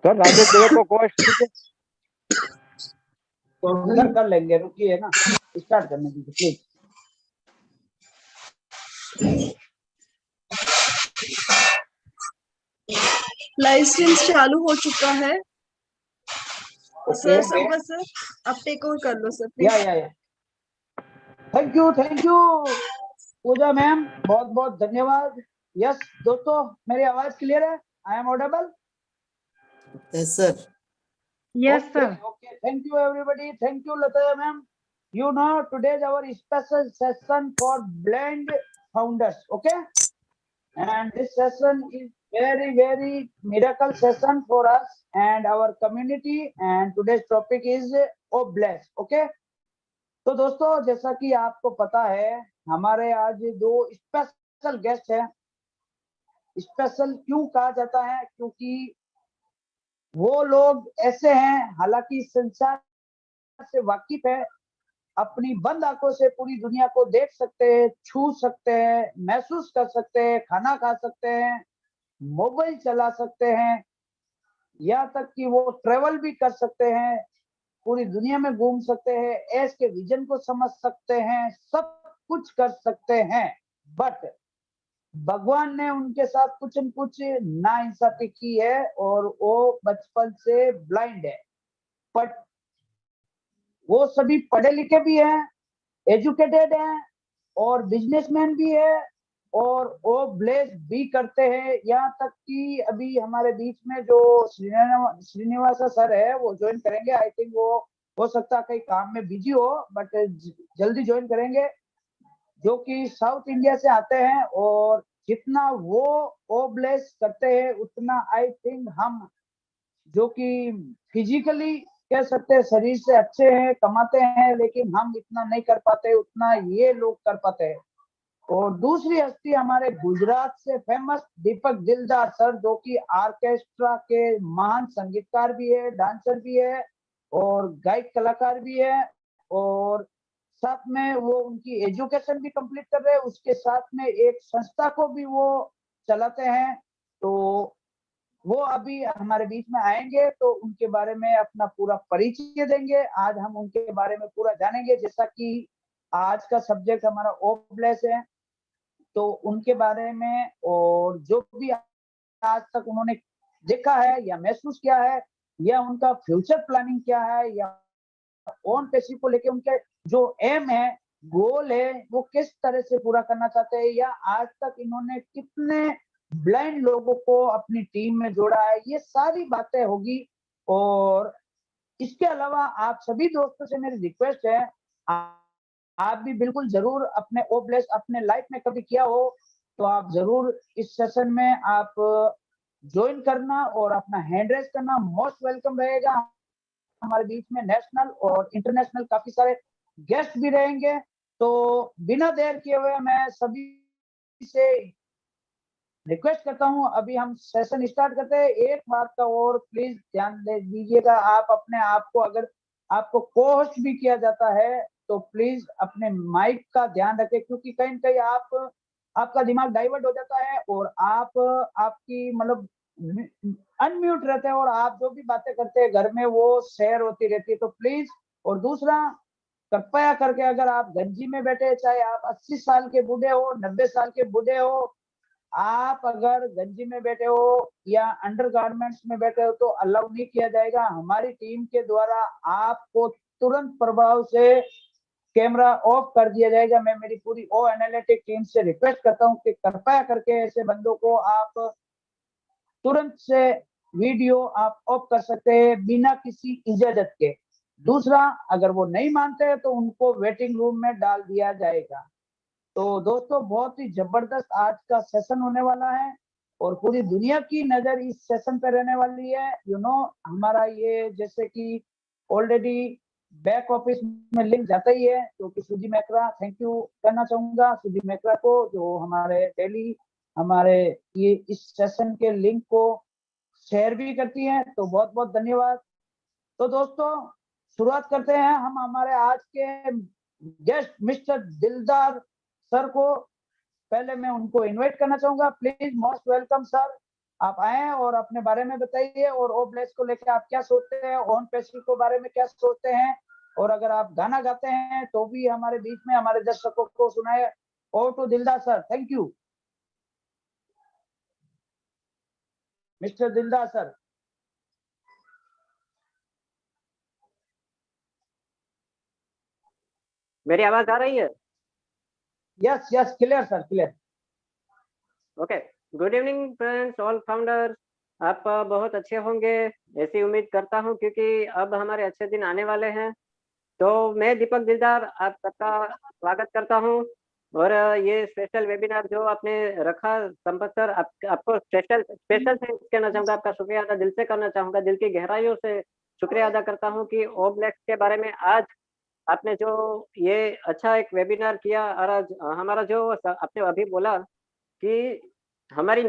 Sir Rajesh देवे को coast sir कर लेंगे, रुकिए ना, स्टार्ट करने दीजिए प्लीज। लाइव स्ट्रीम चालू हो चुका है सर। ओके, बस सर आप टेक ओवर कर लो सर या please. Thank you Puja ma'am, बहुत बहुत धन्यवाद। यस दोस्तों, मेरी आवाज क्लियर है? I am audible? Yes sir. Yes sir. Okay, thank you everybody, thank you Lataya ma'am. You know, today is our special session for blind founders, okay? And this session is very miracle session for us and our community, and today's topic is Obless, okay? तो दोस्तों, जैसा कि आपको पता है, हमारे आज दो स्पेशल गेस्ट हैं। स्पेशल क्यों कहा जाता है? क्योंकि वो लोग ऐसे हैं, हालांकि संसार से वाकिफ है, अपनी बंद आंखों से पूरी दुनिया को देख सकते हैं, छू सकते हैं, महसूस कर सकते हैं, खाना खा सकते हैं, मोबाइल चला सकते हैं, यहाँ तक कि वो ट्रेवल भी कर सकते हैं, पूरी दुनिया में घूम सकते हैं, ऐश के विजन को समझ सकते हैं, सब कुछ कर सकते हैं। बट भगवान ने उनके साथ कुछ न कुछ नाइंसाफी की है और वो बचपन से ब्लाइंड है। बट वो सभी पढ़े लिखे भी हैं, एजुकेटेड हैं और बिजनेसमैन भी है और वो ब्लेस भी करते हैं। यहाँ तक कि अभी हमारे बीच में जो श्रीनिवासा सर है वो ज्वाइन करेंगे। आई थिंक वो हो सकता है कहीं काम में बिजी हो, बट जल्दी ज्वाइन करेंगे, जो कि साउथ इंडिया से आते हैं। और जितना वो ब्लेस करते हैं उतना आई थिंक हम, जो कि फिजिकली कह सकते हैं शरीर से अच्छे हैं, कमाते हैं, लेकिन हम इतना नहीं कर पाते उतना ये लोग कर पाते हैं। और दूसरी हस्ती हमारे गुजरात से फेमस दीपक दिलदार सर, जो कि ऑर्केस्ट्रा के महान संगीतकार भी है, डांसर भी है और गायक कलाकार भी है। और साथ में वो उनकी एजुकेशन भी कंप्लीट कर रहे हैं, उसके साथ में एक संस्था को भी वो चलाते हैं। तो वो अभी हमारे बीच में आएंगे तो उनके बारे में अपना पूरा परिचय देंगे। आज हम उनके बारे में पूरा जानेंगे, जैसा कि आज का सब्जेक्ट हमारा ओब्लेस है, तो उनके बारे में और जो भी आज तक उन्होंने देखा है या महसूस किया है, या उनका फ्यूचर प्लानिंग क्या है, या ओन पैसे को लेके उनके जो एम है, गोल है, वो किस तरह से पूरा करना चाहते हैं, या आज तक इन्होंने कितने ब्लाइंड लोगों को अपनी टीम में जोड़ा है, ये सारी बातें होगी। और इसके अलावा आप सभी दोस्तों से मेरी रिक्वेस्ट है, आप भी बिल्कुल जरूर अपने ओब्लेस अपने लाइफ में कभी किया हो तो आप जरूर इस सेशन में आप ज्वाइन करना और अपना हैंड रेस करना, मोस्ट वेलकम रहेगा। हमारे बीच में नेशनल और इंटरनेशनल काफी सारे गेस्ट भी रहेंगे। तो बिना देर किए हुए मैं सभी से रिक्वेस्ट करता हूं, अभी हम सेशन स्टार्ट करते हैं। एक बात का और प्लीज ध्यान दे दीजिएगा, आप अपने आप को, अगर आपको को-होस्ट भी किया जाता है तो प्लीज अपने माइक का ध्यान रखें, क्योंकि कहीं न कहीं आपका दिमाग डाइवर्ट हो जाता है और आप आपकी मतलब अनम्यूट रहते हैं और आप जो भी बातें करते हैं घर में वो शेयर होती रहती है। तो प्लीज, और दूसरा, कृपया करके अगर आप गंजी में बैठे, चाहे आप 80 साल के बूढ़े हो, 90 साल के बूढ़े हो, आप अगर गंजी में बैठे हो या अंडर गारमेंट्स में बैठे हो तो अलाउ नहीं किया जाएगा। हमारी टीम के द्वारा आपको तुरंत प्रभाव से कैमरा ऑफ कर दिया जाएगा। मैं मेरी पूरी ओ एनालिटिक टीम से रिक्वेस्ट करता हूं कि कृपया करके ऐसे बंदों को आप तुरंत से वीडियो आप ऑफ कर सकते हैं बिना किसी इजाजत के। दूसरा, अगर वो नहीं मानते हैं तो उनको वेटिंग रूम में डाल दिया जाएगा। तो दोस्तों, बहुत ही जबरदस्त आज का सेशन होने वाला है और पूरी दुनिया की नजर इस सेशन पे रहने वाली है। हमारा ये जैसे कि ऑलरेडी बैक ऑफिस में लिंक जाता ही है, क्योंकि सुजी मैकरा, थैंक यू करना चाहूंगा सुजी मैकरा को, जो हमारे डेली हमारे ये इस सेशन के लिंक को शेयर भी करती हैं, तो बहुत बहुत धन्यवाद। तो दोस्तों, शुरुआत करते हैं हम हमारे आज के गेस्ट मिस्टर दिलदार सर को। पहले मैं उनको इनवाइट करना चाहूंगा, प्लीज मोस्ट वेलकम सर। आप आए और अपने बारे में बताइए और ओब्लेस को लेकर आप क्या सोचते हैं, ऑन पैसिव के बारे में क्या सोचते हैं, और अगर आप गाना गाते हैं तो भी हमारे बीच में हमारे दर्शकों को सुनाए। ओवर टू दिलदार सर, थैंक यू। मिस्टर दिलदार सर। मेरी आवाज आ रही है? Yes yes, clear sir, clear. Okay, good evening friends, all founders. आप बहुत अच्छे होंगे ऐसी उम्मीद करता हूं, क्योंकि अब हमारे अच्छे दिन आने वाले हैं। तो मैं दीपक दिलदार आप सबका स्वागत करता हूं। और ये स्पेशल वेबिनार जो आपने रखा संपत सर, आपको स्पेशल थैंक्स कहना चाहूंगा, आपका शुक्रिया अदा दिल से करना चाहूंगा, दिल की गहराइयों से शुक्रिया अदा करता हूं कि ओब्लेक्स के बारे में आज आपने जो ये अच्छा एक वेबिनार किया। और आज हमारा जो आपने अभी बोला कि हमारी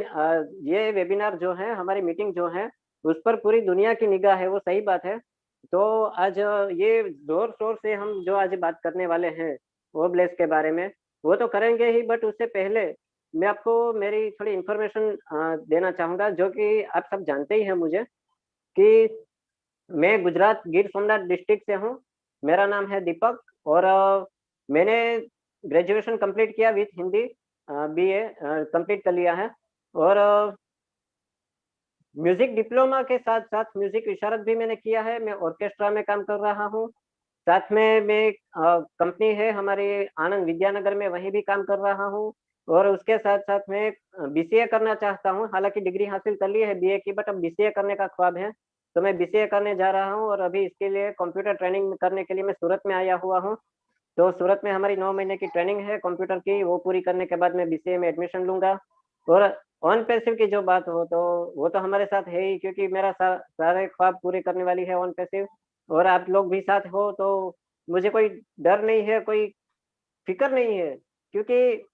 ये वेबिनार जो है, हमारी मीटिंग जो है, उस पर पूरी दुनिया की निगाह है, वो सही बात है। तो आज ये जोर शोर से हम जो आज बात करने वाले हैं ओब्लेस के बारे में, वो तो करेंगे ही, बट उससे पहले मैं आपको मेरी थोड़ी इन्फॉर्मेशन देना चाहूंगा, जो कि आप सब जानते ही हैं मुझे, कि मैं गुजरात गिर सोमनाथ डिस्ट्रिक्ट से हूँ। मेरा नाम है दीपक, और मैंने ग्रेजुएशन कंप्लीट किया विथ हिंदी, बीए कंप्लीट कर लिया है। और म्यूजिक डिप्लोमा के साथ साथ म्यूजिक विशारद भी मैंने किया है। मैं ऑर्केस्ट्रा में काम कर रहा हूँ। साथ में मैं कंपनी है हमारे आनंद विद्यानगर में, वहीं भी काम कर रहा हूँ। और उसके साथ साथ मैं बीसीए करना चाहता हूँ। हालांकि डिग्री हासिल कर ली है बीए की, बट अब बीसीए करने का ख्वाब है, तो मैं बीसीए करने जा रहा हूँ। और अभी इसके लिए कंप्यूटर ट्रेनिंग करने के लिए मैं सूरत में आया हुआ हूँ। तो सूरत में हमारी 9 महीने की ट्रेनिंग है कंप्यूटर की, वो पूरी करने के बाद मैं बीसीए में एडमिशन लूंगा। और ऑन पैसिव की जो बात हो, तो वो तो हमारे साथ है ही, क्योंकि मेरा सारे ख्वाब पूरे करने वाली है ऑन पैसिव। और आप लोग भी साथ हो, तो मुझे कोई डर नहीं है, कोई फिक्र नहीं है, क्योंकि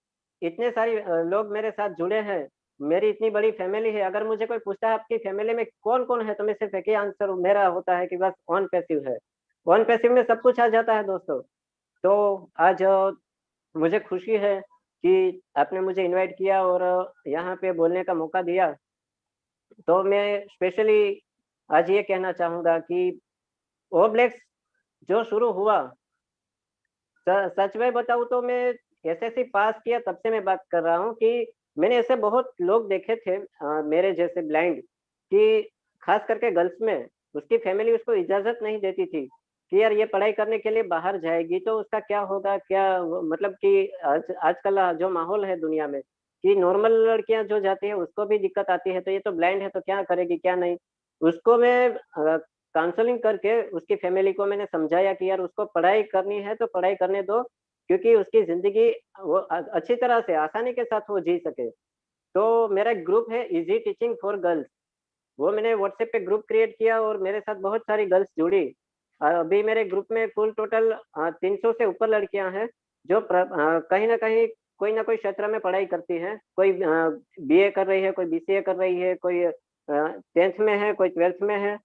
इतने सारे लोग मेरे साथ जुड़े हैं। मेरी इतनी बड़ी फैमिली है। अगर मुझे कोई पूछता है आपकी फैमिली में कौन कौन है, तो मैं सिर्फ एक ही आंसर मेरा होता है कि बस ऑन पैसिव है। ऑन पैसिव में सब कुछ आ जाता है दोस्तों। तो आज मुझे खुशी है कि आपने मुझे इनवाइट किया और यहाँ पे बोलने का मौका दिया। तो मैं स्पेशली आज ये कहना चाहूंगा कि ओब्लेक्स जो शुरू हुआ, सच में बताऊं तो मैं एसएससी पास किया तब से मैं बात कर रहा हूँ कि मैंने ऐसे बहुत लोग देखे थे मेरे जैसे ब्लाइंड, कि खास करके गर्ल्स में उसकी फैमिली उसको इजाजत नहीं देती थी कि यार ये पढ़ाई करने के लिए बाहर जाएगी तो उसका क्या होगा, क्या मतलब कि आजकल जो माहौल है दुनिया में, कि नॉर्मल लड़कियां जो जाती है उसको भी दिक्कत आती है, तो ये तो ब्लाइंड है तो क्या करेगी क्या नहीं। उसको मैं काउंसलिंग करके उसकी फैमिली को मैंने समझाया कि यार उसको पढ़ाई करनी है तो पढ़ाई करने दो, क्योंकि उसकी जिंदगी वो अच्छी तरह से आसानी के साथ वो जी सके। तो मेरा एक ग्रुप है इजी टीचिंग फॉर गर्ल्स, वो मैंने व्हाट्सएप पे ग्रुप क्रिएट किया और मेरे साथ बहुत सारी गर्ल्स जुड़ी। अभी मेरे ग्रुप में कुल टोटल 300 से ऊपर लड़कियां हैं, जो कहीं ना कोई क्षेत्र में पढ़ाई करती हैं। कोई बीए कर रही है, कोई बीसीए कर रही है, कोई 10th में है, कोई 12th में है।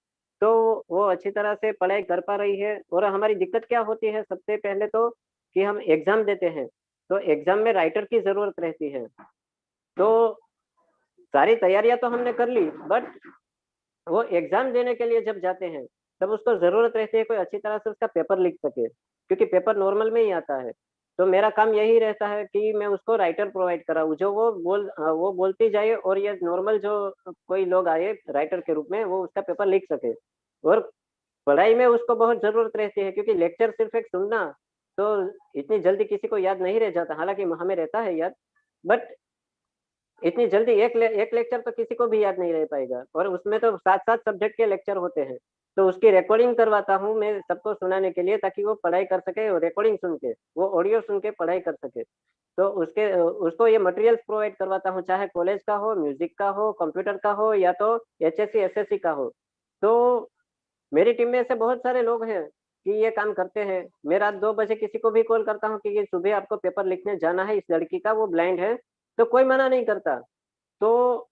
तो वो अच्छी तरह से पढ़ाई कर पा रही है। और हमारी दिक्कत क्या होती है, सबसे पहले तो कि हम एग्जाम देते हैं, तो एग्जाम में राइटर की जरूरत रहती है। तो सारी तैयारियां तो हमने कर ली, बट वो एग्जाम देने के लिए जब जाते हैं तब उसको जरूरत रहती है कोई अच्छी तरह से उसका पेपर लिख सके, क्योंकि पेपर नॉर्मल में ही आता है। तो मेरा काम यही रहता है कि मैं उसको राइटर प्रोवाइड कराऊँ, जो वो बोलती जाए और ये नॉर्मल जो कोई लोग आए राइटर के रूप में, वो उसका पेपर लिख सके। और पढ़ाई में उसको बहुत जरूरत रहती है, क्योंकि लेक्चर सिर्फ एक सुनना तो इतनी जल्दी किसी को याद नहीं रह जाता, हालांकि हमें रहता है याद, बट इतनी जल्दी एक लेक्चर तो किसी को भी याद नहीं रह पाएगा। और उसमें तो 7-7 सब्जेक्ट के लेक्चर होते हैं। तो उसकी रिकॉर्डिंग करवाता हूँ मैं सबको सुनाने के लिए, ताकि वो पढ़ाई कर सके और रिकॉर्डिंग सुन के, वो ऑडियो सुन के पढ़ाई कर सके। तो उसको ये मटेरियल्स प्रोवाइड करवाता हूँ, चाहे कॉलेज का हो, म्यूजिक का हो, कंप्यूटर का हो, या तो एचएससी एसएससी का हो। तो मेरी टीम में ऐसे बहुत सारे लोग हैं कि ये काम करते हैं। मैं रात 2 बजे किसी को भी कॉल करता हूँ कि ये सुबह आपको पेपर लिखने जाना है, इस लड़की का, वो ब्लाइंड है, तो कोई मना नहीं करता। तो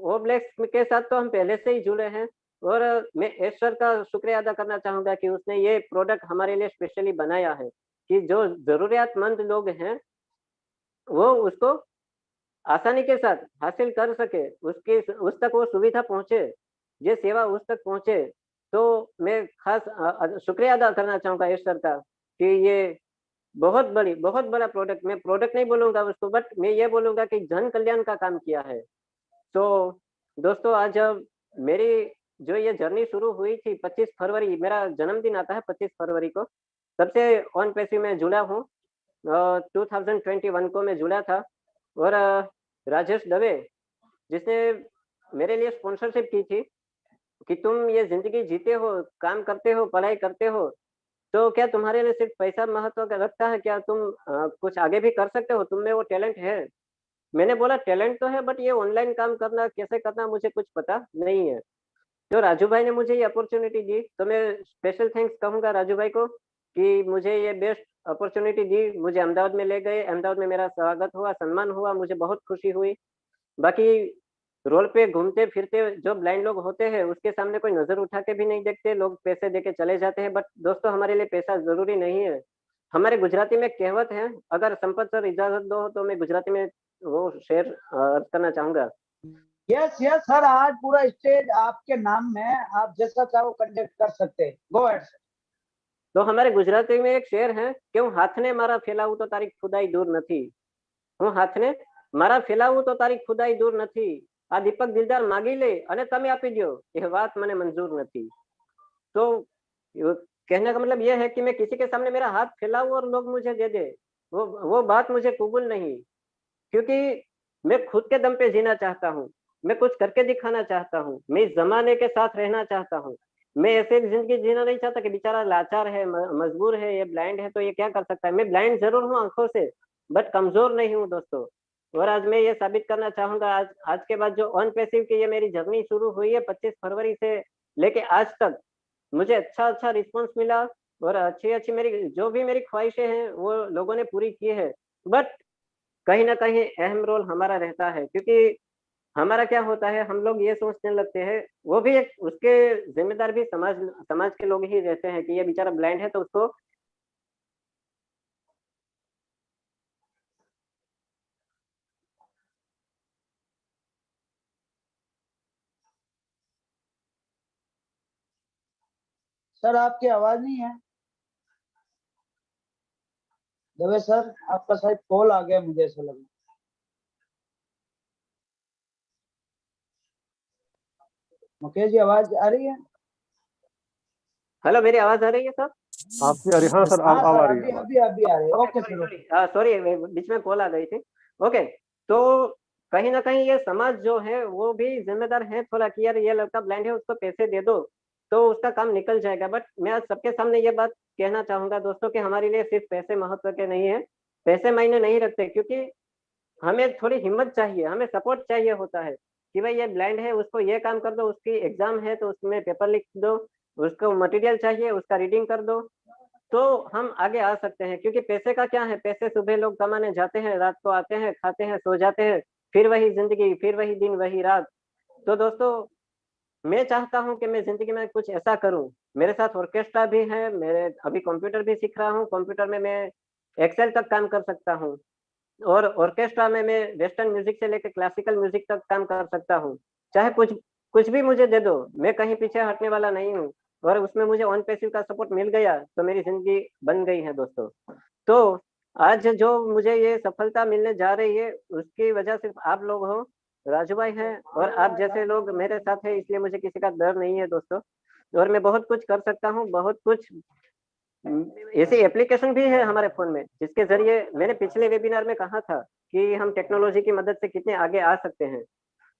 ओब्लेक्स के साथ तो हम पहले से ही जुड़े हैं। और मैं एस सर का शुक्रिया अदा करना चाहूंगा कि उसने ये प्रोडक्ट हमारे लिए स्पेशली बनाया है, कि जो जरूरियातमंद लोग हैं वो उसको आसानी के साथ हासिल कर सके, उसकी उस तक वो सुविधा पहुँचे, ये सेवा उस तक पहुँचे, तो मैं खास शुक्रिया अदा करना चाहूँगा ईश्वर का कि ये बहुत बड़ा प्रोडक्ट, मैं प्रोडक्ट नहीं बोलूँगा उसको, बट मैं ये बोलूँगा कि जन कल्याण का काम किया है। तो दोस्तों, आज मेरी जो ये जर्नी शुरू हुई थी 25 फरवरी, मेरा जन्मदिन आता है 25 फरवरी को, तब से ऑन पैसिव में जुड़ा हूँ। 2021 को मैं जुड़ा था और राजेश दवे जिसने मेरे लिए स्पॉन्सरशिप की थी कि तुम ये ज़िंदगी जीते हो, काम करते हो, पढ़ाई करते हो, तो क्या तुम्हारे लिए सिर्फ़ पैसा महत्व रखता है क्या? तुम कुछ आगे भी कर सकते हो, तुम में वो टैलेंट है। मैंने बोला टैलेंट तो है, बट ये ऑनलाइन काम करना कैसे करना मुझे कुछ पता नहीं है। तो राजू भाई ने मुझे ये अपॉर्च्युनिटी दी, तो मैं स्पेशल थैंक्स कहूँगा राजू भाई को कि मुझे ये बेस्ट अपॉर्च्युनिटी दी, मुझे अहमदाबाद में ले गए, अहमदाबाद में मेरा स्वागत हुआ, सम्मान हुआ, मुझे बहुत खुशी हुई। बाकी रोड पे घूमते-फिरते जो ब्लाइंड लोग होते हैं, उसके सामने कोई नज़र उठा के भी नहीं देखते, लोग पैसे देके चले जाते हैं, बट दोस्तों हमारे लिए पैसा ज़रूरी नहीं है। हमारे गुजराती में कहावत है, अगर संपत सर इजाज़त दो तो मैं गुजराती में वो शेर अर्ज़ करना चाहूँगा। यस यस सर, आज पूरा स्टेज आपके नाम में है, आप जैसा चाहो कंडक्ट कर सकते हैं। Go ahead. तो हमारे गुजराती में एक शेर है कि હું હાથને મારા ફેલાવું તો તારી ખુદાઈ દૂર નથી, હું હાથને મારા ફેલાવું તો તારી ખુદાઈ દૂર નથી, આ દીપક દિલદાર માગી લે અને તમે આપી દો, એ વાત મને મંજूर નથી। तो कहने का मतलब ये है कि मैं किसी के सामने मेरा हाथ फैलाऊं और लोग मुझे दे दे, वो बात मुझे कबूल नहीं, क्योंकि मैं खुद के दम पे जीना चाहता हूँ, मैं कुछ करके दिखाना चाहता हूँ, मैं इस जमाने के साथ रहना चाहता हूँ। मैं ऐसे एक जिंदगी जीना नहीं चाहता कि बेचारा लाचार है, मजबूर है, ये ब्लाइंड है तो ये क्या कर सकता है। मैं ब्लाइंड जरूर हूँ आंखों से, बट कमजोर नहीं हूँ दोस्तों। और आज मैं ये साबित करना चाहूंगा, आज के बाद जो ऑन पैसिव की ये मेरी जर्नी शुरू हुई है 25 फरवरी से लेके आज तक, मुझे अच्छा रिस्पॉन्स मिला और अच्छी मेरी जो भी मेरी ख्वाहिशें हैं वो लोगों ने पूरी की है। बट कहीं न कहीं अहम रोल हमारा रहता है, क्योंकि हमारा क्या होता है, हम लोग ये सोचने लगते हैं, वो भी एक उसके ज़िम्मेदार भी समाज के लोग ही रहते हैं कि ये बेचारा ब्लाइंड है तो उसको सर आपकी आवाज नहीं है। दवे सर, आपका शायद कॉल आ गया, मुझे ऐसा लगा। मुकेश जी आवाज आ रही है? हेलो, मेरी आवाज़ आ रही है सर? आपकी आ रही, हाँ सर, हाँ अब सर, आ रही है। अभी आ रही है। Okay sir. सॉरी, बीच में कॉल आ गई थी। ओके, तो कहीं न कहीं ये समाज जो है वो भी ज़िम्मेदार है थोड़ा कि यार ये लड़का ब्लाइंड है, उसको पैसे दे दो, तो उसका काम निकल जाएगा। बट मैं आज सबके सामने ये बात कहना चाहूँगा दोस्तों कि हमारे लिए सिर्फ़ पैसे महत्व के नहीं है, पैसे मायने नहीं रखते, क्योंकि हमें थोड़ी हिम्मत चाहिए, हमें सपोर्ट चाहिए होता है कि भाई ये ब्लाइंड है, उसको ये काम कर दो, उसकी एग्ज़ाम है तो उसमें पेपर लिख दो, उसको मटेरियल चाहिए, उसका रीडिंग कर दो, तो हम आगे आ सकते हैं। क्योंकि पैसे का क्या है, पैसे सुबह लोग कमाने जाते हैं, रात को आते हैं, खाते हैं, सो जाते हैं, फिर वही ज़िंदगी, फिर वही दिन, वही रात। तो दोस्तों, मैं चाहता हूँ कि मैं ज़िंदगी में कुछ ऐसा करूँ। मेरे साथ ऑर्केस्ट्रा भी है, मेरे अभी कंप्यूटर भी सीख रहा हूँ, कंप्यूटर में मैं एक्सेल तक काम कर सकता हूँ। और ऑर्केस्ट्रा में मैं वेस्टर्न म्यूजिक से लेकर क्लासिकल म्यूजिक तक काम कर सकता हूँ। चाहे कुछ कुछ भी मुझे दे दो, मैं कहीं पीछे हटने वाला नहीं हूँ। और उसमें मुझे ऑन पैसिव का सपोर्ट मिल गया तो मेरी ज़िंदगी बन गई है दोस्तों। तो आज जो मुझे ये सफलता मिलने जा रही है, उसकी वजह सिर्फ़ आप लोग हो, राजू भाई हैं और आप जैसे लोग मेरे साथ हैं, इसलिए मुझे किसी का डर नहीं है दोस्तों। और मैं बहुत कुछ कर सकता हूँ, बहुत कुछ ऐसी एप्लीकेशन भी है हमारे फ़ोन में, जिसके ज़रिए मैंने पिछले वेबिनार में कहा था कि हम टेक्नोलॉजी की मदद से कितने आगे आ सकते हैं।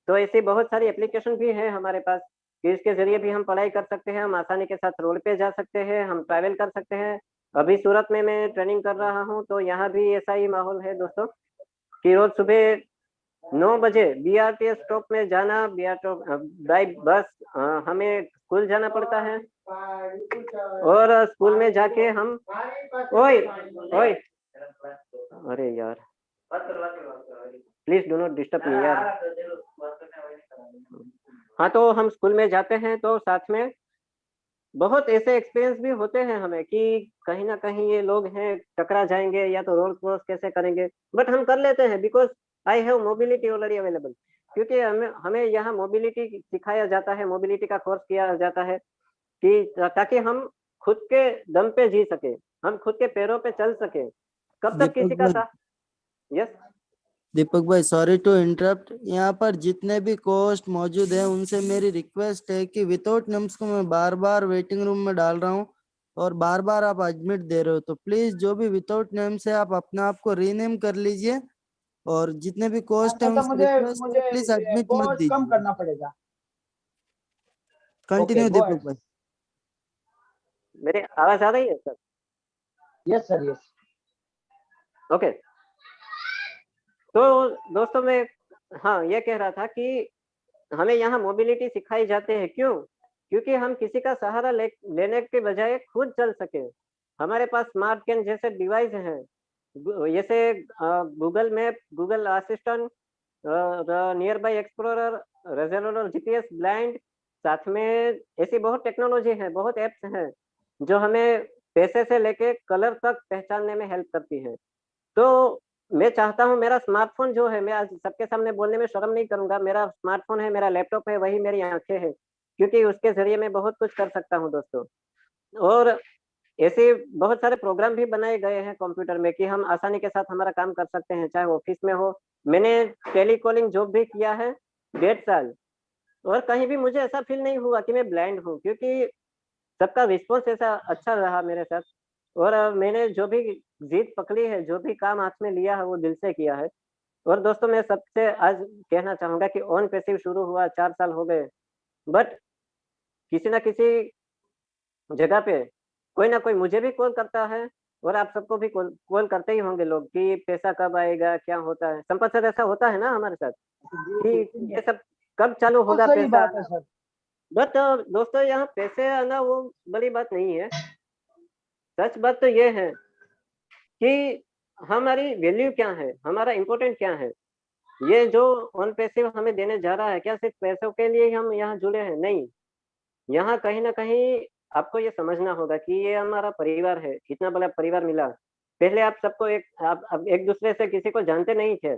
तो ऐसी बहुत सारी एप्लीकेशन भी है हमारे पास कि इसके ज़रिए भी हम पढ़ाई कर सकते हैं, हम आसानी के साथ रोड पे जा सकते हैं, हम ट्रैवल कर सकते हैं। अभी सूरत में मैं ट्रेनिंग कर रहा हूँ, तो यहाँ भी ऐसा ही माहौल है दोस्तों कि रोज़ सुबह 9 बजे बीआरटीएस स्टॉप में जाना, बाय बस हमें स्कूल जाना पड़ता है और स्कूल में जाके हम ओए ओए अरे यार, please do not disturb me यार। हाँ, तो हम स्कूल में जाते हैं तो साथ में बहुत ऐसे एक्सपीरियंस भी होते हैं हमें कि कहीं न कहीं ये लोग हैं, टकरा जाएँगे या तो रोड क्रॉस कैसे करेंगे, बट हम कर लेते हैं because I have mobility already available, क्योंकि हमें यहाँ मोबिलिटी सिखाया जाता है, मोबिलिटी का कोर्स किया जाता है कि ताकि हम खुद के दम पे जी सके, हम खुद के पैरों पे चल सके। कब तक किसी का साथ। यस दीपक भाई, सॉरी टू इंटरप्ट। यहाँ पर जितने भी कोस्ट मौजूद हैं उनसे मेरी रिक्वेस्ट है कि विदाउट नेम्स को मैं बार बार वेटिंग रूम में डाल रहा हूँ और बार बार आप एडमिट दे रहे हो, तो प्लीज जो भी विदाउट नेम्स है आप अपने आप को रीनेम कर लीजिए और जितने भी कोस्ट है अच्छा, उनसे मुझे रिक्वेस्ट है मुझे प्लीज एडमिट मत कोस्ट कम दीजिए। करना पड़ेगा। कंटिन्यू Okay, go दीपक ahead. भाई। मेरी आवाज आ रही है sir? Yes, sir. Yes. Okay, तो दोस्तों मैं हाँ ये कह रहा था कि हमें यहाँ मोबिलिटी सिखाई जाती है। क्यों? क्योंकि हम किसी का सहारा लेने के बजाय खुद चल सके। हमारे पास स्मार्ट कैन जैसे डिवाइस हैं, जैसे Google map, Google assistant, near by explorer, resonator, GPS blind, साथ में ऐसी बहुत टेक्नोलॉजी है, बहुत एप्स हैं जो हमें पैसे से लेके कलर तक पहचानने में हेल्प करती है। तो मैं चाहता हूँ मेरा स्मार्टफोन जो है, मैं आज सबके सामने बोलने में शर्म नहीं करूंगा, मेरा स्मार्टफोन है, मेरा लैपटॉप है, वही मेरी आंखें हैं, क्योंकि उसके जरिए मैं बहुत कुछ कर सकता हूँ दोस्तों। और ऐसे बहुत सारे प्रोग्राम भी बनाए गए हैं कंप्यूटर में कि हम आसानी के साथ हमारा काम कर सकते हैं, चाहे ऑफिस में हो। मैंने टेलीकॉलिंग जॉब भी किया है 1.5 साल, और कहीं भी मुझे ऐसा फील नहीं हुआ कि मैं ब्लाइंड हूँ, क्योंकि सबका रिस्पॉन्स ऐसा अच्छा रहा मेरे साथ। और मैंने जो भी जीत पकड़ी है, जो भी काम हाथ में लिया है, वो दिल से किया है। और दोस्तों मैं सबसे आज कहना चाहूंगा कि ऑन पैसिव शुरू हुआ 4 साल हो गए, बट किसी ना किसी जगह पे कोई ना कोई मुझे भी कॉल करता है, और आप सबको भी कॉल करते ही होंगे लोग कि पैसा कब आएगा, क्या होता है। संपत सर ऐसा होता है ना हमारे साथ कि ये सब कब चालू बिल्कुल होगा सही पैसा बात है आना। सर। बट दोस्तों यहाँ पैसे आना वो बड़ी बात नहीं है। सच बात तो ये है कि हमारी वैल्यू क्या है, हमारा इम्पोर्टेंट क्या है। ये जो ऑन पैसिव हमें देने जा रहा है, क्या सिर्फ पैसों के लिए ही हम यहाँ जुड़े हैं? नहीं, यहाँ कहीं ना कहीं आपको ये समझना होगा कि ये हमारा परिवार है, इतना बड़ा परिवार मिला। पहले आप सबको आप एक दूसरे से किसी को जानते नहीं थे,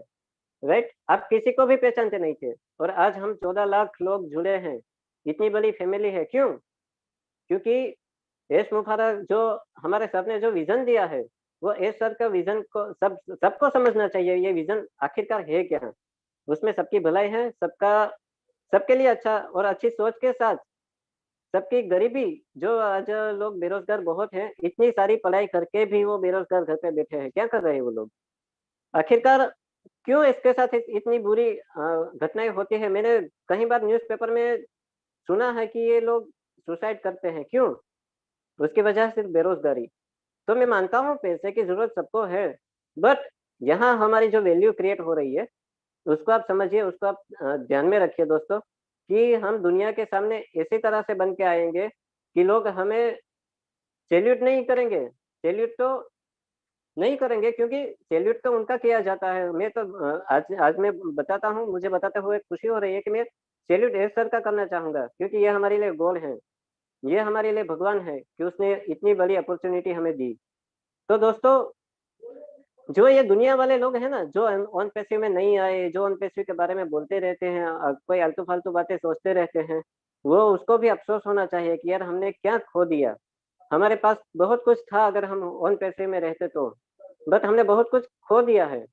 राइट? आप किसी को भी पहचानते नहीं थे, और आज हम 14 लाख लोग जुड़े हैं, इतनी बड़ी फैमिली है। क्यों? क्योंकि एस मुफारक जो हमारे सर ने जो विजन दिया है, वो एस सर का विजन को सबको समझना चाहिए। ये विजन आखिरकार है क्या? उसमें सबकी भलाई है, सबके लिए अच्छा और अच्छी सोच के साथ सबकी गरीबी, जो आज लोग बेरोजगार बहुत हैं, इतनी सारी पढ़ाई करके भी वो बेरोजगार घर पे बैठे हैं, क्या कर रहे हैं वो लोग? आखिरकार क्यों इसके साथ इतनी बुरी घटनाएं होती है? मैंने कई बार न्यूज़पेपर में सुना है कि ये लोग सुसाइड करते हैं। क्यों? उसकी वजह सिर्फ बेरोजगारी। तो मैं मानता हूँ पैसे की जरूरत सबको है, बट यहाँ हमारी जो वैल्यू क्रिएट हो रही है, उसको आप समझिए, उसको आप ध्यान में रखिए दोस्तों, कि हम दुनिया के सामने इसी तरह से बन के आएंगे कि लोग हमें सैल्यूट नहीं करेंगे। सैल्यूट तो नहीं करेंगे, क्योंकि सैल्यूट तो उनका किया जाता है। मैं तो आज मैं बताता हूँ, मुझे बताते हुए खुशी हो रही है कि मैं सैल्यूट एस सर का करना चाहूंगा, क्योंकि ये हमारे लिए गॉड है, ये हमारे लिए भगवान है कि उसने इतनी बड़ी अपॉर्चुनिटी हमें दी। तो दोस्तों, जो ये दुनिया वाले लोग हैं ना, जो ऑन पैसिव में नहीं आए, जो ऑन पैसिव के बारे में बोलते रहते हैं, कोई आलतू फालतू बातें सोचते रहते हैं, वो उसको भी अफसोस होना चाहिए कि यार हमने क्या खो दिया। हमारे पास बहुत कुछ था अगर हम ऑन पैसिव में रहते तो, बट हमने बहुत कुछ खो दिया है।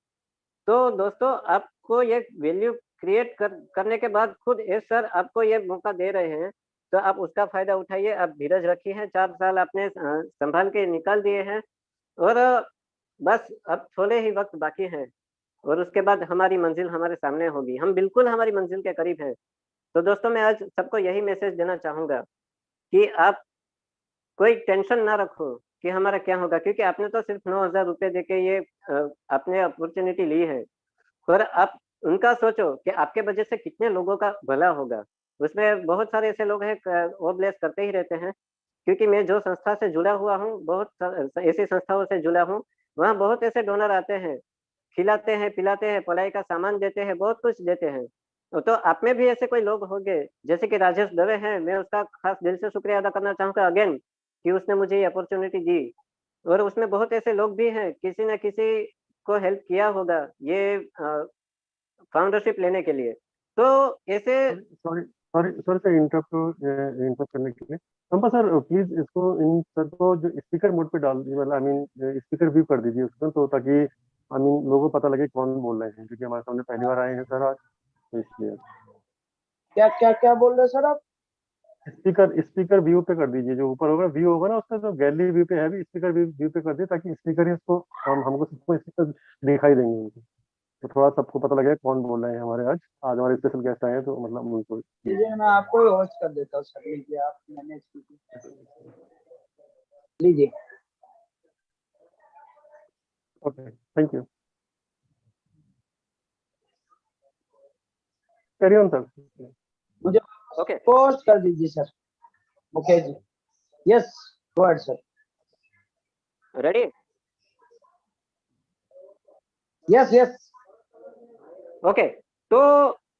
तो दोस्तों, आपको ये वैल्यू क्रिएट करने के बाद खुद एस सर आपको ये मौका दे रहे हैं, तो आप उसका फायदा उठाइए। आप धीरज रखिए हैं, 4 साल आपने संभाल के निकाल दिए हैं, और बस अब थोड़े ही वक्त बाकी है, और उसके बाद हमारी मंजिल हमारे सामने होगी। हम बिल्कुल हमारी मंजिल के करीब हैं। तो दोस्तों, मैं आज सबको यही मैसेज देना चाहूंगा कि आप कोई टेंशन ना रखो कि हमारा क्या होगा, क्योंकि आपने तो सिर्फ 9,000 रुपए देके ये आपने अपॉर्चुनिटी ली है, और आप उनका सोचो कि आपके वजह से कितने लोगों का भला होगा। उसमें बहुत सारे ऐसे लोग हैं, वो ब्लेस करते ही रहते हैं, क्योंकि मैं जो संस्था से जुड़ा हुआ हूँ, बहुत ऐसी संस्थाओं से जुड़ा हूँ, वहाँ बहुत ऐसे डोनर आते हैं, खिलाते हैं, पिलाते हैं, पढ़ाई का सामान देते हैं, बहुत कुछ देते हैं। तो आप में भी ऐसे कोई लोग होंगे, जैसे कि राजेश दवे हैं, मैं उसका खास दिल से शुक्रिया अदा करना चाहूँगा अगेन कि उसने मुझे ये अपॉर्चुनिटी दी। और उसमें बहुत ऐसे लोग भी हैं, किसी न किसी को हेल्प किया होगा। ये फाउंडरशिप लेने के लिए। तो ऐसे sorry sorry sorry sir, interrupt करने के लिए। कंपा सर प्लीज इसको, इन सर को जो स्पीकर मोड पे डाल दीजिए, मतलब आई मीन स्पीकर व्यू कर दीजिए उसको, तो ताकि आई मीन लोगों को पता लगे कौन बोल रहे हैं, क्योंकि हमारे सामने पहली बार आए हैं सर आज, तो इसलिए क्या क्या क्या बोल रहे सर आप? स्पीकर स्पीकर व्यू पे कर दीजिए, जो ऊपर होगा व्यू होगा ना उसका, जो गैलरी व्यू पे है भी, स्पीकर व्यू पे कर दिए, ताकि स्पीकर ही उसको हमको सबको स्पीकर दिखाई देंगे उनको, तो थोड़ा सबको पता लगे कौन बोल रहे हैं हमारे आज। आज हमारे स्पेशल गेस्ट आए हैं, तो मतलब उनको लीजिए, मैं आपको ही होस्ट कर देता हूँ सर, लीजिए आप मैनेज कीजिए, लीजिए। Okay, thank you, carry on sir. मुझे ओके होस्ट कर दीजिए सर। ओके जी, yes go ahead sir. Ready? Yes yes. Okay, तो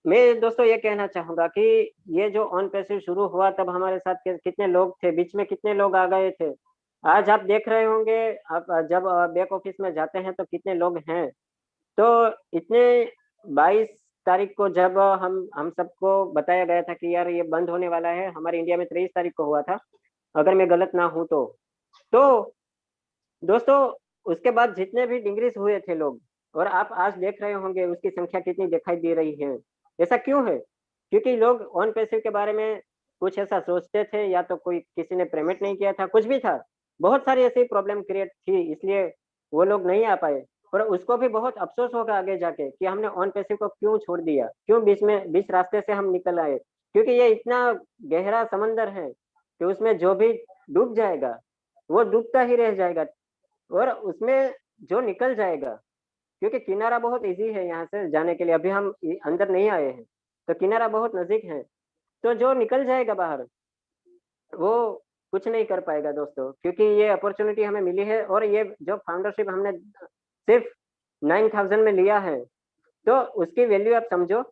मैं दोस्तों ये कहना चाहूंगा कि ये जो ऑन पैसिव शुरू हुआ तब हमारे साथ कितने लोग थे, बीच में कितने लोग आ गए थे। आज आप देख रहे होंगे, आप जब बैक ऑफिस में जाते हैं तो कितने लोग हैं। तो इतने 22 तारीख को जब हम सबको बताया गया था कि यार ये बंद होने वाला है, हमारे इंडिया में 23 तारीख को हुआ था अगर मैं गलत ना हूं तो दोस्तों उसके बाद जितने भी डिग्रीज हुए थे लोग, और आप आज देख रहे होंगे उसकी संख्या कितनी दिखाई दे रही है। ऐसा क्यों है? क्योंकि लोग ऑन पैसिव के बारे में कुछ ऐसा सोचते थे, या तो कोई किसी ने पेमेंट नहीं किया था, कुछ भी था, बहुत सारी ऐसी प्रॉब्लम क्रिएट थी, इसलिए वो लोग नहीं आ पाए। और उसको भी बहुत अफसोस होगा आगे जाके कि हमने ऑन पैसिव को क्यों छोड़ दिया, क्यों बीच रास्ते से हम निकल आए। क्योंकि ये इतना गहरा समंदर है कि उसमें जो भी डूब जाएगा वो डूबता ही रह जाएगा, और उसमें जो निकल जाएगा, क्योंकि किनारा बहुत इजी है यहाँ से जाने के लिए, अभी हम अंदर नहीं आए हैं तो किनारा बहुत नजदीक है, तो जो निकल जाएगा बाहर वो कुछ नहीं कर पाएगा दोस्तों। क्योंकि ये अपॉर्चुनिटी हमें मिली है, और ये जो फाउंडरशिप हमने सिर्फ 9000 में लिया है, तो उसकी वैल्यू आप समझो,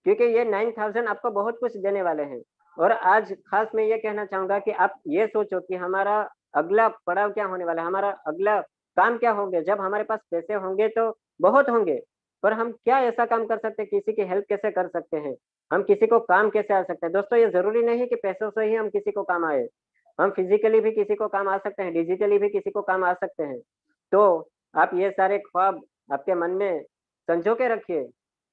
क्योंकि ये 9000 आपको बहुत कुछ देने वाले हैं। और आज खास मैं ये कहना चाहूंगा कि आप ये सोचो कि हमारा अगला पड़ाव क्या होने वाला है, हमारा अगला काम क्या होंगे। जब हमारे पास पैसे होंगे तो बहुत होंगे, पर हम क्या ऐसा काम कर सकते हैं, किसी की हेल्प कैसे कर सकते हैं, हम किसी को काम कैसे आ सकते हैं। दोस्तों ये जरूरी नहीं है कि पैसों से ही हम किसी को काम आए, हम फिजिकली भी किसी को काम आ सकते हैं, डिजिटली भी किसी को काम आ सकते हैं। तो आप ये सारे ख्वाब आपके मन में संजो के रखिए,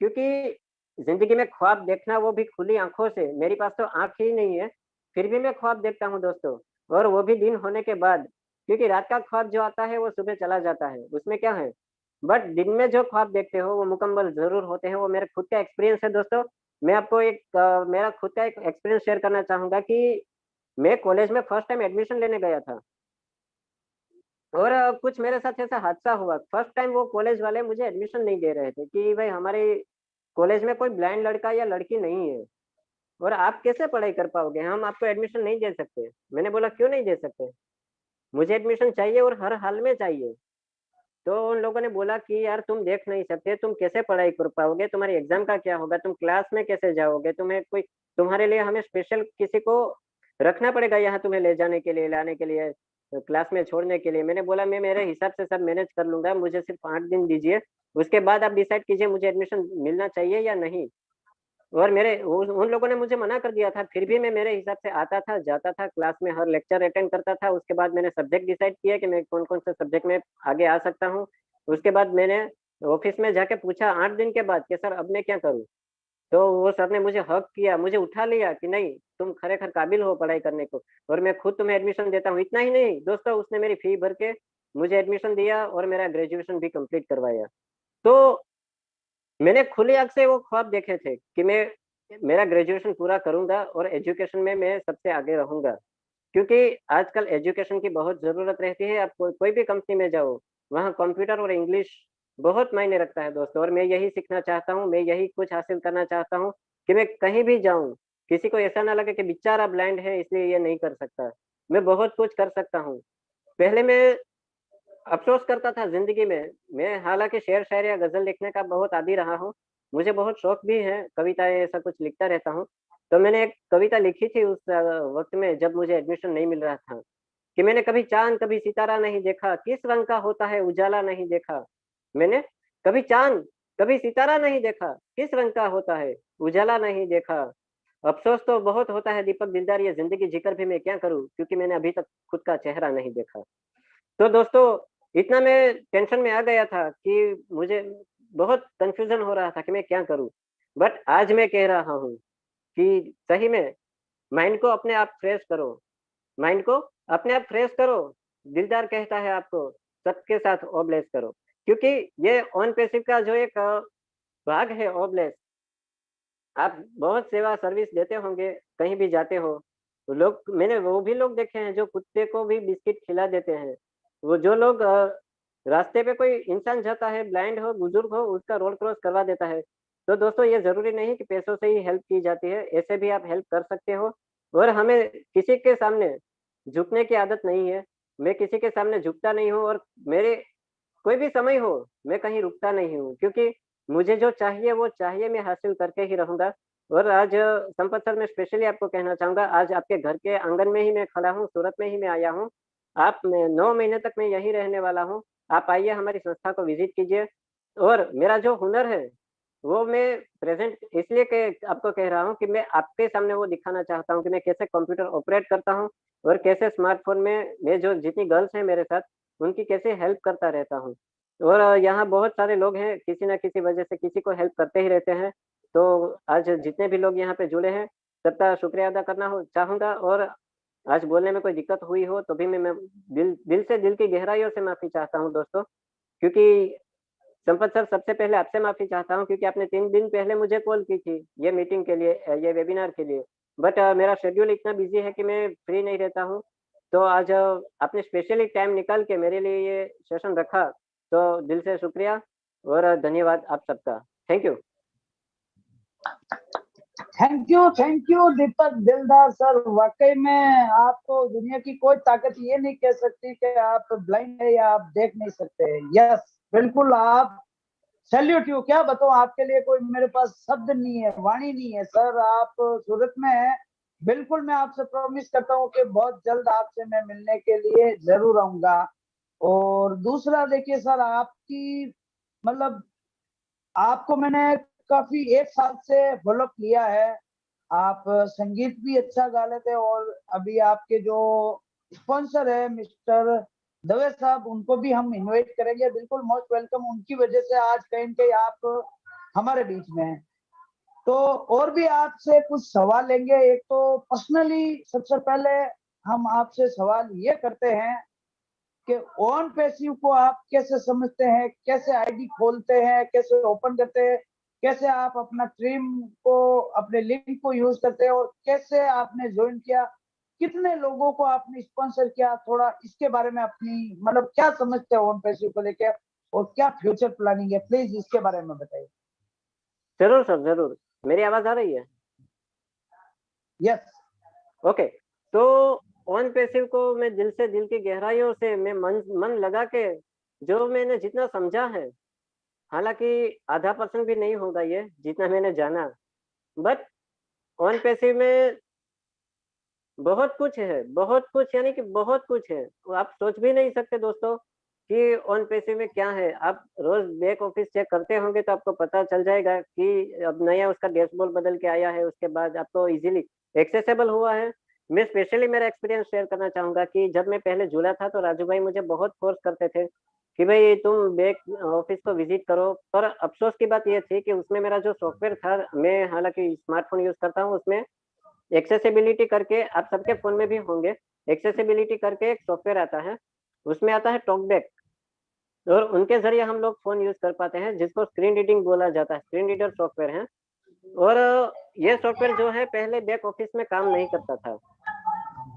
क्योंकि जिंदगी में ख्वाब देखना वो भी खुली आंखों से, मेरे पास तो आंख ही नहीं है फिर भी मैं ख्वाब देखता हूँ दोस्तों, और वो भी दिन होने के बाद। क्योंकि रात का ख्वाब जो आता है वो सुबह चला जाता है, उसमें क्या है, बट दिन में जो ख्वाब देखते हो वो मुकम्मल जरूर होते हैं। वो मेरा खुद का एक्सपीरियंस है दोस्तों। मैं आपको मेरा खुद का एक एक्सपीरियंस शेयर करना चाहूंगा कि मैं कॉलेज में फर्स्ट टाइम एडमिशन लेने गया था, और कुछ मेरे साथ ऐसा हादसा हुआ। फर्स्ट टाइम वो कॉलेज वाले मुझे एडमिशन नहीं दे रहे थे कि भाई हमारे कॉलेज में कोई ब्लाइंड लड़का या लड़की नहीं है, और आप कैसे पढ़ाई कर पाओगे, हम आपको एडमिशन नहीं दे सकते। मैंने बोला क्यों नहीं दे सकते, मुझे एडमिशन चाहिए और हर हाल में चाहिए। तो उन लोगों ने बोला कि यार तुम देख नहीं सकते, तुम कैसे पढ़ाई कर पाओगे, तुम्हारी एग्जाम का क्या होगा, तुम क्लास में कैसे जाओगे, तुम्हें कोई, तुम्हारे लिए हमें स्पेशल किसी को रखना पड़ेगा यहाँ तुम्हें ले जाने के लिए, लाने के लिए, क्लास में छोड़ने के लिए। मैंने बोला मैं मेरे हिसाब से सब मैनेज कर लूंगा, मुझे सिर्फ 8 दिन दीजिए, उसके बाद आप डिसाइड कीजिए मुझे एडमिशन मिलना चाहिए या नहीं। और मेरे उन लोगों ने मुझे मना कर दिया था, फिर भी मैं मेरे हिसाब से आता था, जाता था, क्लास में हर लेक्चर अटेंड करता था। उसके बाद मैंने सब्जेक्ट डिसाइड किया कि मैं कौन कौन से सब्जेक्ट में आगे आ सकता हूँ। उसके बाद मैंने ऑफिस में जाके पूछा 8 दिन के बाद कि सर अब मैं क्या करूँ। तो वो सर ने मुझे हक किया, मुझे उठा लिया कि नहीं तुम खरेखर काबिल हो पढ़ाई करने को, और मैं खुद तुम्हें एडमिशन देता हूँ। इतना ही नहीं दोस्तों, उसने मेरी फी भर के मुझे एडमिशन दिया और मेरा ग्रेजुएशन भी कंप्लीट करवाया। तो मैंने खुली आंख से वो ख्वाब देखे थे कि मैं मेरा ग्रेजुएशन पूरा करूंगा और एजुकेशन में मैं सबसे आगे रहूंगा, क्योंकि आजकल एजुकेशन की बहुत जरूरत रहती है। आप कोई भी कंपनी में जाओ, वहाँ कंप्यूटर और इंग्लिश बहुत मायने रखता है दोस्तों। और मैं यही सीखना चाहता हूँ, मैं यही कुछ हासिल करना चाहता हूँ कि मैं कहीं भी जाऊँ किसी को ऐसा ना लगे कि बेचारा ब्लाइंड है इसलिए ये नहीं कर सकता, मैं बहुत कुछ कर सकता हूँ। पहले मैं अफ़सोस करता था ज़िंदगी में। मैं हालाँकि शेर शायरी या ग़ज़ल लिखने का बहुत आदी रहा हूँ। मुझे बहुत शौक भी है, कविताएँ ऐसा कुछ लिखता रहता हूँ। तो मैंने एक कविता लिखी थी उस वक़्त में जब मुझे एडमिशन नहीं मिल रहा था, कि मैंने कभी चाँद कभी सितारा नहीं देखा, किस रंग का होता है उजाला नहीं देखा। मैंने कभी चाँद कभी सितारा नहीं देखा, किस रंग का होता है, उजाला नहीं देखा। अफ़सोस तो बहुत होता है दीपक दिलदार, ये ज़िंदगी जीकर भी मैं क्या करूँ, क्योंकि मैंने अभी तक खुद का चेहरा नहीं देखा। तो दोस्तों, इतना मैं टेंशन में आ गया था कि मुझे बहुत कन्फ्यूज़न हो रहा था कि मैं क्या करूँ? बट आज मैं कह रहा हूँ कि सही में माइंड को अपने आप फ्रेश करो, माइंड को अपने आप फ्रेश करो। दिलदार कहता है आपको सबके साथ ओब्लेस करो, क्योंकि ये ऑन पैसिव का जो एक भाग है ओब्लेस, आप बहुत सेवा सर्विस देते होंगे, कहीं भी जाते हो, तो लोग मैंने वो भी लोग देखे हैं जो कुत्ते को भी बिस्किट खिला देते हैं। वो जो लोग रास्ते पे कोई इंसान जाता है, ब्लाइंड हो, बुजुर्ग हो, उसका रोड क्रॉस करवा देता है। तो दोस्तों ये ज़रूरी नहीं कि पैसों से ही हेल्प की जाती है, ऐसे भी आप हेल्प कर सकते हो और हमें किसी के सामने झुकने की आदत नहीं है। मैं किसी के सामने झुकता नहीं हूँ और मेरे कोई भी समय हो, मैं कहीं रुकता नहीं हूँ, क्योंकि मुझे जो चाहिए वो चाहिए, मैं हासिल करके ही रहूँगा। और आज संपत सर, मैं स्पेशली आपको कहना चाहूँगा, आज आपके घर के आंगन में ही मैं खड़ा हूँ, सूरत में ही मैं आया हूँ। आप मैं 9 महीने तक मैं यहीं रहने वाला हूँ। आप आइए, हमारी संस्था को विज़िट कीजिए और मेरा जो हुनर है, वो मैं प्रेज़ेंट इसलिए के आपको कह रहा हूँ कि मैं आपके सामने वो दिखाना चाहता हूँ कि मैं कैसे कंप्यूटर ऑपरेट करता हूँ और कैसे स्मार्टफ़ोन में मैं जो जितनी गर्ल्स हैं मेरे साथ, उनकी कैसे हेल्प करता रहता हूँ। और यहाँ बहुत सारे लोग हैं, किसी न किसी वजह से किसी को हेल्प करते ही रहते हैं। तो आज जितने भी लोग यहाँ पे जुड़े हैं, सबका शुक्रिया अदा करना हो चाहूँगा और आज बोलने में कोई दिक्कत हुई हो तो भी मैं दिल दिल से, दिल की गहराइयों से माफ़ी चाहता हूँ दोस्तों। क्योंकि संपत सर, सबसे पहले आपसे माफ़ी चाहता हूँ क्योंकि आपने 3 दिन पहले मुझे कॉल की थी, ये मीटिंग के लिए ये वेबिनार के लिए। बट मेरा शेड्यूल इतना बिज़ी है कि मैं फ्री नहीं रहता हूँ। तो आज आपने स्पेशली टाइम निकाल के मेरे लिए ये सेशन रखा, तो दिल से शुक्रिया और धन्यवाद आप सबका। Thank you. Thank you Deepak Dildar sir. वाकई में आपको दुनिया की कोई ताकत ये नहीं कह सकती कि आप ब्लाइंड है या आप देख नहीं सकते। यस, बिल्कुल आप सैल्यूट यू। क्या बताऊं आपके लिए, कोई मेरे पास शब्द नहीं है, वाणी नहीं है सर। आप सूरत में हैं, बिल्कुल मैं आपसे प्रॉमिस करता हूँ कि बहुत जल्द आपसे मैं मिलने के लिए जरूर आऊंगा। और दूसरा देखिए सर, आपकी मतलब आपको मैंने काफी 1 साल से फॉलो किया है। आप संगीत भी अच्छा गा लेते हैं और अभी आपके जो स्पॉन्सर है मिस्टर दवे साहब, उनको भी हम इनवाइट करेंगे। बिल्कुल मोस्ट वेलकम। उनकी वजह से आज कहीं न कहीं आप हमारे बीच में हैं। तो और भी आपसे कुछ सवाल लेंगे। एक तो पर्सनली सबसे पहले हम आपसे सवाल ये करते हैं कि ऑन पैसिव को आप कैसे समझते हैं, कैसे आईडी खोलते हैं, कैसे ओपन करते हैं, कैसे आप अपना ट्रीम को, अपने लिंक को यूज करते हैं और कैसे आपने ज्वाइन किया, कितने लोगों को आपने स्पॉन्सर किया, थोड़ा इसके बारे में अपनी मतलब क्या समझते हैं ऑन पैसिव को लेकर और क्या फ्यूचर प्लानिंग है, प्लीज इसके बारे में बताइए। ज़रूर सर, ज़रूर। मेरी आवाज़ आ रही है? यस। ओके। तो ऑन पैसिव को मैं दिल से, दिल की गहराइयों से मैं मन मन लगा के जो मैंने जितना समझा है, हालाँकि आधा परसेंट भी नहीं होगा ये, जितना मैंने जाना। बट ऑन पैसिव में बहुत कुछ है, बहुत कुछ, यानी कि बहुत कुछ है। वो आप सोच भी नहीं सकते दोस्तों कि ऑन पैसिव में क्या है। आप रोज़ बैक ऑफिस चेक करते होंगे तो आपको पता चल जाएगा कि अब नया उसका डैशबोर्ड बदल के आया है, उसके बाद आपको इज़िली एक्सेसिबल हुआ है। मैं स्पेशली मेरा एक्सपीरियंस शेयर करना चाहूँगा कि जब मैं पहले जुड़ा था तो राजू भाई मुझे बहुत फ़ोर्स करते थे कि भई तुम बैक ऑफिस को विज़िट करो। पर अफ़सोस की बात ये थी कि उसमें मेरा जो सॉफ्टवेयर था, मैं हालाँकि स्मार्टफ़ोन यूज़ करता हूँ, उसमें एक्सेसिबिलिटी करके आप सबके फ़ोन में भी होंगे, एक्सेसिबिलिटी करके एक सॉफ्टवेयर आता है, उसमें आता है टॉकबैक और उनके ज़रिए हम लोग फ़ोन यूज़ कर पाते हैं, जिसको स्क्रीन रीडिंग बोला जाता है, स्क्रीन रीडर सॉफ्टवेयर है। और ये सॉफ्टवेयर जो है पहले बैक ऑफ़िस में काम नहीं करता था।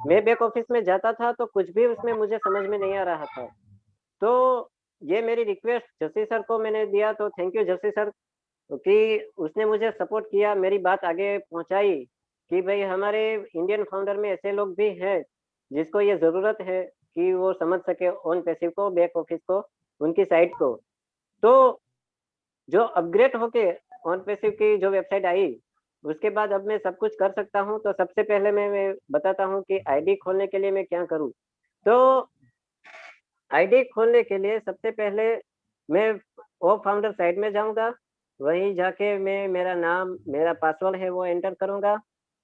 मैं बैक ऑफ़िस में जाता था तो कुछ भी उसमें मुझे समझ में नहीं आ रहा था। तो ये मेरी रिक्वेस्ट जस्सी सर को मैंने दिया, तो थैंक यू जस्सी सर कि उसने मुझे सपोर्ट किया, मेरी बात आगे पहुँचाई कि भई हमारे इंडियन फाउंडर में ऐसे लोग भी हैं, जिसको ये ज़रूरत है कि वो समझ सके ऑन पैसिव को, बैक ऑफिस को, उनकी साइट को। तो जो अपग्रेड होके ऑन पैसिव की जो वेबसाइट आई, उसके बाद अब मैं सब कुछ कर सकता हूँ। तो सबसे पहले मैं बताता हूँ कि आईडी खोलने के लिए मैं क्या करूँ? तो आईडी खोलने के लिए सबसे पहले मैं ओ फाउंडर साइट में जाऊँगा वहीं जाके मैं मेरा नाम, मेरा पासवर्ड है वो एंटर करूंगा।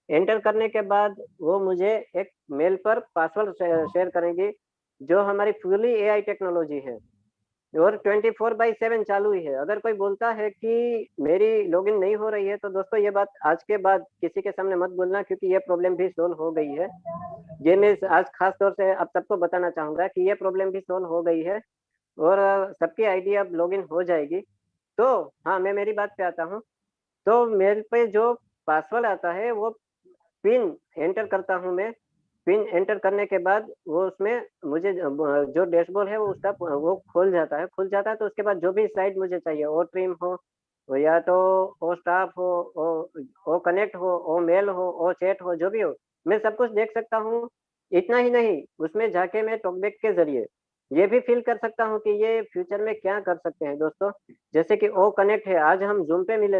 एंटर करने के बाद वो मुझे एक मेल पर पासवर्ड शेयर करेंगी, जो हमारी फुली एआई टेक्नोलॉजी है और 24/7 चालू ही है। अगर कोई बोलता है कि मेरी लॉगिन नहीं हो रही है, तो दोस्तों ये बात आज के बाद किसी के सामने मत बोलना, क्योंकि ये प्रॉब्लम भी सोल्व हो गई है। ये मैं आज खास तौर से आप सबको बताना चाहूंगा कि ये प्रॉब्लम भी सोल्व हो गई है और सबकी आईडी अब लॉगिन हो जाएगी। तो हाँ, मैं मेरी बात पे आता हूँ। तो मेल पे जो पासवर्ड आता है वो पिन एंटर करता हूँ मैं। पिन एंटर करने के बाद वो उसमें मुझे जो डैशबोर्ड है वो उसका वो खुल जाता है। तो उसके बाद जो भी साइट मुझे चाहिए, ओ ट्रिम हो या तो ओ स्टाफ हो, ओ कनेक्ट हो, ओ मेल हो, ओ चैट हो, जो भी हो, मैं सब कुछ देख सकता हूँ। इतना ही नहीं, उसमें जाके मैं टॉकबैक के जरिए ये भी फील कर सकता हूँ कि ये फ्यूचर में क्या कर सकते हैं दोस्तों। जैसे कि ओ कनेक्ट है, आज हम जूम पे मिल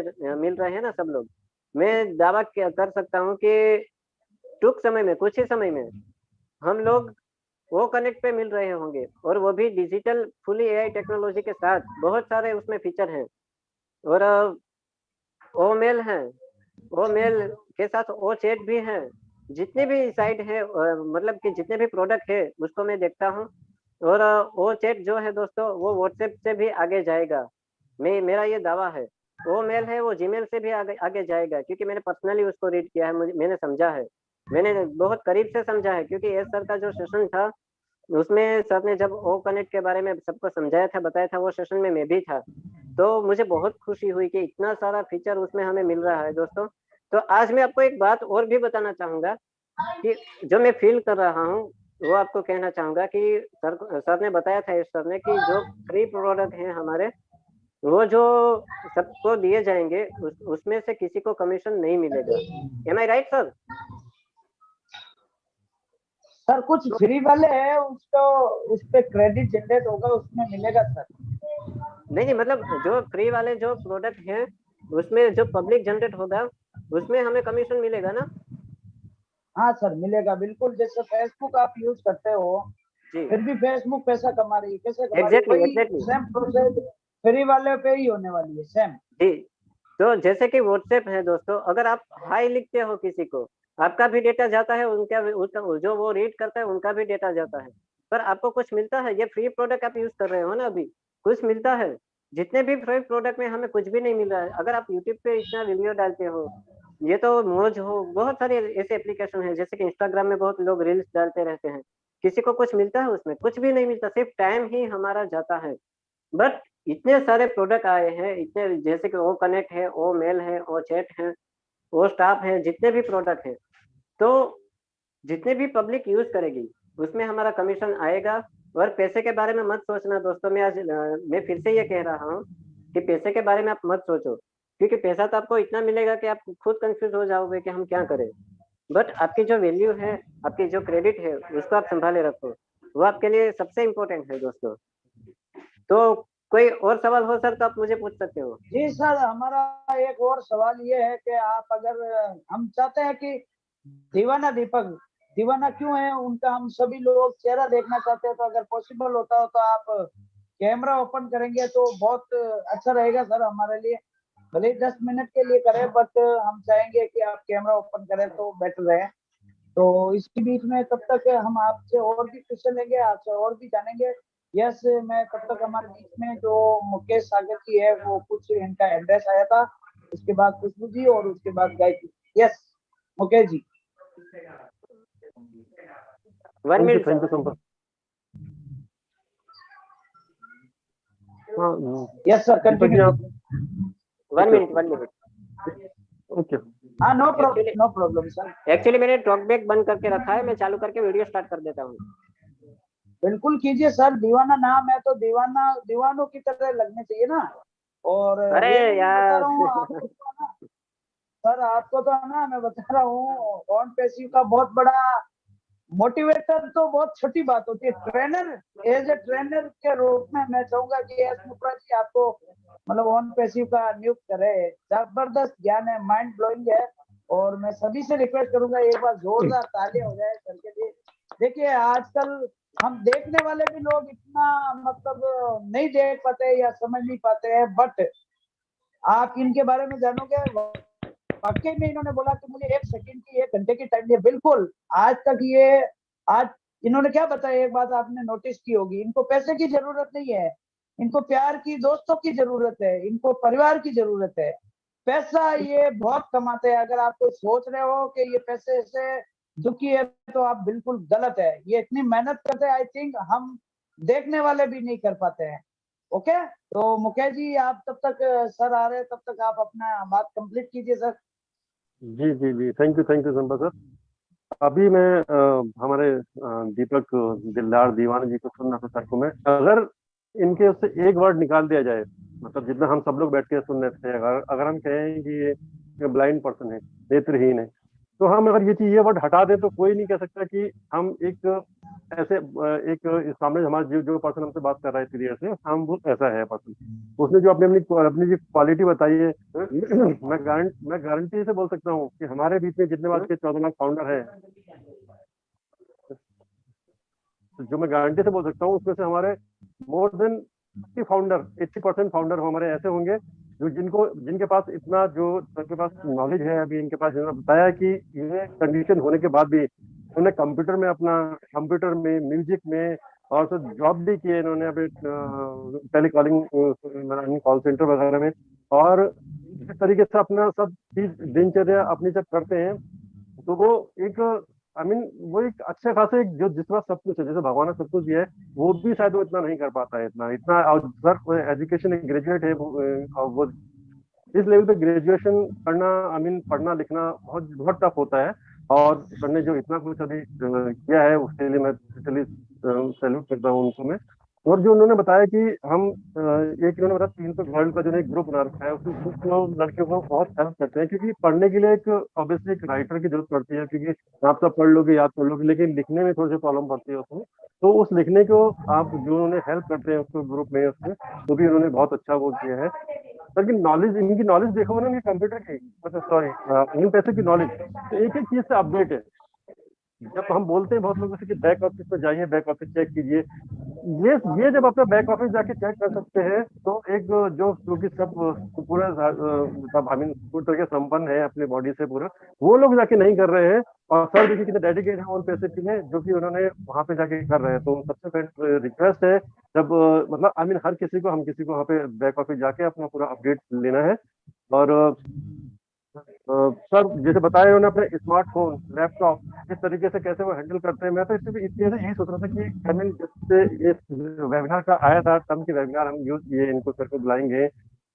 रहे हैं ना सब लोग। मैं दावा कर सकता हूँ कि टूंक समय में, कुछ ही समय में हम लोग वो कनेक्ट पे मिल रहे होंगे, और वो भी डिजिटल फुली एआई टेक्नोलॉजी के साथ। बहुत सारे उसमें फीचर हैं और ओ मेल है, ओ मेल के साथ ओ चैट भी है। जितने भी साइट है मतलब कि जितने भी प्रोडक्ट है उसको मैं देखता हूँ। और ओ चैट जो है दोस्तों वो व्हाट्सएप से भी आगे जाएगा, मेरा ये दावा है। वो मेल है वो जीमेल से भी आगे आगे जाएगा, क्योंकि मैंने पर्सनली उसको रीड किया है, मैंने समझा है, मैंने बहुत करीब से समझा है। क्योंकि एस सर का जो सेशन था उसमें सर ने जब ओ कनेक्ट के बारे में सबको समझाया था, बताया था, वो सेशन में मैं भी था। तो मुझे बहुत खुशी हुई कि इतना सारा फीचर उसमें हमें मिल रहा है दोस्तों। तो आज मैं आपको एक बात और भी बताना चाहूंगा कि जो मैं फील कर रहा हूँ वो आपको कहना चाहूंगा कि सर ने बताया था, इस सर ने, कि जो फ्री प्रोडक्ट हैं हमारे, वो जो सबको दिए जाएंगे उसमें से किसी को कमीशन नहीं मिलेगा। एम आई राइट सर? सर कुछ फ्री वाले हैं उसको, उस पे क्रेडिट जनरेट होगा, उसमें मिलेगा सर। नहीं, मतलब जो फ्री वाले जो प्रोडक्ट हैं उसमें जो पब्लिक जनरेट होगा उसमें हमें कमीशन मिलेगा ना? हाँ सर मिलेगा बिल्कुल। जैसे फेसबुक आप यूज करते हो, जी, फिर भी फेसबुक पैसा कमा रही है, कैसे कमा रही है? एग्जैक्टली वही एग्जैक्टली। सेम प्रोसेस फ्री वाले पे ही होने वाली है, सेम। जी, तो जैसे कि व्हाट्सएप है दोस्तों, अगर आप हाई लिखते हो किसी को, आपका भी डेटा जाता है, उनका जो वो रीड करता है उनका भी डेटा जाता है, पर आपको कुछ मिलता है? ये फ्री प्रोडक्ट आप यूज कर रहे हो ना, अभी कुछ मिलता है? जितने भी फ्री प्रोडक्ट में हमें कुछ भी नहीं मिल रहा है। अगर आप यूट्यूब पे इतना वीडियो डालते हो, ये तो मौज हो, बहुत सारे ऐसे एप्लीकेशन है, जैसे कि इंस्टाग्राम में बहुत लोग रील्स डालते रहते हैं, किसी को कुछ मिलता है? उसमें कुछ भी नहीं मिलता, सिर्फ टाइम ही हमारा जाता है। बट इतने सारे प्रोडक्ट आए हैं, इतने, जैसे कि ओ कनेक्ट है, ओ मेल है, ओ चैट है, ओ स्टाफ है, जितने भी प्रोडक्ट हैं, तो जितने भी पब्लिक यूज करेगी उसमें हमारा कमीशन आएगा। और पैसे के बारे में मत सोचना दोस्तों, मैं फिर से ये कह रहा हूँ कि पैसे के बारे में आप मत सोचो, क्योंकि पैसा तो आपको इतना मिलेगा कि आप खुद कंफ्यूज हो जाओगे कि हम क्या करें। बट आपकी जो वैल्यू है, आपकी जो क्रेडिट है, उसको आप संभाले रखो, वो आपके लिए सबसे इम्पोर्टेंट है दोस्तों। तो कोई और सवाल हो सर तो आप मुझे पूछ सकते हो। जी सर, हमारा एक और सवाल ये है कि आप अगर, हम चाहते हैं कि दीवाना दीपक, दीवाना क्यों है उनका, हम सभी लोग चेहरा देखना चाहते हैं। तो अगर पॉसिबल होता हो तो आप कैमरा ओपन करेंगे तो बहुत अच्छा रहेगा सर हमारे लिए। भले ही 10 मिनट के लिए करें, बट हम चाहेंगे कि आप कैमरा ओपन करें तो बेटर रहे। तो इसी बीच में तब तक हम आपसे और भी क्वेश्चन लेंगे, आपसे और भी जानेंगे। यस, मैं तब तक हमारे बीच में जो मुकेश सागर जी है, वो कुछ इनका एड्रेस आया था, उसके बाद खुशबू जी और उसके बाद Gayatri. Yes Mukesh ji. 1 minute thank sir. You संपर्क। हाँ yes sir, Deepak ji continue. आप 1 मिनट 1 मिनट। ओके। हाँ, no actually problem, no problem sir. Actually मैंने टॉकबैक बंद करके रखा है, मैं चालू करके वीडियो स्टार्ट कर देता हूँ। बिल्कुल कीजिए सर, दीवाना नाम है तो दीवाना दीवानों की तरह लगने चाहिए ना। और अरे रियली मैं बता यार रहा हूँ आपको तो है ना सर, आपको तो है ना, मैं बता रहा हूँ, ऑन पैसिव का बहुत बड़ा मोटिवेटर तो बहुत छोटी बात होती है। ट्रेनर, एज ए ट्रेनर के रूप में मैं चाहूंगा कि एस मुप्रा जी आपको मतलब ऑन पैसिव का नियुक्त करे। जबरदस्त ज्ञान है, माइंड ब्लोइंग है। और मैं सभी से रिक्वेस्ट करूंगा एक बार जोरदार तालियां हो जाए सर के लिए। देखिए आजकल हम देखने वाले भी लोग इतना मतलब नहीं देख पाते या समझ नहीं पाते हैं, बट आप इनके बारे में जानोगे। वाकई में इन्होंने बोला कि मुझे 1 सेकंड की 1 घंटे की टाइम दिया। बिल्कुल आज तक आज इन्होंने क्या बताया, एक बात आपने नोटिस की होगी, इनको पैसे की जरूरत नहीं है, इनको प्यार की, दोस्तों की जरूरत है, इनको परिवार की जरूरत है। पैसा ये बहुत कमाते हैं। अगर आप कोई सोच रहे हो कि ये पैसे से दुखी है तो आप बिल्कुल गलत है। ये इतनी मेहनत करते हैं, आई थिंक हम देखने वाले भी नहीं कर पाते हैं। ओके, तो मुकेश जी आप तब तक सर आ रहे हैं, तब तक आप अपना बात कंप्लीट कीजिए सर। जी जी जी, थैंक यू संपा सर। अभी मैं हमारे दीपक दिलदार दीवाना जी को सुन रहा था सर को मैं, अगर इनके उससे एक वर्ड निकाल दिया जाए, मतलब जितना हम सब लोग बैठ के सुन रहे थे, अगर हम कहें कि ये ब्लाइंड पर्सन है, नेत्रहीन है, तो हम अगर ये वर्ड हटा दें तो कोई नहीं कह सकता कि हम एक ऐसे एक सामने हमारा जो पर्सन हमसे बात कर रहा है इतनी देर से, हम वो ऐसा है पर्सन। उसने जो अपनी अपनी अपनी जो क्वालिटी बताई है, मैं गारंटी से बोल सकता हूँ कि हमारे बीच में जितने आज के 14 लाख फाउंडर हैं, जो मैं गारंटी से बोल सकता हूँ, उसमें से हमारे मोर देन 80% फाउंडर हमारे ऐसे होंगे जो जिनके पास इतना जो उनके पास नॉलेज है, अभी इनके पास इन्होंने बताया कि ये कंडीशन होने के बाद भी उन्होंने कंप्यूटर में म्यूजिक में और तो जॉब भी किए इन्होंने अभी टेलीकॉलिंग कॉल सेंटर वगैरह में, और जिस तरीके से अपना सब चीज दिनचर्या अपनी जब करते हैं तो वो एक वो एक अच्छे खासे जो जितना सब कुछ है, जैसे भगवान ने सब कुछ दिया है, वो भी शायद वो इतना नहीं कर पाता है, इतना इतना। और सर एजुकेशन ग्रेजुएट है वो इस लेवल पे ग्रेजुएशन करना, पढ़ना लिखना बहुत बहुत टफ होता है। और सर ने जो इतना कुछ अभी किया है उसके लिए मैं स्पेशली सैल्यूट करता हूँ उनको मैं। और जो उन्होंने बताया कि हम एक इन्होंने बताया 300 वर्ल्ड का जो एक ग्रुप बना रखा है, उसमें कुछ लोग लड़कियों को बहुत हेल्प करते हैं, क्योंकि पढ़ने के लिए एक ऑब्वियसली एक राइटर की जरूरत पड़ती है, क्योंकि आप सब पढ़ लोगे, याद कर लोगे, लेकिन लिखने में थोड़ी सी प्रॉब्लम पड़ती है उसमें। तो उस लिखने को आप जो उन्होंने हेल्प करते हैं उसको ग्रुप में, उसमें तो भी उन्होंने बहुत अच्छा वो किया है। लेकिन नॉलेज, इनकी नॉलेज देखो ना, ये कंप्यूटर की, मतलब सॉरी इन पैसे की नॉलेज तो एक एक चीज से अपडेट है। जब हम बोलते हैं बहुत लोगों से कि बैक ऑफिस में जाइए, बैक ऑफिस चेक कीजिए, ये जब अपना बैक ऑफिस जाके चेक कर सकते हैं, तो एक जो क्योंकि सब पूरा सब पूरी तरह से संपन्न है अपनी बॉडी से पूरा, वो लोग जाके नहीं कर रहे हैं। और सर देखिए कितने डेडिकेट है उन पैसे के लिए जो कि उन्होंने वहां पे जाके कर रहे हैं। तो सबसे रिक्वेस्ट है, जब मतलब हर किसी को, हम किसी को वहाँ पे बैक ऑफिस जाके अपना पूरा अपडेट लेना है। और सर जैसे बताया उन्होंने अपने स्मार्टफोन, लैपटॉप इस तरीके से कैसे वो हैंडल करते हैं, मैं तो इससे इतनी यही सोच रहा था कि जैसे ये वेबिनार का आया था तब के वेबिनार हम यूज ये इनको सर को बुलाएंगे,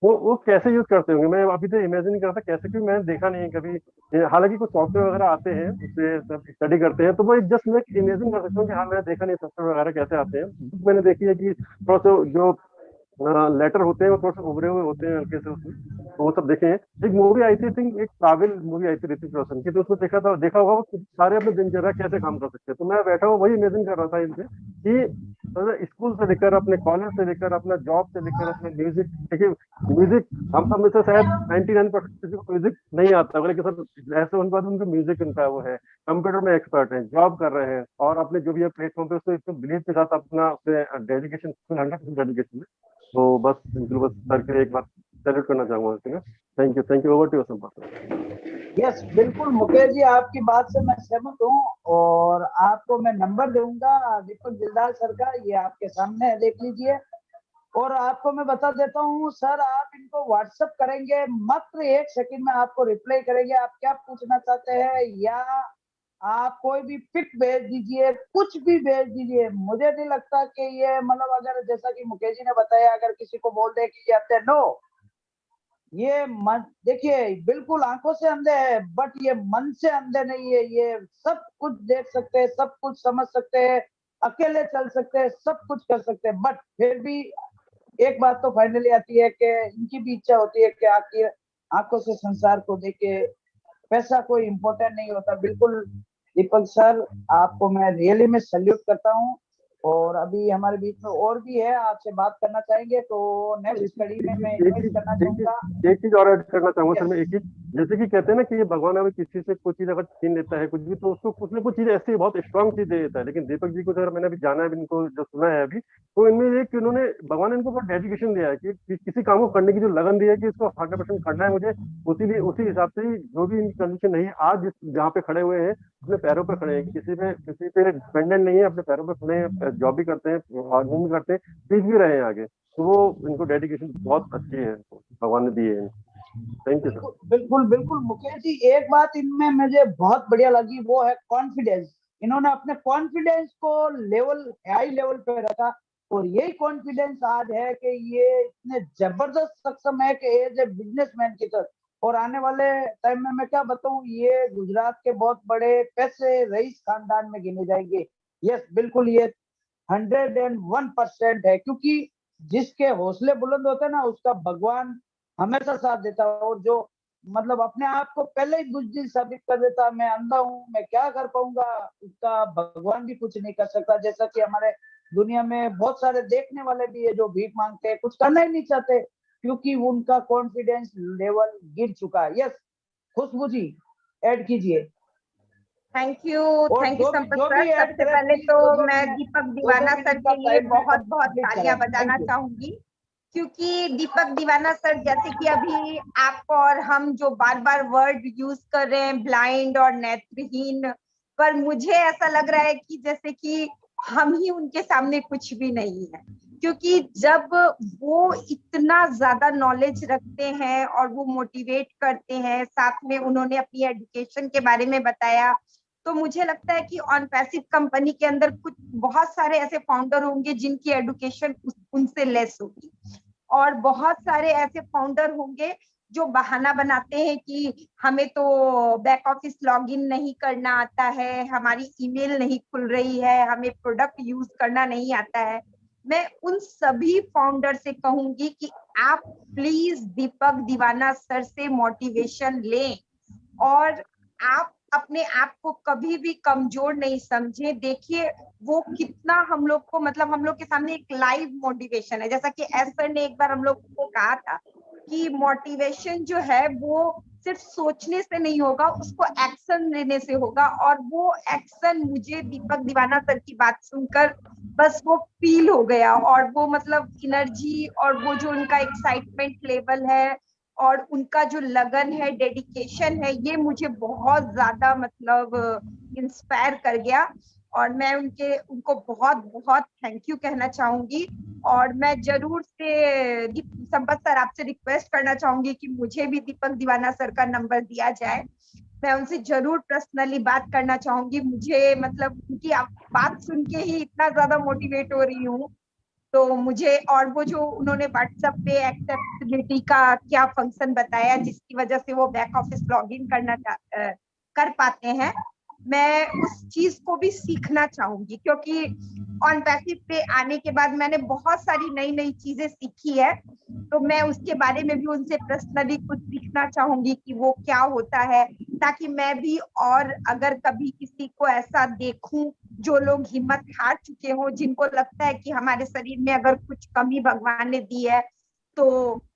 वो कैसे यूज करते होंगे। मैं अभी तो इमेजिन नहीं कर रहा कैसे, क्योंकि मैंने देखा नहीं है कभी। हालांकि कुछ सॉफ्टवेयर वगैरह आते हैं उससे सब स्टडी करते हैं, तो वो जस्ट मैं इमेजिन कर सकता हूँ कि हाँ मैंने देखा नहीं सॉफ्टवेयर वगैरह कैसे आते हैं। मैंने देखी है कि थोड़ा सा जो लेटर होते हैं वो थोड़ा सा उभरे हुए होते हैं हल्के से उसमें, तो वो सब देखे हैं। एक मूवी आई थी, थिंक एक ट्रैवल मूवी आई थी ऋतिक रोशन की, तो उसमें देखा होगा वो सारे अपने दिनचर्या कैसे काम कर सकते हैं। तो मैं बैठा हुआ वही इमेजिन कर रहा था इनसे कि स्कूल से लेकर, अपने कॉलेज से लेकर, अपना जॉब से लेकर, अपने म्यूजिक, देखिए म्यूजिक हम सब में से शायद 99% किसी को म्यूजिक नहीं आता होगा, लेकिन सर ऐसे उनके बाद उनको म्यूजिक उनका वो है, कंप्यूटर में एक्सपर्ट है, जॉब कर रहे हैं, और अपने जो भी प्लेटफॉर्म पे उसको एकदम बिलीव के साथ अपना डेडिकेशन 100% डेडिकेशन है। तो बस बिल्कुल बस सर के लिए एक बार सैल्यूट करना चाहूंगा। थैंक यू, ओवर टू संपर्क। यस बिल्कुल मुकेश जी, आपकी बात से मैं सहमत हूँ, और आपको मैं नंबर दूंगा दीपक दिलदार सर का, ये आपके सामने है, देख लीजिए। और आपको मैं बता देता हूँ सर, आप इनको व्हाट्सएप करेंगे, मात्र 1 सेकंड में आपको रिप्लाई करेंगे। आप क्या पूछना चाहते हैं, या आप कोई भी पिक भेज दीजिए, कुछ भी भेज दीजिए। मुझे नहीं लगता कि ये मतलब, अगर जैसा कि मुकेश जी ने बताया, अगर किसी को बोल दे कि ये नो, ये मन देखिए बिल्कुल आंखों से अंधे है, बट ये मन से अंधे नहीं है। ये सब कुछ देख सकते हैं, सब कुछ समझ सकते हैं, अकेले चल सकते हैं, सब कुछ कर सकते हैं। बट फिर भी एक बात तो फाइनली आती है कि इनकी भी इच्छा होती है कि आपकी आंखों से संसार को देखे, पैसा कोई इम्पोर्टेंट नहीं होता। बिल्कुल दीपक सर, आपको मैं रियली में सल्यूट करता हूँ। और अभी हमारे बीच में और भी है, आपसे बात करना चाहेंगे तो नेक्स्ट स्टडी में मैं इन्वाइट करना चाहूंगा। एक चीज और ऐड करना चाहूंगा सर, मैं एक चीज जैसे कि कहते हैं ना कि ये भगवान अगर किसी से कोई चीज अगर छीन लेता है कुछ भी, तो उसको कुछ ना कुछ चीज ऐसी बहुत स्ट्रांग चीज दे देता है। लेकिन दीपक जी को अगर मैंने अभी जाना है, इनको जो सुना है अभी, तो इनमें एक इन्होंने, भगवान ने इनको बहुत डेडिकेशन दिया है कि किसी काम को करने की जो लगन दी है कि इसको 100% करना है मुझे, उसी हिसाब से ही जो भी इनकी कंडीशन नहीं है आज जहाँ पे खड़े हुए हैं, अपने पैरों पर खड़े हैं, किसी पे डिपेंडेंट नहीं है, अपने पैरों पर खड़े हैं, जॉब भी करते हैं, अर्निंग भी करते हैं, सीख भी रहे हैं आगे। तो वो इनको डेडिकेशन बहुत अच्छी है, भगवान ने दी है इनको। Thank you sir. बिल्कुल बिल्कुल मुकेश जी, एक बात इनमें मुझे बहुत बढ़िया लगी, वो है कॉन्फिडेंस। इन्होंने अपने कॉन्फिडेंस को लेवल हाई लेवल पे रखा, और यही कॉन्फिडेंस आज है कि ये इतने जबरदस्त सक्षम है कि एज ए बिजनेसमैन की तरह। और आने वाले टाइम में मैं क्या बताऊं, ये गुजरात के बहुत बड़े पैसे रईस खानदान में गिने जाएंगे। यस बिल्कुल, ये 101% है, क्योंकि जिसके हौसले बुलंद होते हैं ना, उसका भगवान हमेशा साथ देता है। और जो मतलब अपने आप को पहले ही बुजदिल साबित कर देता, मैं अंधा हूँ, मैं क्या कर पाऊंगा, उसका भगवान भी कुछ नहीं कर सकता। जैसा कि हमारे दुनिया में बहुत सारे देखने वाले भी है जो भीख मांगते हैं, कुछ करना ही नहीं चाहते, क्योंकि उनका कॉन्फिडेंस लेवल गिर चुका है। यस खुशबू जी, ऐड कीजिए। थैंक और यू संपत जो सर। भी ऐड सबसे करे पहले प्लीज तो दो दो मैं मिनट दीपक दो दो दीवाना सर मिनट का के लिए टाइम में बहुत बहुत कंप्लीट तालियां करें। बजाना थैंक यू। चाहूंगी, क्योंकि दीपक दीवाना सर, जैसे कि अभी आप और हम जो बार बार वर्ड यूज कर रहे हैं ब्लाइंड और नेत्रहीन, पर मुझे ऐसा लग रहा है कि जैसे कि हम ही उनके सामने कुछ भी नहीं है। क्योंकि जब वो इतना ज्यादा नॉलेज रखते हैं और वो मोटिवेट करते हैं, साथ में उन्होंने अपनी एजुकेशन के बारे में बताया, तो मुझे लगता है कि ऑन पैसिव कंपनी के अंदर कुछ बहुत सारे ऐसे फाउंडर होंगे जिनकी एजुकेशन उनसे लेस होगी, और बहुत सारे ऐसे फाउंडर होंगे जो बहाना बनाते हैं कि हमें तो बैक ऑफिस लॉगिन नहीं करना आता है, हमारी ईमेल नहीं खुल रही है, हमें प्रोडक्ट यूज करना नहीं आता है। मैं उन सभी फाउंडर से कहूंगी कि आप प्लीज दीपक दीवाना सर से मोटिवेशन लें, और आप अपने आप को कभी भी कमजोर नहीं समझे। देखिए वो कितना हम लोग को, मतलब हम लोग के सामने एक लाइव मोटिवेशन है। जैसा कि एस सर ने एक बार हम लोग को कहा था कि मोटिवेशन जो है वो सिर्फ सोचने से नहीं होगा, उसको एक्शन लेने से होगा। और वो एक्शन मुझे दीपक दीवाना सर की बात सुनकर बस वो फील हो गया, और वो मतलब एनर्जी और वो जो उनका एक्साइटमेंट लेवल है और उनका जो लगन है, डेडिकेशन है, ये मुझे बहुत ज्यादा मतलब इंस्पायर कर गया। और मैं उनको बहुत बहुत थैंक यू कहना चाहूंगी। और मैं जरूर से संपत सर आपसे रिक्वेस्ट करना चाहूंगी कि मुझे भी दीपक दीवाना सर का नंबर दिया जाए। मैं उनसे जरूर पर्सनली बात करना चाहूंगी। मुझे मतलब उनकी बात सुन के ही इतना ज्यादा मोटिवेट हो रही हूँ। तो मुझे, और वो जो उन्होंने व्हाट्सएप पे एक्सेप्टेबिलिटी का क्या फंक्शन बताया जिसकी वजह से वो बैक ऑफिस लॉगिन कर पाते हैं, मैं उस चीज को भी सीखना चाहूंगी। क्योंकि ऑन पैसिव पे आने के बाद मैंने बहुत सारी नई नई चीजें सीखी है, तो मैं उसके बारे में भी उनसे पर्सनली कुछ सीखना चाहूंगी कि वो क्या होता है, ताकि मैं भी, और अगर कभी किसी को ऐसा देखूं जो लोग हिम्मत हार चुके हो, जिनको लगता है कि हमारे शरीर में अगर कुछ कमी भगवान ने दी है तो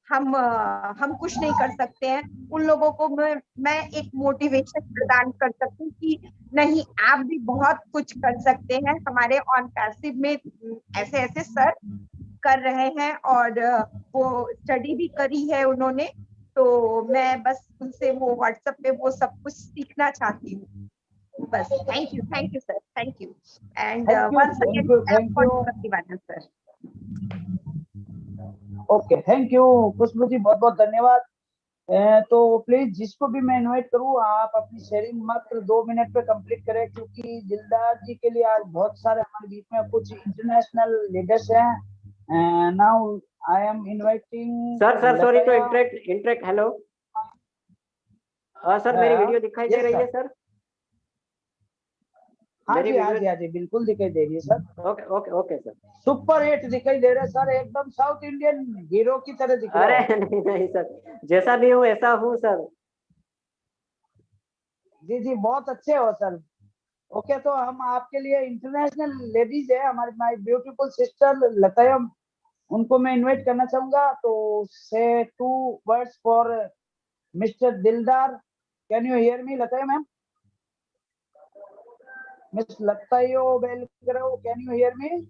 हम कुछ नहीं कर सकते हैं, उन लोगों को मैं एक मोटिवेशन प्रदान कर सकूं कि नहीं, आप भी बहुत कुछ कर सकते हैं। हमारे ऑन पैसिव में ऐसे ऐसे सर कर रहे हैं, और वो स्टडी भी करी है उन्होंने। तो मैं बस उनसे वो व्हाट्सएप पे वो सब कुछ सीखना चाहती हूँ। बस thank you sir, thank you and once again thank you. Deepak Deewana sir. Okay, thank you Khushboo ji, बहुत बहुत धन्यवाद। तो प्लीज जिसको भी मैं इनवाइट करूँ, आप अपनी शेयरिंग मात्र 2 मिनट पे कंप्लीट करें, क्योंकि दिलदार जी के लिए आज बहुत सारे हमारे बीच में कुछ इंटरनेशनल लीडर्स हैं। Now I am inviting sir sorry to interact. Hello sir, मेरी वीडियो दिखाई दे रही है सर? हाँ मेरी जी, हाँ वीडियो जी, हाँ जी, बिल्कुल दिखाई दे रही है sir. Okay okay okay sir. Super hit दिखाई दे रहा है सर, एकदम साउथ इंडियन हीरो की तरह दिख रहे अरे हो। नहीं नहीं सर, जैसा भी हूँ ऐसा हूँ सर। जी जी, बहुत अच्छे हो सर। ओके, तो हम आपके लिए इंटरनेशनल लेडीज है हमारी, माय ब्यूटीफुल सिस्टर लतायम, उनको मैं इनवाइट करना चाहूंगा। तो से 2 words for Mr. Dildar, can you hear me, Lataya ma'am? Miss Latayo Belgrao, can you hear me?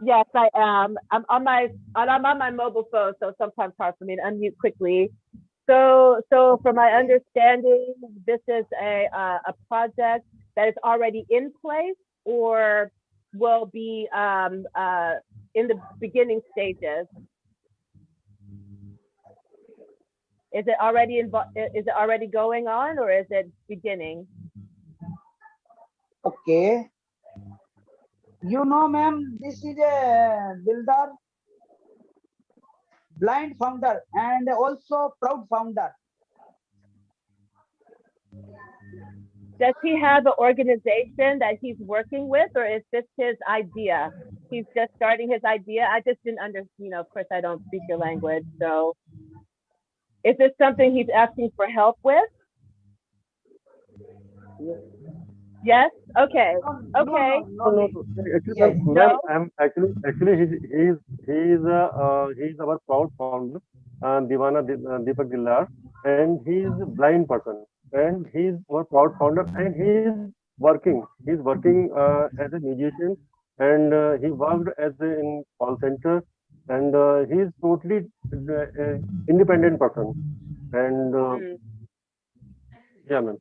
Yes, I am. I'm on my mobile phone, so sometimes hard for me to unmute quickly. So from my understanding, this is a project that is already in place or will be in the beginning stages. Is it already going on, or is it beginning? Okay. You know, ma'am, this is a Dildar, blind founder and also proud founder. Does he have an organization that he's working with, or is this his idea? He's just starting his idea. I just didn't of course I don't speak your language. So is this something he's asking for help with? Yes? Okay. Okay. No. Actually, Yes. ma'am, I'm actually he's our proud founder, Deepak Dillar, and he's a blind person, and he's our proud founder, and he's working as a musician, and he worked in call center, and he's totally independent person, and yeah, ma'am.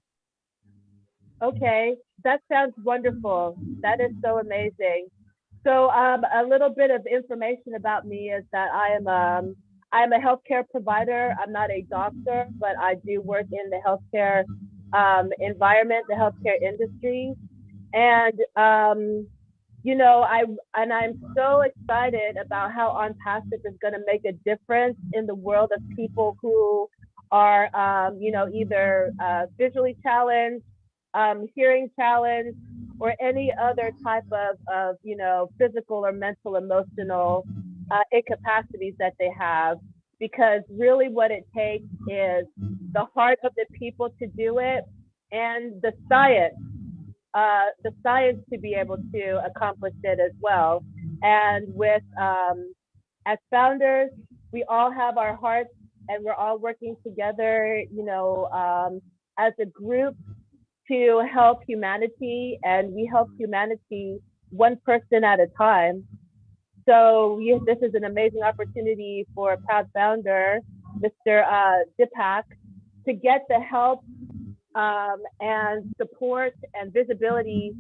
Okay, that sounds wonderful. That is so amazing. So a little bit of information about me is that I am a healthcare provider. I'm not a doctor, but I do work in the healthcare environment, the healthcare industry. And I'm so excited about how On Passive is going to make a difference in the world of people who are either visually challenged, hearing challenge, or any other type of physical or mental, emotional incapacities that they have. Because really what it takes is the heart of the people to do it, and the science to be able to accomplish it as well. And with as founders, we all have our hearts, and we're all working together, as a group to help humanity, and we help humanity one person at a time. So this is an amazing opportunity for a proud founder, Mr. Deepak, to get the help and support and visibility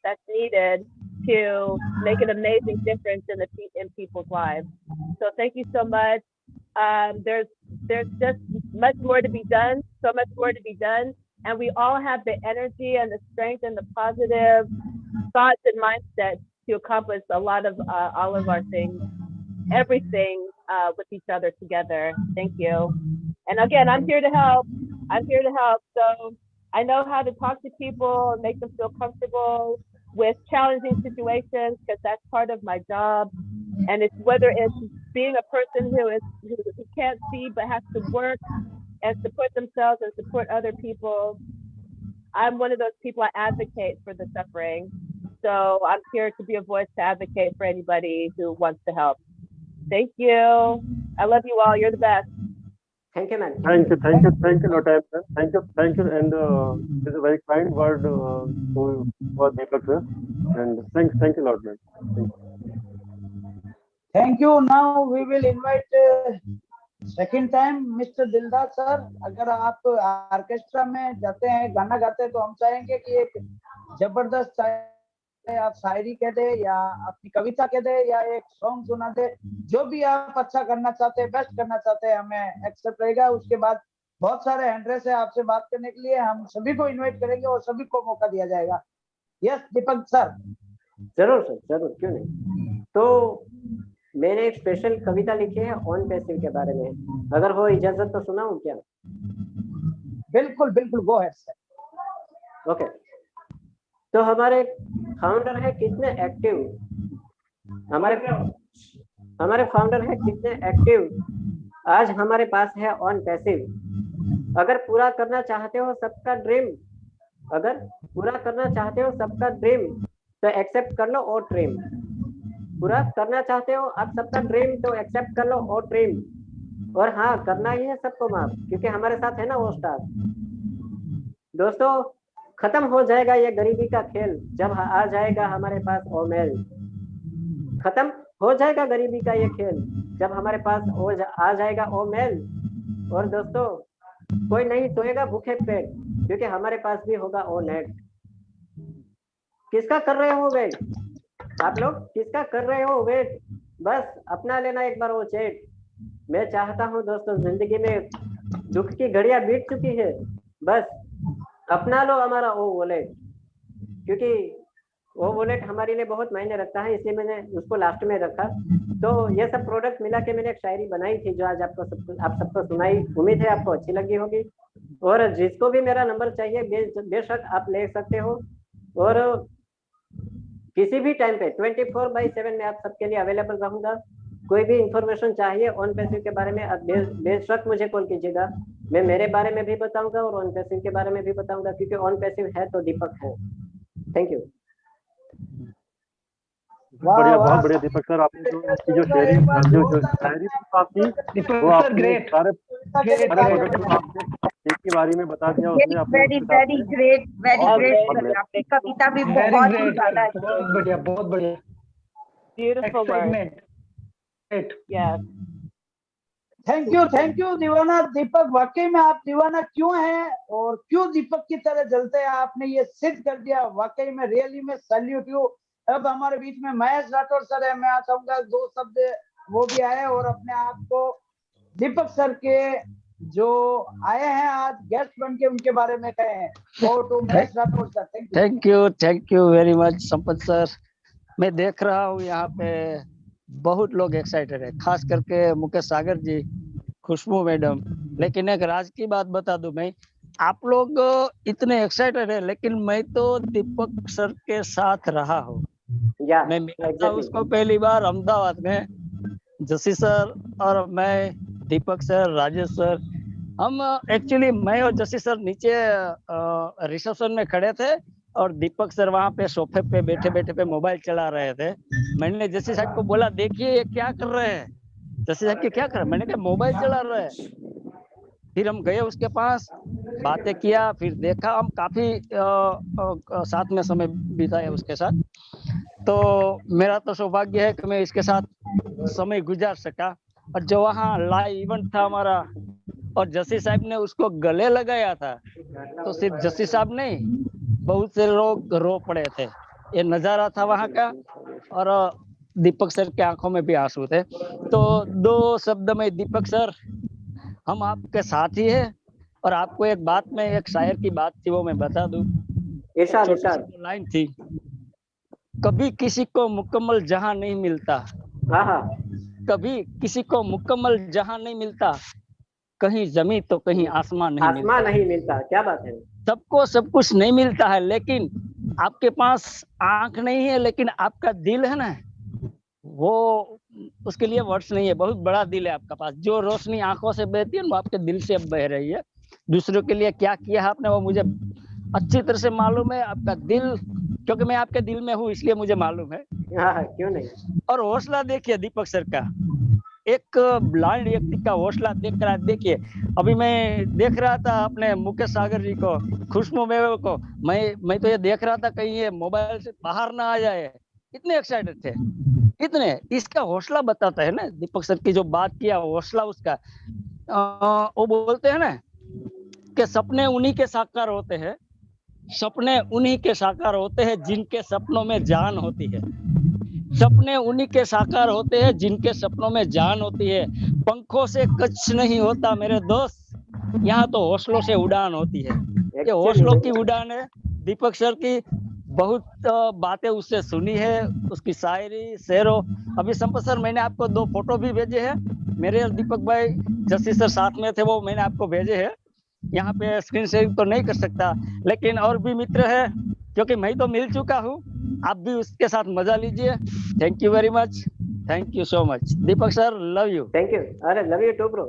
that's needed to make an amazing difference in people's lives. So thank you so much. There's just much more to be done, so much more to be done. And we all have the energy and the strength and the positive thoughts and mindset to accomplish a lot of all of our things, everything with each other together. Thank you. And again, I'm here to help. So I know how to talk to people and make them feel comfortable with challenging situations, because that's part of my job. And it's whether it's being a person who can't see but has to work and support themselves and support other people. I'm one of those people. I advocate for the suffering. So I'm here to be a voice to advocate for anybody who wants to help. Thank you. I love you all. You're the best. Thank you, ma'am. Thank you, Lotai. Thank you, and it's a very kind word for Deepak sir, and thank you, Lord, ma'am. Thank you. Now we will invite second time Mr. Dildar sir. अगर आप orchestra में जाते हैं, गाना गाते हैं, तो हम चाहेंगे कि एक जबरदस्त, आप शायरी कह दे या अपनी कविता कह दे या एक सॉन्ग सुना दे, जो भी आप अच्छा करना चाहते हैं, बेस्ट करना चाहते हैं, हमें एक्सेप्ट रहेगा। उसके बाद बहुत सारे हैंड्रेस है आपसे बात करने के लिए, हम सभी को इनवाइट करेंगे और सभी को मौका दिया जाएगा। यस दीपक सर। जरूर सर, जरूर, क्यों नहीं। तो मैंने एक स्पेशल कविता लिखी है ऑन पैसिव के बारे में, अगर हो इजाजत तो सुनाऊं क्या? बिल्कुल बिल्कुल, गो अहेड सर। ओके। तो हमारे फाउंडर है कितने एक्टिव, हमारे फाउंडर है कितने एक्टिव, आज हमारे पास है ऑन पैसिव। अगर पूरा करना चाहते हो सबका ड्रीम, अगर पूरा करना चाहते हो सबका ड्रीम, तो एक्सेप्ट कर लो और ड्रीम। पूरा करना चाहते हो आप सबका ड्रीम, तो एक्सेप्ट कर लो और ड्रीम। और हाँ, करना ही है सबको माफ, क्योंकि हमारे साथ है ना वो स्टार। दोस्तों, खत्म हो जाएगा ये गरीबी का खेल जब आ जाएगा हमारे पास ओमेल। खत्म हो जाएगा गरीबी का ये खेल जब हमारे पास आ जाएगा ओमेल। और दोस्तों, कोई नहीं सोएगा भूखे पेट, क्योंकि हमारे पास भी होगा ओ नेट। किसका कर रहे हो वेट आप लोग? किसका कर रहे हो वेट? बस अपना लेना एक बार वो चैट। मैं चाहता हूँ दोस्तों, जिंदगी में दुख की घड़ियां बीत चुकी है, बस अपना लो हमारा ओ वॉलेट, क्योंकि वो वॉलेट हमारे लिए बहुत मायने रखता है, इसलिए मैंने उसको लास्ट में रखा। तो ये सब प्रोडक्ट मिला के मैंने एक शायरी बनाई थी जो आज आप सबको सुनाई। उम्मीद है आपको अच्छी लगी होगी। और जिसको भी मेरा नंबर चाहिए बेशक आप ले सकते हो, और किसी भी टाइम पे 24/7 में आप सबके लिए अवेलेबल रहूंगा। कोई भी इंफॉर्मेशन चाहिए ऑन पैसिव के बारे में आप बेशक मुझे कॉल कीजिएगा। मैं मेरे बारे में भी बताऊंगा और ऑन पैसिव के बारे में भी बताऊंगा, क्योंकि ऑन पैसिव है तो दीपक है। Thank you. बढ़िया, बहुत बढ़िया दीपक सर। आपने जो शायरी आपकी वो आपने सारे प्रोडक्ट को आपने एक ही बारी में बता दिया। उसने अपने वेरी ग्रेट, आपकी कविता भी बहुत ही ज्यादा बहुत बढ़िया, बहुत बढ़िया। Beautiful work. Yes. Thank you दीवाना दीपक। वाकई में आप दीवाना क्यों हैं और क्यों दीपक की तरह जलते हैं, आपने ये सिद्ध कर दिया। वाकई में रियली में सैल्यूट यू। अब हमारे बीच में महेश राठौर सर है, मैं चाहूंगा 2 शब्द वो भी आए और अपने आप को दीपक सर के जो आए हैं आज गेस्ट बन के उनके बारे में कहें। तो Mahesh Rathore sir, thank you very much Sampat sir. मैं देख रहा हूँ यहाँ पे बहुत लोग एक्साइटेड है, खास करके मुकेश सागर जी, खुशबू मैडम। लेकिन एक राज की बात बता दूं, मैं आप लोग इतने एक्साइटेड है, लेकिन मैं तो दीपक सर के साथ रहा हूँ। मैं मिला था उसको पहली बार अहमदाबाद में। जसी सर और मैं, दीपक सर, राजेश सर, हम एक्चुअली मैं और जसी सर नीचे रिसेप्शन में खड़े थे और दीपक सर वहां पे सोफे पे बैठे बैठे पे मोबाइल चला रहे थे। मैंने जसी साहब को बोला, देखिए ये क्या कर रहे हैं। जसी साहब क्या कर रहे हैं? मैंने कहा मोबाइल चला रहे हैं। फिर हम गए उसके पास, बातें किया, फिर देखा। हम काफी साथ में समय बिताया उसके साथ। तो मेरा तो सौभाग्य है कि मैं इसके साथ समय गुजार सका। और जो वहाँ लाइव इवेंट था हमारा और जसी साहब ने उसको गले लगाया था, तो सिर्फ जसी साहब नहीं, बहुत से लोग रो पड़े थे। ये नजारा था वहाँ का। और दीपक सर के आंखों में भी आंसू थे। तो 2 शब्द में दीपक सर, हम आपके साथ ही है। और आपको एक बात में, एक शायर की बात थी वो मैं बता दूं। लाइन थी, कभी किसी को मुकम्मल जहां नहीं मिलता, कभी किसी को मुकम्मल जहां नहीं मिलता, कहीं जमीन तो कहीं आसमान नहीं मिलता। क्या बात है। सबको सब कुछ नहीं मिलता है, लेकिन आपके पास आंख नहीं है, लेकिन आपका दिल है ना, वो उसके लिए वर्ड्स नहीं है। बहुत बड़ा दिल है आपका पास। जो रोशनी आंखों से बहती है वो आपके दिल से अब बह रही है। दूसरों के लिए क्या किया है आपने वो मुझे अच्छी तरह से मालूम है। आपका दिल, क्योंकि मैं आपके दिल में हूँ इसलिए मुझे मालूम है। क्यों नहीं। और हौसला देखिए दीपक सर का, एक ब्लाइंड व्यक्ति का हौसला देख रहा है। देखिए अभी मैं देख रहा था अपने मुकेश सागर जी को, खुशबू मैडम को, मैं तो ये देख रहा था कहीं ये मोबाइल से बाहर ना आ जाए, इतने एक्साइटेड थे, इतने। इसका हौसला बताता है ना, दीपक सर की जो बात किया हौसला उसका। वो बोलते हैं ना कि सपने उन्हीं के साकार होते हैं, सपने उन्हीं के साकार होते हैं जिनके सपनों में जान होती है। सपने उन्हीं के साकार होते हैं जिनके सपनों में जान होती है। पंखों से कुछ नहीं होता मेरे दोस्त, यहाँ तो हौसलों से उड़ान होती है। ये हौसलों की उड़ान है दीपक सर की। बहुत बातें उससे सुनी है, उसकी शायरी शेरों। अभी संपत सर मैंने आपको 2 फोटो भी भेजे हैं, मेरे और दीपक भाई जसी सर साथ में थे, वो मैंने आपको भेजे हैं। यहाँ पे स्क्रीन शेयरिंग तो नहीं कर सकता, लेकिन और भी मित्र है, क्योंकि मैं तो मिल चुका हूँ, आप भी उसके साथ मजा लीजिए। Thank you very much, thank you so much Deepak sir, love you. Thank you. अरे love you too bro.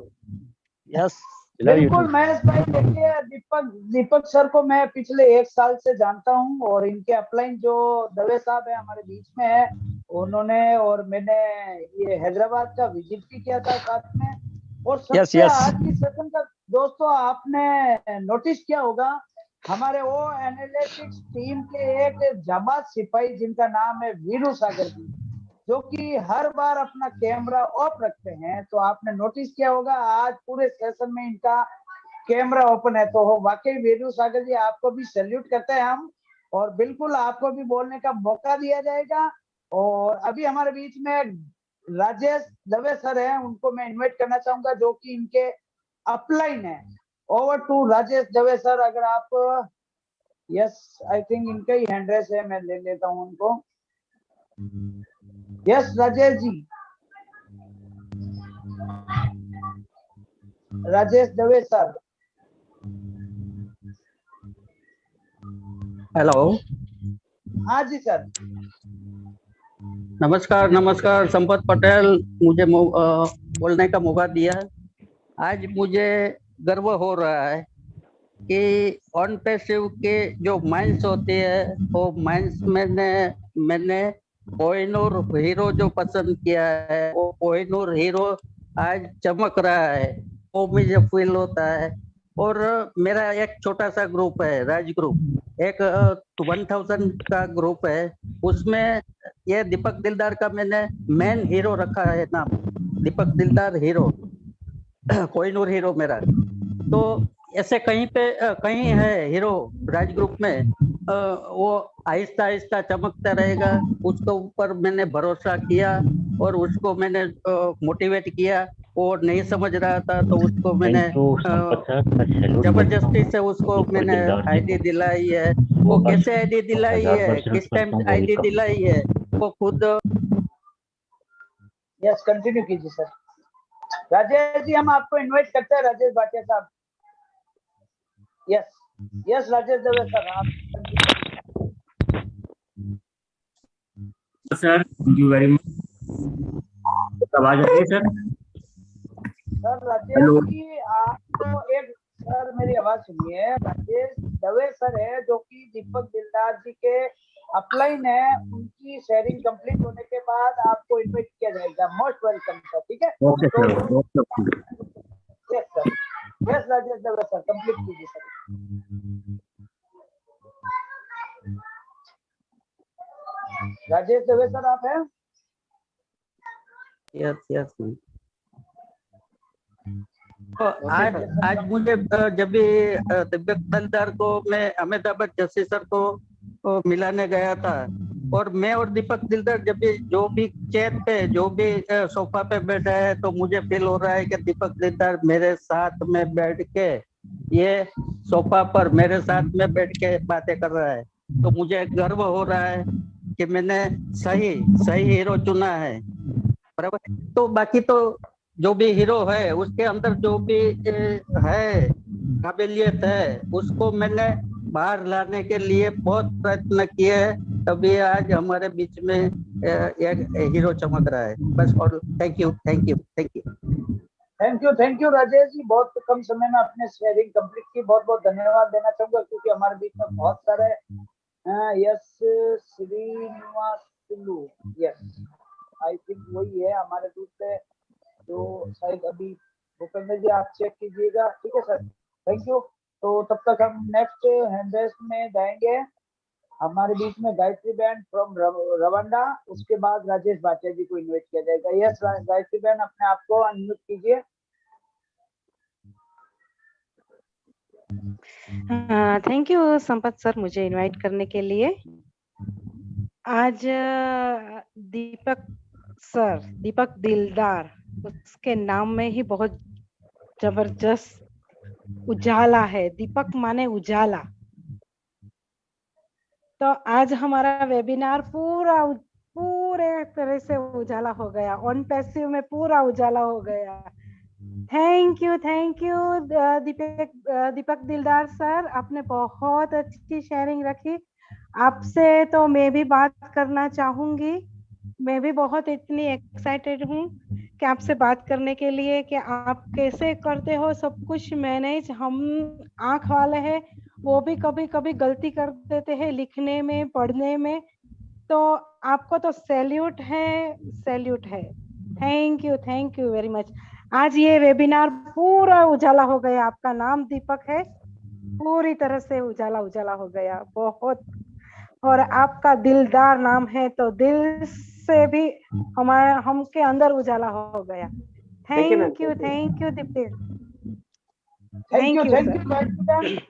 Yes, बिल्कुल महेश भाई। देखिए दीपक सर को मैं पिछले 1 साल से जानता हूं और इनके अपलाइन जो दवे साहब है हमारे बीच में है, उन्होंने और मैंने ये हैदराबाद का विजिट भी किया था साथ में। और Yes, सबसे yes. आज की सेशन का दोस्तों आपने नोटिस किया होगा, हमारे वो एनालिटिक्स टीम के एक जाबाज सिपाही जिनका नाम है वीरू सागर जी, जो कि हर बार अपना कैमरा ऑफ रखते हैं। तो आपने नोटिस किया होगा आज पूरे सेशन में इनका कैमरा ओपन है। तो वाकई वीरू सागर जी आपको भी सैल्यूट करते हैं हम, और बिल्कुल आपको भी बोलने का मौका दिया जाएगा। और अभी हमारे बीच में राजेश दवे सर हैं, उनको मैं इनवाइट करना चाहूंगा जो कि इनके अपलाइन है। Over to Rajesh Dave sir, अगर आप, यस आई थिंक इनका ही हैंड रेस है, मैं ले लेता हूं उनको। Yes Rajesh ji, Rajesh Dave sir. Hello, हाँ जी सर। नमस्कार नमस्कार। संपत पटेल, मुझे बोलने का मौका दिया है। आज मुझे गर्व हो रहा है कि ऑन पैसिव के जो माइंस होती है वो माइंस मैंने कोहिनूर हीरो जो पसंद किया है, वो कोहिनूर हीरो आज चमक रहा है, वो मुझे फील होता है। और मेरा एक छोटा सा ग्रुप है, राज ग्रुप, एक 1000 का ग्रुप है। उसमें ये दीपक दिलदार का मैंने मेन हीरो रखा है नाम, दीपक दिलदार हीरो, कोहिनूर हीरो मेरा। तो ऐसे कहीं है हीरो राज ग्रुप में, वो आहिस्ता आहिस्ता चमकता रहेगा। उसके ऊपर मैंने भरोसा किया और उसको मैंने मोटिवेट किया। वो नहीं समझ रहा था तो उसको मैंने जबरदस्ती से उसको मैंने आईडी दिलाई है। वो कैसे आईडी दिलाई है, किस टाइम आईडी दिलाई है, वो खुद। यस कंटिन्यू कीजिए सर। राजेश जी हम आपको इनवाइट करते हैं, राजेश भाटिया साहब। Yes yes Rajesh Dave sir, आप sir. Thank you very much. आवाज आ रही है सर? सर राजेश जी आपको एक, सर मेरी आवाज सुनिए। राजेश दवे सर है जो कि दीपक दिलदार जी के अपलाइन है, उनकी शेयरिंग कंप्लीट होने के बाद आपको इनवाइट किया जाएगा। मोस्ट वेलकम सर, ठीक है? Okay sir, okay. Yes sir, yes Rajesh Dave sir, complete कीजिए सर। राजेश दवे सर आप हैं? Yes yes. तो आज मुझे जब भी दीपक दिलदार को मैं अहमदाबाद जस्सी सर को मिलाने गया था, और मैं और दीपक दिलदार जब भी जो भी चेयर पे, जो भी सोफा पे बैठा है, तो मुझे फील हो रहा है कि दीपक दिलदार मेरे साथ में बैठ के, ये सोफा पर मेरे साथ में बैठ के बातें कर रहा है। तो मुझे गर्व हो रहा है कि मैंने सही हीरो चुना है, बराबर। तो बाकी तो जो भी हीरो है उसके अंदर जो भी है काबिलियत है, उसको मैंने बाहर लाने के लिए बहुत प्रयत्न किए हैं, तभी आज हमारे बीच में एक हीरो चमक रहा है। बस, और thank you thank you thank you thank you Rajesh ji, बहुत कम समय में अपने शेयरिंग कंप्लीट की। बहुत बहुत धन्यवाद देना चाहूंगा क्योंकि हमारे बीच में बहुत सारे yes Srinivasulu, yes I think वही है हमारे दूसरे जो शायद अभी भूपेंद्र जी आप चेक कीजिएगा, ठीक है सर? Thank you. तो तब तक हम नेक्स्ट हैंडरेस में जाएंगे। हमारे बीच में गायत्री बहन फ्रॉम रवांडा, उसके बाद राजेश भाटिया जी को इनवाइट किया जाएगा। यस गायत्री बहन अपने आप को अनम्यूट कीजिए। थैंक यू संपत सर मुझे इनवाइट करने के लिए। आज दीपक दिलदार, उसके नाम में ही बहुत जबरदस्त उजाला है। दीपक माने उजाला। तो आज हमारा वेबिनार पूरे तरह से उजाला हो गया, ऑन पैसिव में पूरा उजाला हो गया। Thank you Deepak Dildar sir, आपने बहुत अच्छी शेयरिंग रखी। आपसे तो मैं भी बात करना चाहूंगी। मैं भी बहुत इतनी एक्साइटेड हूँ कि आपसे बात करने के लिए कि आप कैसे करते हो सब कुछ मैनेज। हम आंख वाले हैं, वो भी कभी कभी गलती कर देते हैं लिखने में, पढ़ने में। तो आपको तो सैल्यूट है। Thank you very much. आज ये वेबिनार पूरा उजाला हो गया। आपका नाम दीपक है, पूरी तरह से उजाला उजाला हो गया बहुत। और आपका दिलदार नाम है तो दिल से भी हमके अंदर उजाला हो गया। Thank you, ma'am. Thank you Deepti. Thank you sir.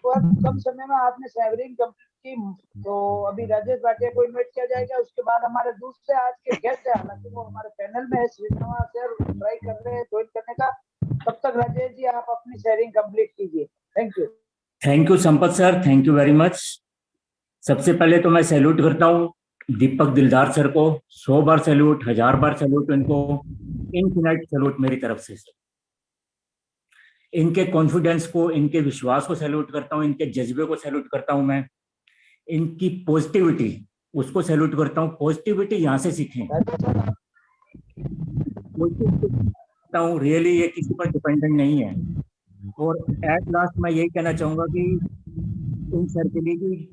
बहुत कम समय में आपने शेयरिंग कंप्लीट की। तो अभी राजेश भाटिया को इनवाइट किया जाएगा। उसके बाद हमारे दूसरे आज के गेस्ट है, हालांकि वो हमारे पैनल में है, श्रीनिवास सर ट्राई कर रहे हैं ज्वाइन करने का। तब तक राजेश जी आप अपनी शेयरिंग कंप्लीट कीजिए। Thank you Sampat sir, thank you very much. सबसे पहले तो मैं सैल्यूट करता हूँ दीपक दिलदार सर को। 100 बार सैल्यूट, 1000 बार सैल्यूट, इनको इनफिनाइट सैल्यूट मेरी तरफ से। इनके कॉन्फिडेंस को, इनके विश्वास को सैल्यूट करता हूँ, इनके जज्बे को सैल्यूट करता हूँ मैं, इनकी पॉजिटिविटी उसको सैल्यूट करता हूँ। पॉजिटिविटी यहाँ से सीखें। रियली ये किसी पर डिपेंडेंट नहीं है। और एट लास्ट मैं यही कहना चाहूंगा कि इन सर के लिए कि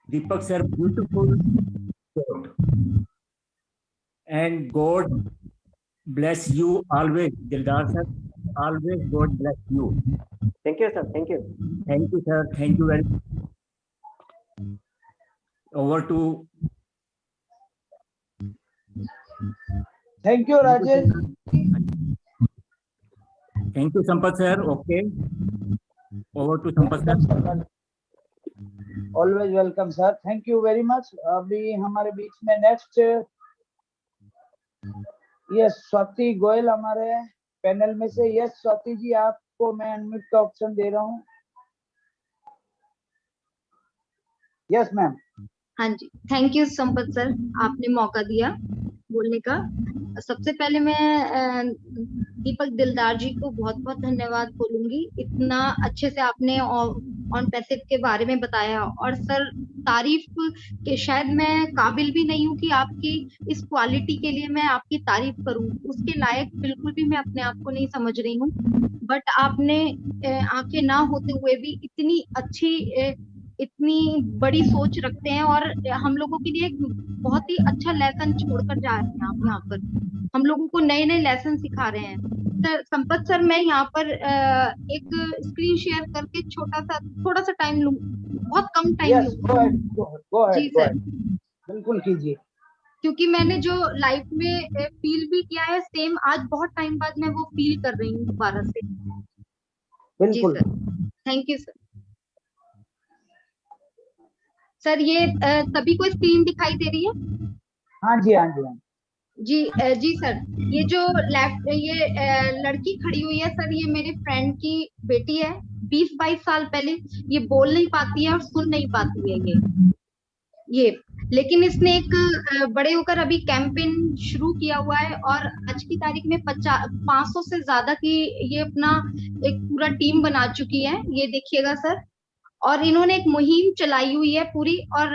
Deepak sir beautiful and God bless you always. दिलदार sir, always God bless you. Thank you, sir. Thank you. Thank you sir, thank you very much. Over to. Thank you Rajesh. Thank you Sampat sir. Okay, over to Sampat sir. Always welcome sir, thank you very much. अभी हमारे बीच में next ये स्वाति गोयल हमारे panel में से। Yes Swati ji, आपको मैं अनम्यूट का ऑप्शन दे रहा हूँ। Yes ma'am. हाँ जी, थैंक यू संपत सर, आपने मौका दिया बोलने का। सबसे पहले मैं दीपक दिलदार जी को बहुत बहुत धन्यवाद बोलूंगी। इतना अच्छे से आपने ऑन पैसिव के बारे में बताया। और सर, तारीफ के शायद मैं काबिल भी नहीं हूँ कि आपकी इस क्वालिटी के लिए मैं आपकी तारीफ करूँ। उसके लायक बिल्कुल भी मैं अपने आप को नहीं समझ रही हूँ। बट आपने आंखें ना होते हुए भी इतनी अच्छी, इतनी बड़ी सोच रखते हैं और हम लोगों के लिए एक बहुत ही अच्छा लेसन छोड़कर जा रहे हैं आप यहाँ पर। हम लोगों को नए नए लेसन सिखा रहे हैं। सर संपत सर, मैं यहाँ पर एक स्क्रीन शेयर करके थोड़ा सा टाइम लूँ, बहुत कम टाइम लूँ। जी सर, बिल्कुल कीजिए। क्योंकि मैंने जो लाइफ में फील भी किया है, सेम आज बहुत टाइम बाद मैं वो फील कर रही हूँ दोबारा से। जी sir, thank you sir. Sir, ये सभी को स्क्रीन दिखाई दे रही है? हाँ जी, हाँ जी, हाँ जी सर। ये जो लड़की खड़ी हुई है सर, ये मेरे फ्रेंड की बेटी है। 20-22 साल पहले ये बोल नहीं पाती है और सुन नहीं पाती है ये लेकिन इसने एक बड़े होकर अभी कैंपेन शुरू किया हुआ है और आज की तारीख में 500 से ज्यादा की ये अपना एक पूरा टीम बना चुकी है। ये देखिएगा सर, और इन्होंने एक मुहिम चलाई हुई है पूरी, और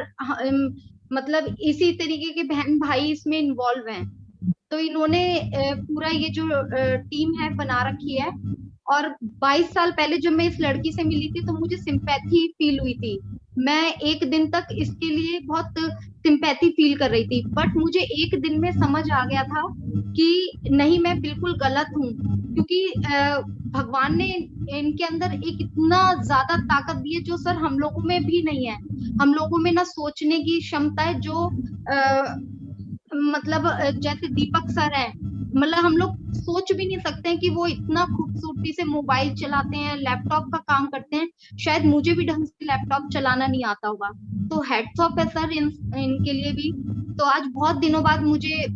मतलब इसी तरीके के बहन भाई इसमें इन्वॉल्व हैं। तो इन्होंने पूरा ये जो टीम है बना रखी है। और 22 साल पहले जब मैं इस लड़की से मिली थी तो मुझे सिंपैथी फील हुई थी। मैं एक दिन तक इसके लिए बहुत सिंपैथी फील कर रही थी, बट मुझे एक दिन में समझ आ गया था कि नहीं, मैं बिल्कुल गलत हूँ, क्योंकि भगवान ने इनके अंदर एक इतना ज्यादा ताकत दी है जो सर हम लोगों में भी नहीं है। हम लोगों में ना सोचने की क्षमता है, जो मतलब जैसे दीपक सर है, मतलब हम लोग सोच भी नहीं सकते हैं कि वो इतना खूबसूरती से मोबाइल चलाते हैं, लैपटॉप का काम करते हैं। शायद मुझे भी ढंग से लैपटॉप चलाना नहीं आता होगा। तो हेड्स ऑफ है सर इनके लिए भी। तो आज बहुत दिनों बाद मुझे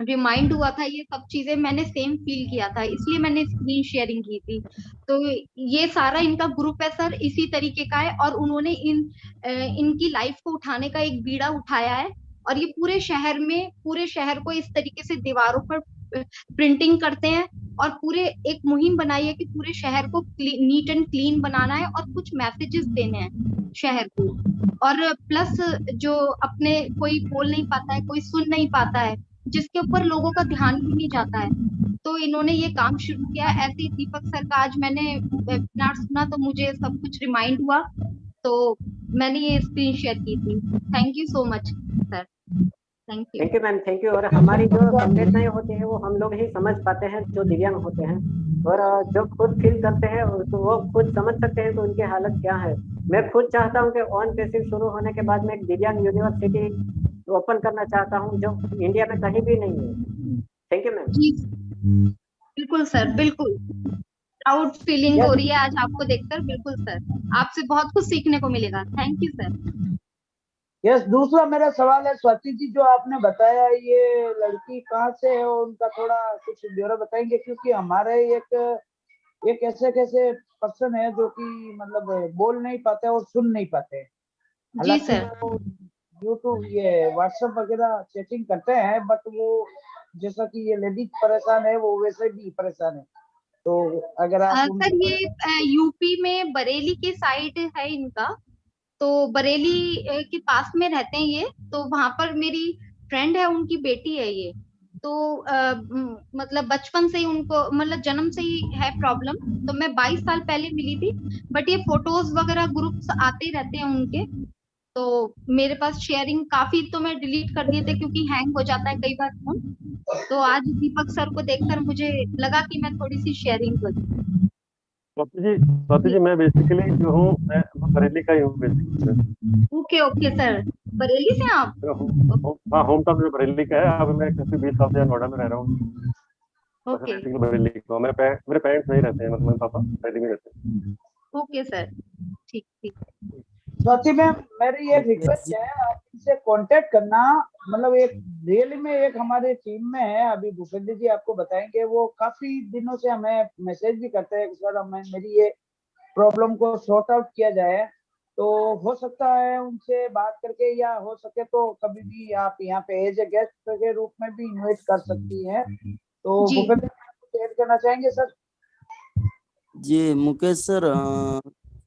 रिमाइंड हुआ था, ये सब चीजें मैंने सेम फील किया था, इसलिए मैंने स्क्रीन शेयरिंग की थी। तो ये सारा इनका ग्रुप है सर, इसी तरीके का है, और उन्होंने इनकी लाइफ को उठाने का एक बीड़ा उठाया है। और ये पूरे शहर को इस तरीके से दीवारों पर प्रिंटिंग करते हैं और पूरे एक मुहिम बनाई है कि पूरे शहर को नीट एंड क्लीन बनाना है और कुछ मैसेजेस देने हैं शहर को। और प्लस जो अपने कोई बोल नहीं पाता है, कोई सुन नहीं पाता है, जिसके ऊपर लोगों का ध्यान भी नहीं जाता है, तो इन्होंने ये काम शुरू किया। ऐसे ही दीपक सर का आज मैंने वेबिनार सुना तो मुझे सब कुछ रिमाइंड हुआ, तो मैंने ये स्क्रीन शेयर की थी। Thank you so much sir. Thank you. Thank you ma'am, thank you. और हमारी जो संवेदनाएं होती हैं वो हम लोग ही समझ पाते हैं जो दिव्यांग होते हैं, और जो खुद फील करते हैं तो वो खुद समझ सकते हैं कि उनकी हालत क्या है। मैं खुद चाहता हूं कि ऑन पैसिव शुरू होने के बाद मैं एक दिव्यांग यूनिवर्सिटी ओपन करना चाहता हूं जो इंडिया में कहीं भी नहीं है। Thank you ma'am. जी बिल्कुल सर, बिल्कुल प्राउड फीलिंग Yes. हो रही है आज आपको देखकर। बिल्कुल सर, आपसे बहुत कुछ सीखने को मिलेगा। Thank you sir. यस, दूसरा मेरा सवाल है स्वाति जी, जो आपने बताया ये लड़की कहाँ से है और उनका थोड़ा कुछ ब्यौरा बताएंगे, क्योंकि हमारे एक ऐसे कैसे पर्सन है जो कि मतलब बोल नहीं पाते और सुन नहीं पाते। जी हालांकि सर। वो यूट्यूब ये व्हाट्सएप वगैरह चैटिंग करते हैं, बट वो जैसा कि ये लेडीज परेशान है वो वैसे भी परेशान है। तो अगर आप सर ये यूपी में बरेली के साइड है इनका, तो बरेली के पास में रहते हैं ये। तो वहां पर मेरी फ्रेंड है, उनकी बेटी है ये। तो मतलब बचपन से ही उनको मतलब जन्म से ही है प्रॉब्लम। तो मैं 22 साल पहले मिली थी, बट ये फोटोज वगैरह ग्रुप्स आते ही रहते हैं उनके। तो मेरे पास शेयरिंग काफी, तो मैं डिलीट कर दिए थे क्योंकि हैंग हो जाता है कई बार फोन। तो आज दीपक सर को देखकर मुझे लगा कि मैं थोड़ी सी शेयरिंग करूं। स्वाति जी, मैं बेसिकली जो हूँ, मैं बरेली का ही हूँ basically. Okay okay sir, Bareilly से आप? हाँ, होम टाउन में बरेली का है। अब मैं काफी 20 साल से नोएडा में रह रहा हूँ। ओके बेसिकली बरेली का हूँ। मेरे पेरेंट्स नहीं रहते हैं, मतलब मेरे पापा बरेली में रहते हैं। ओके सर, ठीक ठीक। स्वाति मैम, मेरी एक रिक्वेस्ट है, आप इनसे कांटेक्ट करना। मतलब एक रियली में एक हमारे टीम में है, अभी भूपेंद्र जी आपको बताएंगे, वो काफी दिनों से हमें मैसेज भी करते हैं कि सर हमें मेरी ये प्रॉब्लम को सॉर्ट आउट किया जाए। तो हो सकता है उनसे बात करके, या हो सके तो कभी भी आप यहाँ पे एज ए गेस्ट के रूप में भी इन्वाइट कर सकती हैं। तो जी भूपेंद्र जी, आप कुछ ऐड करना चाहेंगे सर? जी मुकेश सर,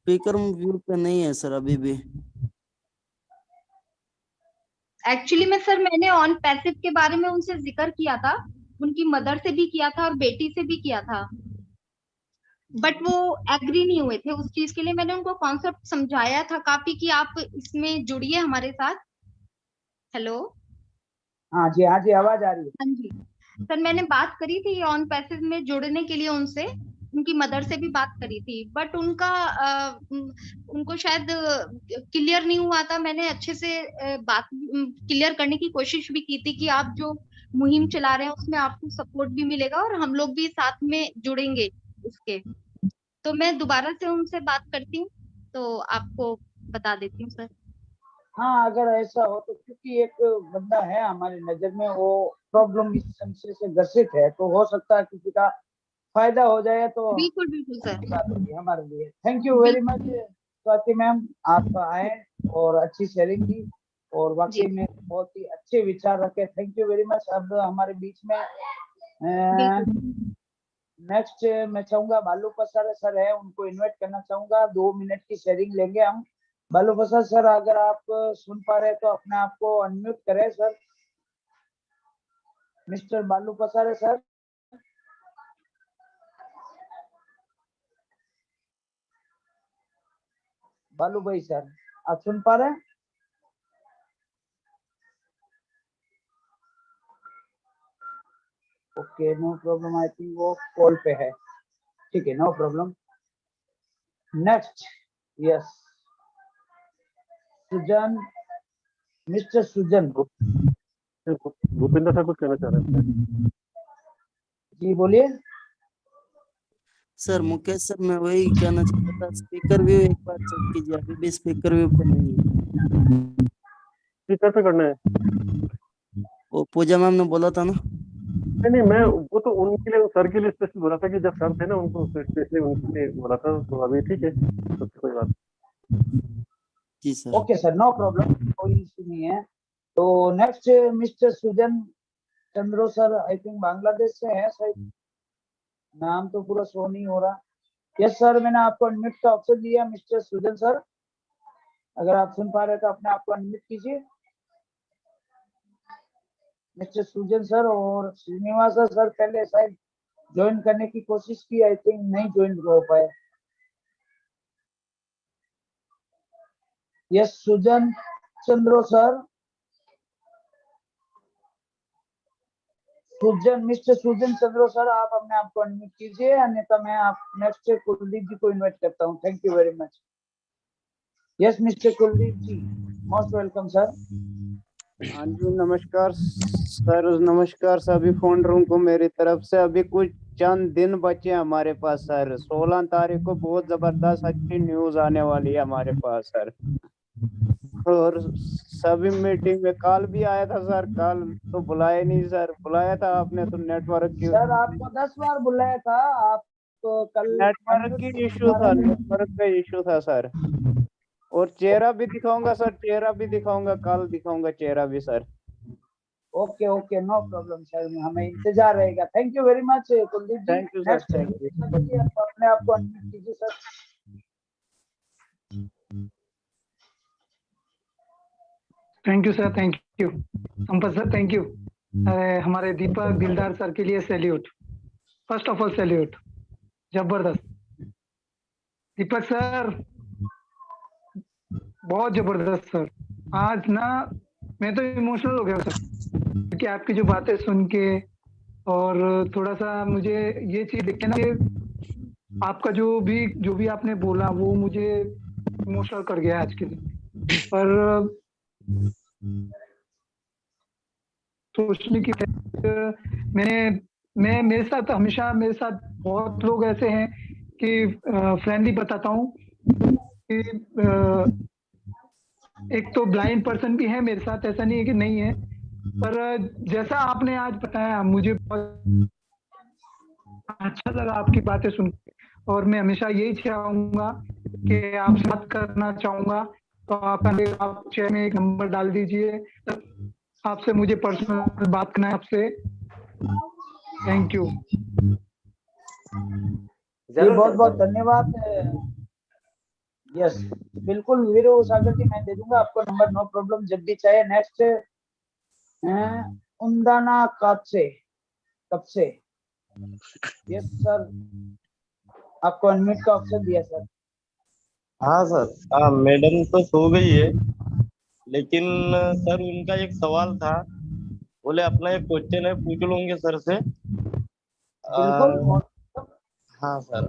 स्पीकर व्यू पे नहीं है सर अभी भी। एक्चुअली में सर मैंने ऑन पैसिव के बारे में उनसे जिक्र किया था, उनकी मदर से भी किया था और बेटी से भी किया था, बट वो एग्री नहीं हुए थे उस चीज के लिए। मैंने उनको कॉन्सेप्ट समझाया था काफी कि आप इसमें जुड़िए हमारे साथ। हेलो। हाँ जी, हाँ जी, आवाज आ रही है। हाँ जी सर, मैंने बात करी थी ऑन पैसिव में जुड़ने के लिए उनसे, उनकी मदर से भी बात करी थी, बट उनको शायद क्लियर नहीं हुआ था। मैंने अच्छे से बात क्लियर करने की कोशिश भी की थी कि आप जो मुहिम चला रहे हैं उसमें आपको सपोर्ट भी मिलेगा और हम लोग भी साथ में जुड़ेंगे उसके। तो मैं दोबारा से उनसे बात करती हूँ, तो आपको बता देती हूँ सर। हाँ, अगर ऐसा हो तो, क्योंकि एक बंदा है हमारी नजर में, वो प्रॉब्लम इस समस्या से ग्रसित है, तो हो सकता है किसी का फायदा हो जाए तो बिल्कुल बिल्कुल सर। अच्छी बात होगी हमारे लिए। Thank you very much Swati ma'am, आपका आए और अच्छी शेयरिंग की, और वाकई में बहुत ही अच्छे विचार रखे। Thank you very much. अब हमारे बीच में नेक्स्ट मैं चाहूंगा बालू प्रसाद सर है, उनको इनवाइट करना चाहूंगा। 2 मिनट की शेयरिंग लेंगे हम। बालू प्रसाद सर, अगर आप सुन पा रहे हैं तो अपने आप को अनम्यूट करें सर। मिस्टर बालू प्रसाद सर। बालू भाई सर, आप सुन पा रहे हैं? Okay, no problem, I think वो कॉल पे है। ठीक है, no problem. Next, yes, Sujan, mister Sujan. Bhupendra sir कुछ कहना चाह रहे थे। जी बोलिए सर मुकेश सर, मैं वही कहना चाहता था, स्पीकर व्यू एक बार चेक कीजिए, अभी भी स्पीकर व्यू पे नहीं है। स्पीकर पे करना है। वो पूजा मैम ने बोला था ना। नहीं, मैं वो तो उनके लिए, सर के लिए स्पेशली बोला था कि जब सर थे ना उनको स्पेशली उनके लिए बोला था। तो अभी ठीक है, तो कोई बात। जी sir. Okay sir, no problem, कोई इशू नहीं है। तो next mister Sujan Chandro sir, I think Bangladesh से है शायद, नाम तो पूरा शो नहीं हो रहा। यस सर, मैंने आपको अनम्यूट का ऑप्शन दिया। मिस्टर सुजन सर, अगर आप सुन पा रहे हैं तो अपने आप को अनम्यूट कीजिए। मिस्टर सुजन सर और श्रीनिवास सर पहले शायद ज्वाइन करने की कोशिश की, आई थिंक नहीं ज्वाइन हो पाए। यस सुजन चंद्रो सर, सुजन, मिस्टर सुजन चंद्रो सर, आप अपने आप को अनम्यूट कीजिए, अन्यथा मैं आप नेक्स्ट कुलदीप जी को इनवाइट करता हूँ। Thank you very much. Yes mister Kuldeep ji, most welcome sir. हाँ जी नमस्कार सर, नमस्कार सभी फाउंडरों को मेरी तरफ से। अभी कुछ चंद दिन बचे हैं हमारे पास सर। 16 तारीख को बहुत जबरदस्त अच्छी न्यूज आने वाली है हमारे पास सर। और सभी मीटिंग में कल भी आया था सर, कल तो बुलाया नहीं सर। बुलाया था आपने तो नेटवर्क की सर आपको 10 बार बुलाया था, आप तो कल नेटवर्क की इशू था, नेटवर्क का इशू था सर। और चेहरा भी दिखाऊंगा सर, चेहरा भी दिखाऊंगा, कल दिखाऊंगा चेहरा भी sir. Okay okay, no problem sir, हमें इंतजार रहेगा। Thank you very much Kuldeep ji. Thank you sir, next thank you. अपने आप को अनम्यूट कीजिए sir. Thank you sir, thank you Sampat sir, thank you. हमारे दीपक दिलदार सर के लिए salute, first of all salute, जबरदस्त। दीपक सर बहुत जबरदस्त सर। आज ना मैं तो इमोशनल हो गया सर, क्योंकि आपकी जो बातें सुन के और थोड़ा सा मुझे ये चीज देख के ना, ये आपका जो भी आपने बोला वो मुझे इमोशनल कर गया आज के दिन। पर सोचने की मैं मेरे साथ हमेशा, मेरे साथ बहुत लोग ऐसे हैं कि फ्रेंडली बताता हूँ कि एक तो ब्लाइंड पर्सन भी है मेरे साथ, ऐसा नहीं है कि नहीं है। पर जैसा आपने आज बताया मुझे बहुत अच्छा लगा आपकी बातें सुन के। और मैं हमेशा यही चाहूंगा कि आपसे बात करना चाहूंगा, तो आप चैट में एक नंबर डाल दीजिए, आपसे मुझे पर्सनल बात करना है आपसे। Thank you. बहुत बहुत धन्यवाद। यस बिल्कुल वीरू सागर जी, मैं दे दूंगा आपको नंबर, नो प्रॉब्लम, जब भी चाहे। नेक्स्ट उंदाना कब से यस सर, आपको अनम्यूट का ऑप्शन दिया सर। हाँ सर, हाँ मैडम तो सो गई है, लेकिन सर उनका एक सवाल था, बोले अपना एक क्वेश्चन है, पूछ लूंगे सर से। हाँ सर,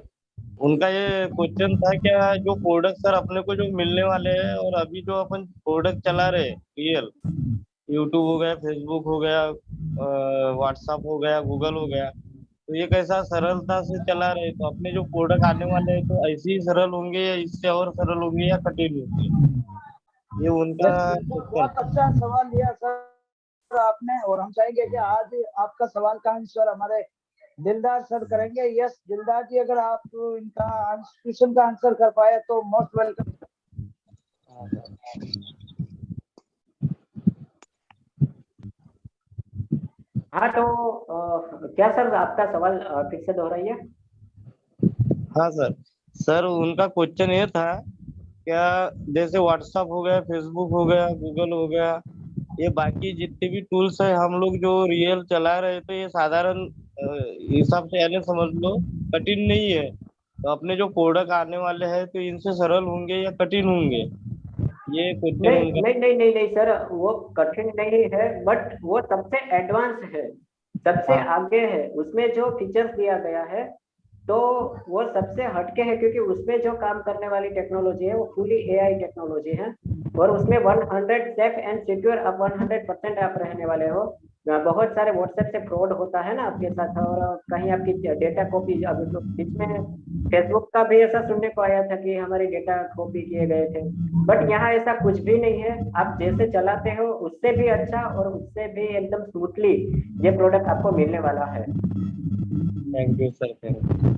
उनका ये क्वेश्चन था, क्या जो प्रोडक्ट सर अपने को जो मिलने वाले हैं, और अभी जो अपन प्रोडक्ट चला रहे रियल, यूट्यूब हो गया, फेसबुक हो गया, व्हाट्सएप हो गया, गूगल हो गया, तो ये कैसा सरलता से चला रहे, तो अपने जो प्रोडक्ट आने वाले हैं तो ऐसे ही सरल होंगे या इससे और सरल होंगे या कठिन होंगे? ये उनका बहुत अच्छा सवाल लिया सर आपने, और हम चाहेंगे कि आज आपका सवाल का आंसर हमारे दिलदार सर करेंगे। यस दिलदार जी, अगर आप इनका क्वेश्चन का आंसर कर पाए तो मोस्ट वेलकम। हाँ तो क्या सर आपका सवाल फिर से दोहराइए। हाँ सर, सर उनका क्वेश्चन ये था, क्या जैसे व्हाट्सएप हो गया, फेसबुक हो गया, गूगल हो गया, ये बाकी जितने भी टूल्स है हम लोग जो रियल चला रहे हैं, तो ये साधारण हिसाब से यानी समझ लो कठिन नहीं है, तो अपने जो प्रोडक्ट आने वाले हैं तो इनसे सरल होंगे या कठिन होंगे? ये क्वेश्चन नहीं नहीं नहीं नहीं नहीं सर, वो कठिन नहीं है, बट वो सबसे एडवांस है, सबसे आगे है। उसमें जो फीचर्स दिया गया है तो वो सबसे हटके है, क्योंकि उसमें जो काम करने वाली टेक्नोलॉजी है वो फुली एआई टेक्नोलॉजी है, और उसमें 100 सेफ एंड सिक्योर आप 100% आप रहने वाले हो। बहुत सारे व्हाट्सएप से फ्रॉड होता है ना आपके साथ, और कहीं आपकी डेटा कॉपी, अभी तो बीच में फेसबुक का भी ऐसा सुनने को आया था कि हमारी डेटा कॉपी किए गए थे, बट यहाँ ऐसा कुछ भी नहीं है। आप जैसे चलाते हो उससे भी अच्छा और उससे भी एकदम स्मूथली ये प्रोडक्ट आपको मिलने वाला है। Thank you sir, thank you.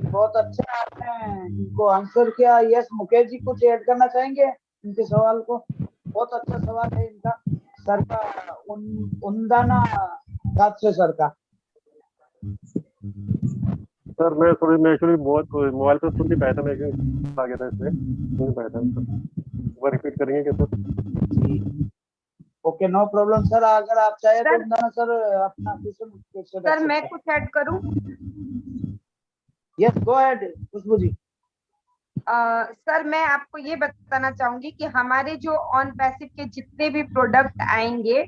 बहुत अच्छा आपने इनको आंसर किया। यस मुकेश जी कुछ ऐड करना चाहेंगे इनके सवाल को? बहुत अच्छा सवाल है इनका सर का, उंदाना से सर का। सर मैं एक्चुअली बहुत मोबाइल पे सुन नहीं पाया था, मैं आ गया था इसमें, सुन नहीं पाया था। वो रिपीट करेंगे क्या sir? Okay no problem sir, अगर आप चाहे तो उंदाना सर अपना क्वेश्चन। सर मैं कुछ ऐड करूं? Yes go ahead Khushboo ji. Sir मैं आपको ये बताना चाहूंगी कि हमारे जो ऑन पैसिव के जितने भी प्रोडक्ट आएंगे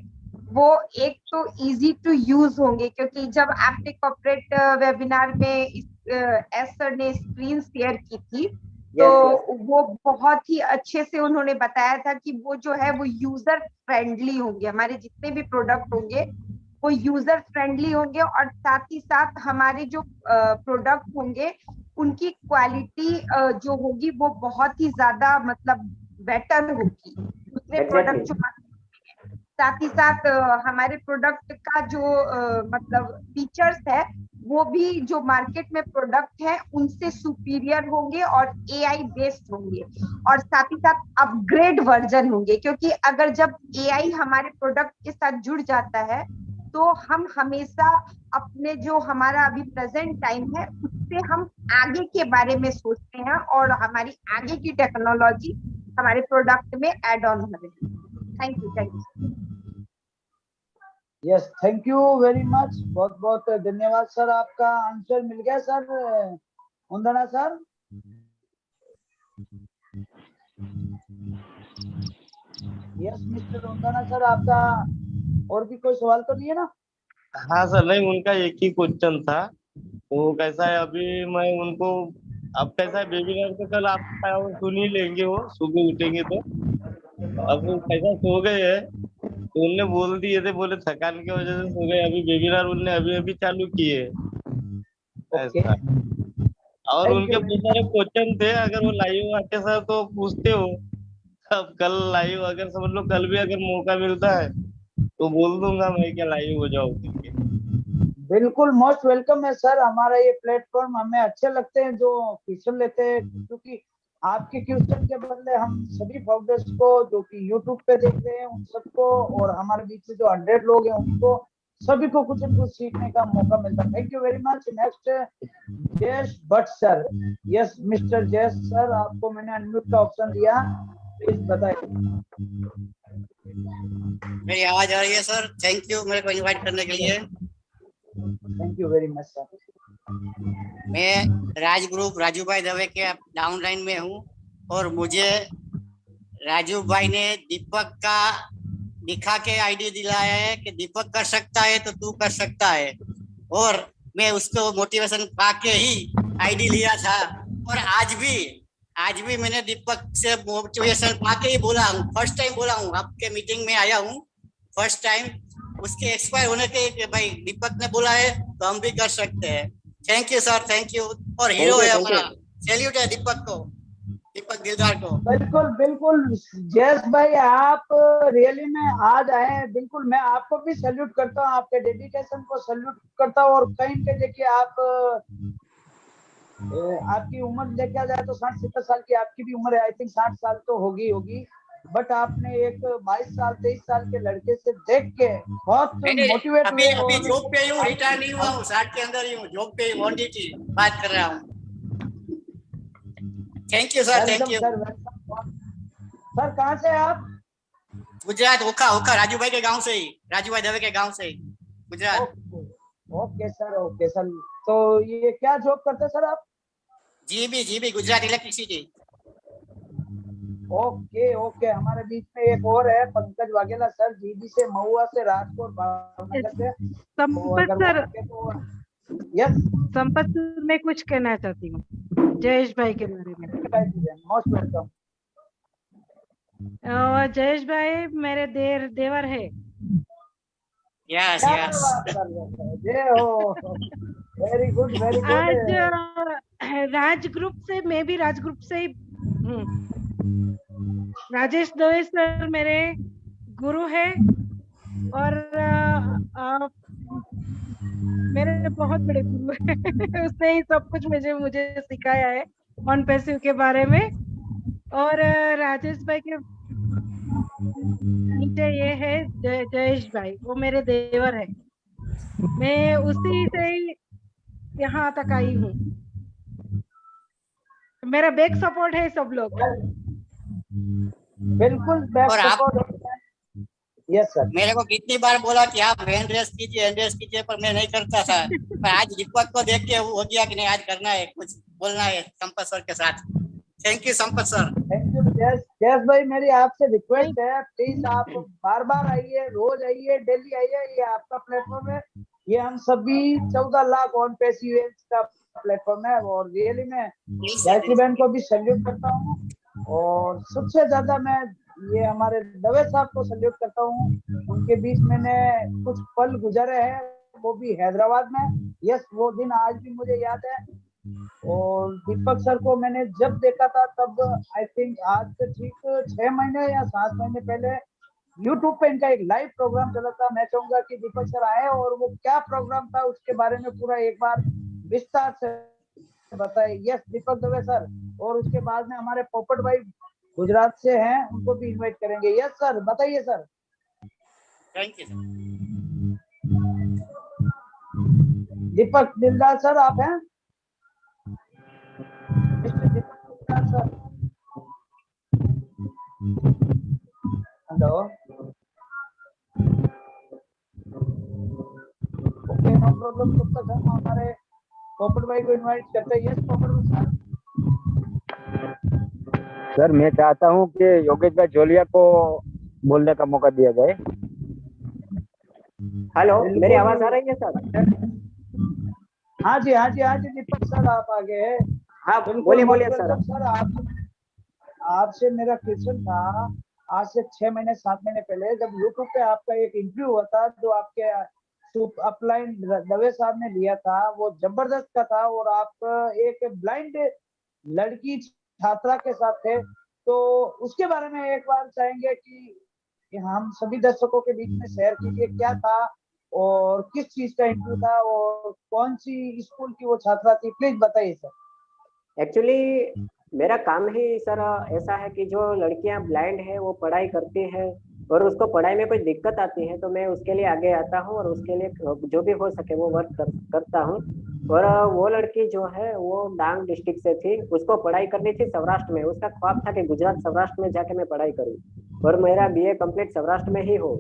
वो एक तो इजी टू यूज होंगे, क्योंकि जब आपने कॉर्पोरेट वेबिनार में एस सर ने स्क्रीन शेयर की थी तो वो बहुत ही अच्छे से उन्होंने बताया था कि वो जो है वो यूजर फ्रेंडली होंगे, हमारे जितने भी प्रोडक्ट होंगे वो यूजर फ्रेंडली होंगे, और साथ ही साथ हमारे जो प्रोडक्ट होंगे उनकी क्वालिटी जो होगी वो बहुत ही ज्यादा मतलब बेटर होगी दूसरे प्रोडक्ट जो, साथ ही साथ हमारे प्रोडक्ट का जो मतलब फीचर्स है वो भी जो मार्केट में प्रोडक्ट है उनसे सुपीरियर होंगे और एआई बेस्ड होंगे, और साथ ही साथ अपग्रेड वर्जन होंगे, क्योंकि अगर जब एआई हमारे प्रोडक्ट के साथ जुड़ जाता है तो हम हमेशा अपने जो हमारा अभी प्रेजेंट टाइम है उससे हम आगे के बारे में सोचते हैं और हमारी आगे की टेक्नोलॉजी हमारे प्रोडक्ट में ऐड ऑन हो रही है। Thank you. Yes, thank you very much, बहुत बहुत धन्यवाद सर, आपका आंसर मिल गया सर। वंदना सर। यस मिस्टर वंदना सर, आपका और भी कोई सवाल तो नहीं है ना? हाँ सर, नहीं उनका एक ही क्वेश्चन था। वो कैसा है, अभी मैं उनको, अब कैसा है वेबिनार तो कल आप सुन ही लेंगे, वो सुबह उठेंगे तो। अब वो कैसा सो गए हैं तो उनने बोल दिए थे, बोले थकान की वजह से सो गए, अभी वेबिनार उनने अभी अभी चालू किए ऐसा। और उनके बहुत सारे क्वेश्चन थे, अगर वो लाइव आके सर तो पूछते हो। अब कल लाइव अगर समझ लो, कल भी अगर मौका मिलता है तो बोल दूंगा मैं क्या लाइव हो जाओ करके। बिल्कुल मोस्ट वेलकम है सर, हमारा ये प्लेटफॉर्म हमें अच्छे लगते हैं जो क्वेश्चन लेते हैं, क्योंकि आपके क्वेश्चन के बदले हम सभी फाउंडर्स को जो कि यूट्यूब पे देख रहे हैं उन सबको, और हमारे बीच में जो 100 लोग हैं उनको सभी को कुछ न कुछ सीखने का मौका मिलता है। Thank you very much. Next Jayesh Bhatt sir. Yes mister Jayesh sir, आपको मैंने अनम्यूट का ऑप्शन दिया, प्लीज बताइए। मेरी आवाज आ रही है सर? थैंक यू मेरे को इनवाइट करने के लिए। Thank you very much sir. मैं राज ग्रुप राजू भाई दवे के डाउनलाइन में हूँ, और मुझे राजू भाई ने दीपक का दिखा के आईडी दिलाया है कि दीपक कर सकता है तो तू कर सकता है, और मैं उसको मोटिवेशन पा के ही आईडी लिया था, और आज भी मैंने दीपक से मोटिवेशन पा के ही बोला हूँ। फर्स्ट टाइम बोला हूँ, आपके मीटिंग में आया हूँ फर्स्ट टाइम, उसके एक्सपायर होने के भाई दीपक ने बोला है तो हम भी कर सकते हैं। Thank you sir, thank you. और हीरो है हमारा, सैल्यूट है दीपक को, दीपक दिलदार को। बिल्कुल बिल्कुल जयेश भाई, आप रियली में आज आए हैं, बिल्कुल मैं आपको भी सैल्यूट करता हूँ, आपके डेडिकेशन को सैल्यूट करता हूँ। और कहीं के देखिए आप आपकी उम्र देखा जाए तो 60-70 साल की आपकी भी उम्र है, आई थिंक 60 साल तो होगी, बट आपने एक 22 साल 23 साल के लड़के से देख के बहुत मोटिवेट हुए। अभी जॉब पे हूँ, रिटायर नहीं हुआ हूँ, 60 के अंदर ही हूँ, जॉब पे ऑन ड्यूटी बात कर रहा हूँ। Thank you sir, thank you sir. कहाँ से आप? गुजरात, ओखा राजू भाई के गांव से ही, राजू भाई दवे के गांव से ही, Gujarat. Okay sir, okay sir. तो ये क्या जॉब करते सर आप? GB Gujarat electricity. ओके, हमारे बीच में एक और है पंकज वाघेला सर, जीबी से, महुआ से, राजकोट, भावनगर से। Sampat sir, yes Sampat sir, मैं कुछ कहना चाहती हूँ जयेश भाई के बारे में। Most welcome. जयेश भाई मेरे देवर है। Yes very good very good. आज राज ग्रुप से, मैं भी राज ग्रुप से ही हूँ। राजेश दवे सर मेरे गुरु है, और मेरे बहुत बड़े गुरु है। उसने ही सब कुछ मुझे सिखाया है ऑन पैसिव के बारे में। और राजेश भाई के नीचे ये है जयेश भाई, वो मेरे देवर है। मैं उसी से ही यहाँ तक आई हूँ, मेरा बैक सपोर्ट है सब लोग। बिल्कुल बैक सपोर्ट। Yes sir. मेरे को कितनी बार बोला कि आप हैंड रेस कीजिए, पर मैं नहीं करता था। पर आज दीपक को देख के हो गया कि नहीं, आज करना है, कुछ बोलना है संपत सर के साथ। Thank you Sampat sir. Thank you yes भाई, मेरी आपसे रिक्वेस्ट है, प्लीज आप बार बार आइए, रोज आइए, डेली आइए, ये आपका प्लेटफॉर्म है, ये हम सभी 14 लाख ऑन पेस यूएस का प्लेटफॉर्म है। और रियली मैं गायत्री बहन को भी सैल्यूट करता हूँ, और सबसे ज्यादा मैं ये हमारे दवे साहब को सैल्यूट करता हूँ। उनके बीच मैंने कुछ पल गुजारे हैं, वो भी हैदराबाद में। यस, वो दिन आज भी मुझे याद है। और दीपक सर को मैंने जब देखा था तब आई थिंक आज से ठीक 6 महीने या 7 महीने पहले यूट्यूब पे इनका एक लाइव प्रोग्राम चला था। मैं चाहूंगा कि दीपक सर आए और वो क्या प्रोग्राम था उसके बारे में पूरा एक बार विस्तार से बताए। यस दीपक दवे सर। और उसके बाद में हमारे पोपट भाई गुजरात से हैं, उनको भी इनवाइट करेंगे। यस सर, बताइए sir. Thank you Deepak Dildar sir, आप हैं? Mister Deepak Dildar sir, hello. Okay, no problem. तब तक हम हमारे पोपट भाई को इनवाइट करते हैं। यस पोपट भाई सर, मैं चाहता हूं कि योगेश भाई जोलिया को बोलने का मौका दिया जाए। हेलो, मेरी आवाज आ रही है सर? हाँ जी, हाँ जी, हाँ जी दीपक सर, आप आगे हैं। हाँ, बोलिए बोलिए सर। सर आपसे मेरा क्वेश्चन था, आज से 6 महीने 7 महीने पहले जब यूट्यूब पे आपका एक इंटरव्यू हुआ था, जो आपके अपलाइन दवे साहब ने लिया था, वो जबरदस्त का था। और आप एक ब्लाइंड लड़की छात्रा के साथ थे, तो उसके बारे में एक बार चाहेंगे कि हम सभी दर्शकों के बीच में शेयर कीजिए, क्या था और किस चीज का इंटरव्यू था और कौन सी स्कूल की वो छात्रा थी, प्लीज बताइए सर। एक्चुअली मेरा काम ही सर ऐसा है कि जो लड़कियां ब्लाइंड है वो पढ़ाई करती है और उसको पढ़ाई में कोई दिक्कत आती है, तो मैं उसके लिए आगे आता हूँ और उसके लिए जो भी हो सके वो वर्क करता हूँ। और वो लड़की जो है वो डांग डिस्ट्रिक्ट से थी, उसको पढ़ाई करनी थी सौराष्ट्र में। उसका ख्वाब था कि गुजरात सौराष्ट्र में जाके मैं पढ़ाई करूँ और मेरा बीए कंप्लीट सौराष्ट्र में ही हो।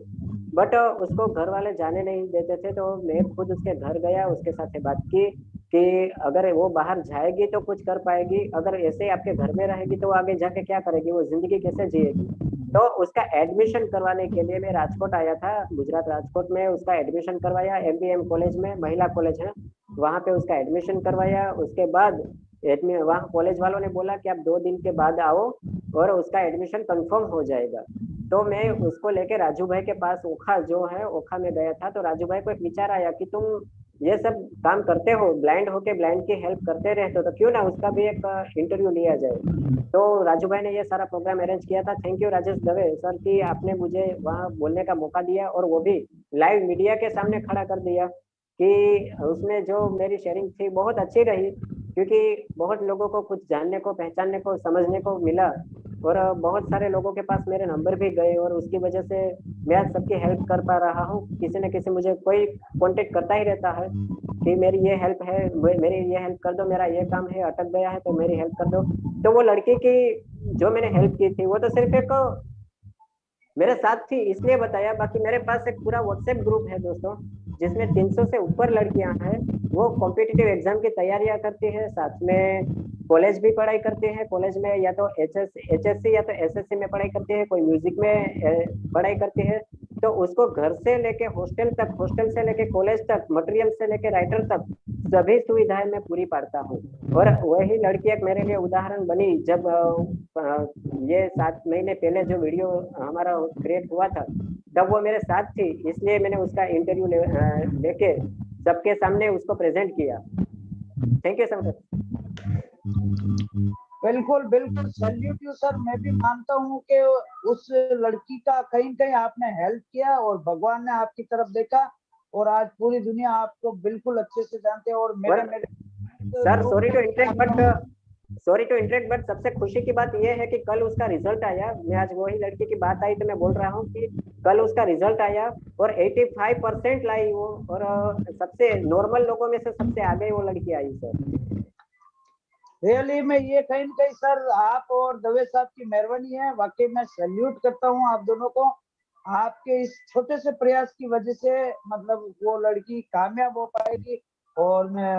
बट उसको घर वाले जाने नहीं देते थे, तो मैं खुद उसके घर गया, उसके साथ बात की कि अगर वो बाहर जाएगी तो कुछ कर पाएगी, अगर ऐसे ही आपके घर में रहेगी तो वो आगे जाके क्या करेगी, वो जिंदगी कैसे जिएगी। तो उसका एडमिशन करवाने के लिए मैं राजकोट आया था, गुजरात राजकोट में उसका एडमिशन करवाया। MBM कॉलेज में, महिला कॉलेज है, वहाँ पे उसका एडमिशन करवाया। उसके बाद वहाँ कॉलेज वालों ने बोला कि आप 2 दिन के बाद आओ और उसका एडमिशन कंफर्म हो जाएगा। तो मैं उसको लेके राजू भाई के पास ओखा जो है, ओखा में गया था। तो राजू भाई को एक विचार आया कि तुम ये सब काम करते हो, ब्लाइंड होके ब्लाइंड की हेल्प करते रहते हो, तो क्यों ना उसका भी एक इंटरव्यू लिया जाए। तो राजू भाई ने ये सारा प्रोग्राम अरेंज किया था। Thank you Rajesh Dave sir कि आपने मुझे वहाँ बोलने का मौका दिया और वो भी लाइव मीडिया के सामने खड़ा कर दिया। कि उसमें जो मेरी शेयरिंग थी बहुत अच्छी रही, क्योंकि बहुत लोगों को कुछ जानने को, पहचानने को, समझने को मिला। और बहुत सारे लोगों के पास मेरे नंबर भी गए और उसकी वजह से मैं आज सबकी हेल्प कर पा रहा हूँ। किसी न किसी मुझे कोई कांटेक्ट करता ही रहता है कि मेरी ये हेल्प है, मेरी ये हेल्प कर दो, मेरा ये काम है अटक गया है तो मेरी हेल्प कर दो। तो वो लड़की की जो मैंने हेल्प की थी वो तो सिर्फ एक मेरे साथ थी इसलिए बताया। बाकी मेरे पास एक पूरा व्हाट्सएप ग्रुप है दोस्तों, जिसमें 300 से ऊपर लड़कियां हैं। वो कॉम्पिटिटिव एग्जाम की तैयारियां करती है, साथ में कॉलेज भी पढ़ाई करते हैं। कॉलेज में या तो HSC या तो SSC में पढ़ाई करते हैं, कोई म्यूजिक में पढ़ाई करते हैं। तो उसको घर से लेके हॉस्टल तक, हॉस्टल से लेके कॉलेज तक, मटेरियल से लेके राइटर तक सभी सुविधाएं मैं पूरी पाड़ता हूँ। और वही लड़की एक मेरे लिए उदाहरण बनी। जब ये 7 महीने पहले जो वीडियो हमारा क्रिएट हुआ था तब वो मेरे साथ थी, इसलिए मैंने उसका इंटरव्यू लेके सबके सामने उसको प्रेजेंट किया। Thank you sir. बिल्कुल बिल्कुल, सैल्यूट यू सर। मैं भी मानता हूँ कि उस लड़की का कहीं कहीं आपने हेल्प किया और भगवान ने आपकी तरफ देखा और आज पूरी दुनिया आपको बिल्कुल अच्छे से जानते हैं। और मेरे sir sorry to interact but सबसे खुशी की बात यह है कि कल उसका रिजल्ट आया। मैं आज वही लड़की की बात आई तो मैं बोल रहा हूँ कि कल उसका रिजल्ट आया और 85% लाई वो, और सबसे नॉर्मल लोगों में से सबसे आगे वो लड़की आई सर। रियली में ये कहीं न कहीं सर आप और दवे साहब की मेहरबानी है। वाकई मैं सैल्यूट करता हूँ आप दोनों को। आपके इस छोटे से प्रयास की वजह से मतलब वो लड़की कामयाब हो पाएगी और मैं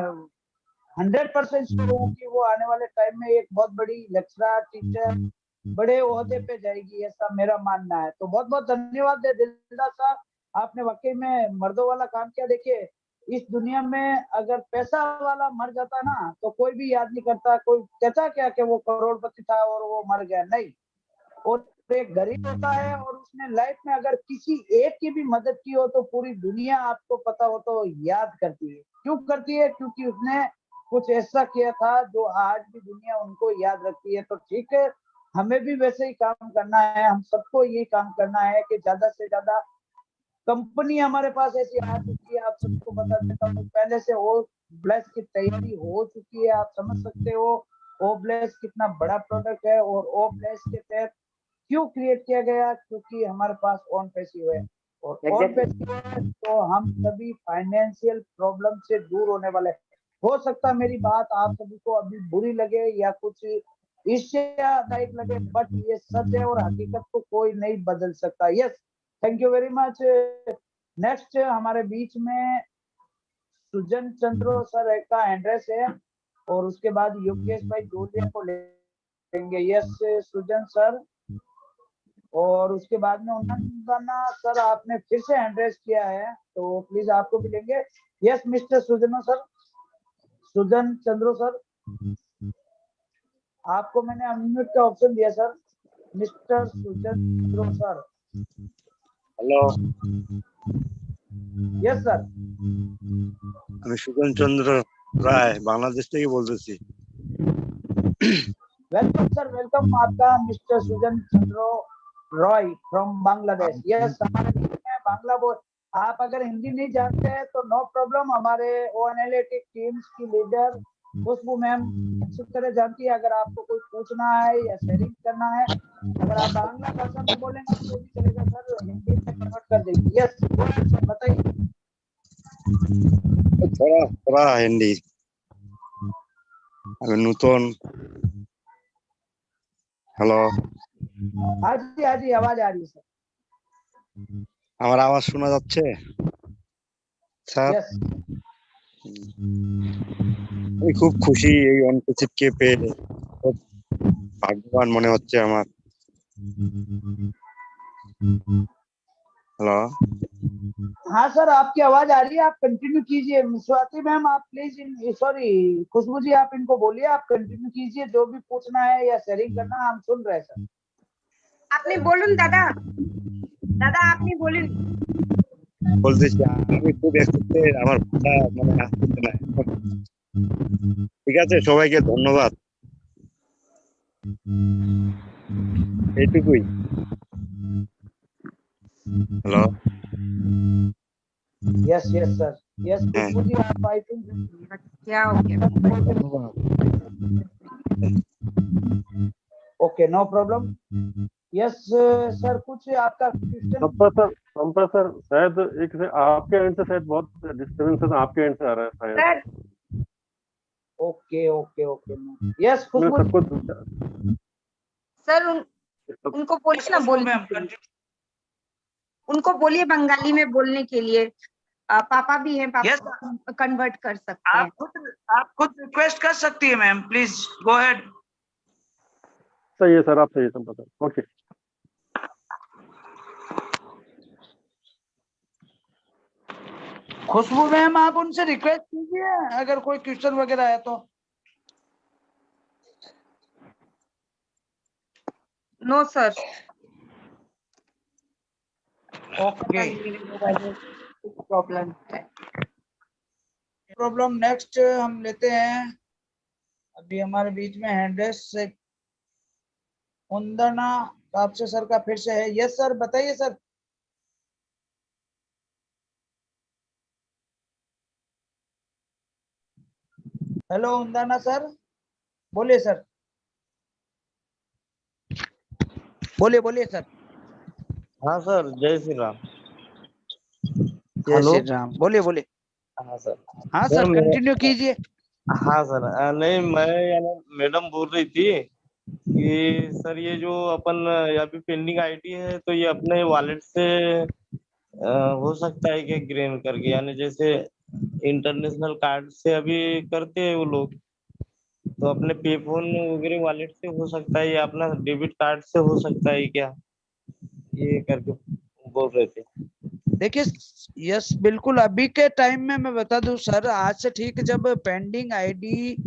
100% श्योर हूँ कि वो आने वाले टाइम में एक बहुत बड़ी लेक्चरर, टीचर बड़े ओहदे पे जाएगी, ऐसा मेरा मानना है। तो बहुत बहुत धन्यवाद है दिलदार साहब, आपने वाकई में मर्दों वाला काम किया। देखिए इस दुनिया में अगर पैसा वाला मर जाता ना तो कोई भी याद नहीं करता, कोई कहता क्या कि वो करोड़पति था और वो मर गया, नहीं। और एक गरीब होता है और उसने लाइफ में अगर किसी एक की भी मदद की हो तो पूरी दुनिया आपको पता हो तो याद करती है। क्यों करती है? क्योंकि उसने कुछ ऐसा किया था जो आज भी दुनिया उनको याद रखती है। तो ठीक है, हमें भी वैसे ही काम करना है, हम सबको ये काम करना है कि ज्यादा से ज्यादा कंपनी हमारे पास ऐसी आ चुकी है। आप सबको बता देता हूँ, पहले से ओ ब्लेस की तैयारी हो चुकी है। आप समझ सकते हो ओ ब्लेस कितना बड़ा प्रोडक्ट है, और ओ ब्लेस के तहत क्यों क्रिएट किया गया? क्योंकि हमारे पास ऑन पैसिव है, और ऑन पैसिव है तो हम सभी फाइनेंशियल प्रॉब्लम से दूर होने वाले हैं। हो सकता है मेरी बात आप सभी को अभी बुरी लगे या कुछ ईर्ष्यादायक लगे, बट ये सच है और हकीकत को कोई नहीं बदल सकता। Yes, thank you very much. Next हमारे बीच में सुजन चंद्रो सर का एड्रेस है, और उसके बाद योगेश भाई जोलिया को लेंगे। यस सुजन सर, और उसके बाद में उन्नतना सर आपने फिर से एड्रेस किया है तो प्लीज आपको भी लेंगे। Yes mister Sujon sir, Sujan Chandro sir, आपको मैंने अनम्यूट का ऑप्शन दिया sir. Mister Sujan Chandro sir. Hello, yes sir. আমি সুজন চন্দ্র রায় বাংলাদেশ থেকে বলতেছি। वेलकम सर, वेलकम आपका mister Sujan Chandra Roy from Bangladesh. Yes, हमारे बीच में बांग्ला बोल, आप अगर हिंदी नहीं जानते हैं तो नो प्रॉब्लम, हमारे ओ एनालिटिक टीम्स की लीडर खुशबू मैम अच्छी तरह जानती है। अगर आपको कुछ पूछना है या शेयरिंग करना है, अगर आप बांग्ला भाषा में बोलेंगे तो भी चलेगा सर, हिंदी में कन्वर्ट कर देंगे। यस सर बताइए। थोड़ा थोड़ा हिंदी, আমি নতুন। হ্যালো, हाँ जी आवाज आ रही है सर। আমার আওয়াজ শোনা যাচ্ছে স্যার? यस আমি খুব খুশি এই অনপ্যাসিভকে পেয়ে, খুব ভাগ্যবান মনে হচ্ছে আমার। হ্যালো, हाँ सर आपकी आवाज आ रही है, आप कंटिन्यू कीजिए। स्वाति मैम आप प्लीज, सॉरी खुशबू जी आप इनको बोलिए, आप कंटिन्यू कीजिए, जो भी पूछना है या शेयरिंग करना है हम सुन रहे हैं सर। আপনি বলুন দাদা, দাদা আপনি বলুন। বলতেছি আমি খুব এক্সাইটেড, আমার ভাষা মানে আসছে না এখন। ঠিক আছে, সবাইকে ধন্যবাদ, এইটুকুই। Hello, yes yes sir, yes Khushboo ji आप आई थिंक क्या हो गया? Okay no problem. Yes sir कुछ आपका क्वेश्चन? संपत सर शायद एक से आपके एंड से शायद बहुत डिस्टर्बेंस आपके एंड से आ रहा है शायद। ओके ओके ओके यस खुशबू सर उनको बोलिए ना, उनको बोलिए बंगाली में बोलने के लिए। पापा भी हैं, पापा कन्वर्ट कर सकते हैं। आप खुद रिक्वेस्ट कर सकती है मैम, प्लीज गो अहेड। सही है सर, आप सही है संपत सर, ओके। खुशबू मैम आप उनसे रिक्वेस्ट कीजिए अगर कोई क्वेश्चन वगैरह है तो। No sir. Okay problem next हम लेते हैं। अभी हमारे बीच में हैंडरेस से वंदना आपसे सर का फिर से है। यस सर बताइए सर। हेलो वंदना सर, बोलिए सर, बोलिए बोलिए सर। हाँ सर, जय श्री राम। जय श्री राम, बोलिए बोलिए। हाँ सर। हाँ सर कंटिन्यू कीजिए। हाँ सर, नहीं मैं यानी मैडम बोल रही थी कि सर ये जो अपन अभी पेंडिंग आईडी है तो ये अपने वॉलेट से हो सकता है कि ग्रेन करके, यानी जैसे इंटरनेशनल कार्ड से अभी करते हैं वो लोग, तो अपने पे फोन वगैरह वॉलेट से हो सकता है या अपना डेबिट कार्ड से हो सकता है क्या, ये करके बोल रहे थे। देखिए यस बिल्कुल, अभी के टाइम में मैं बता दूं सर, आज से ठीक जब पेंडिंग आईडी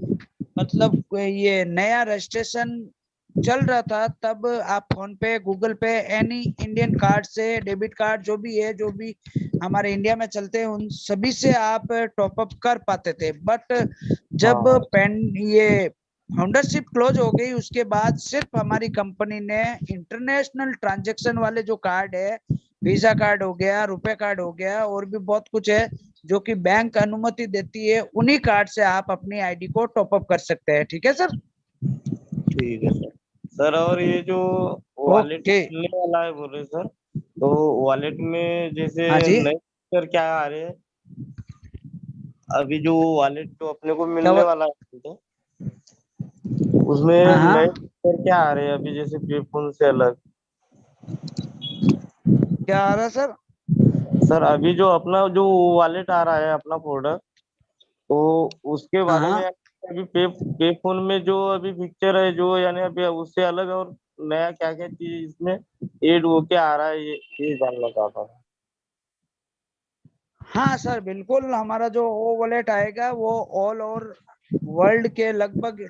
मतलब ये नया रजिस्ट्रेशन चल रहा था, तब आप फोन पे, गूगल पे, एनी इंडियन कार्ड से, डेबिट कार्ड जो भी है, जो भी हमारे इंडिया में चलते हैं, उन सभी से आप टॉप अप कर पाते थे। बट जब ये फाउंडरशिप क्लोज हो गई, उसके बाद सिर्फ हमारी कंपनी ने इंटरनेशनल ट्रांजैक्शन वाले जो कार्ड है, वीजा कार्ड हो गया, रुपए कार्ड हो गया, और भी बहुत कुछ है जो कि बैंक अनुमति देती है, उन्हीं कार्ड से आप अपनी आईडी को टॉप अप कर सकते हैं। ठीक है सर? ठीक है सर। सर और ये जो वॉलेट मिलने वाला है बोल रहे सर, तो वॉलेट में जैसे हाँ जी? नए फीचर क्या आ रहे हैं अभी, जो वॉलेट जो अपने को मिलने वाला है तो उसमें नए फीचर क्या आ रहे हैं अभी, जैसे पे फोन से अलग क्या आ रहा है सर? सर अभी जो अपना जो वॉलेट आ रहा है अपना प्रोडक्ट, तो उसके बारे में अभी पे फोन में जो अभी पिक्चर है जो, यानी अभी उससे अलग और नया क्या क्या चीज इसमें ऐड होके आ रहा है, ये जानना चाहता हूँ। हाँ सर बिल्कुल, हमारा जो वॉलेट आएगा वो ऑल ओवर वर्ल्ड के लगभग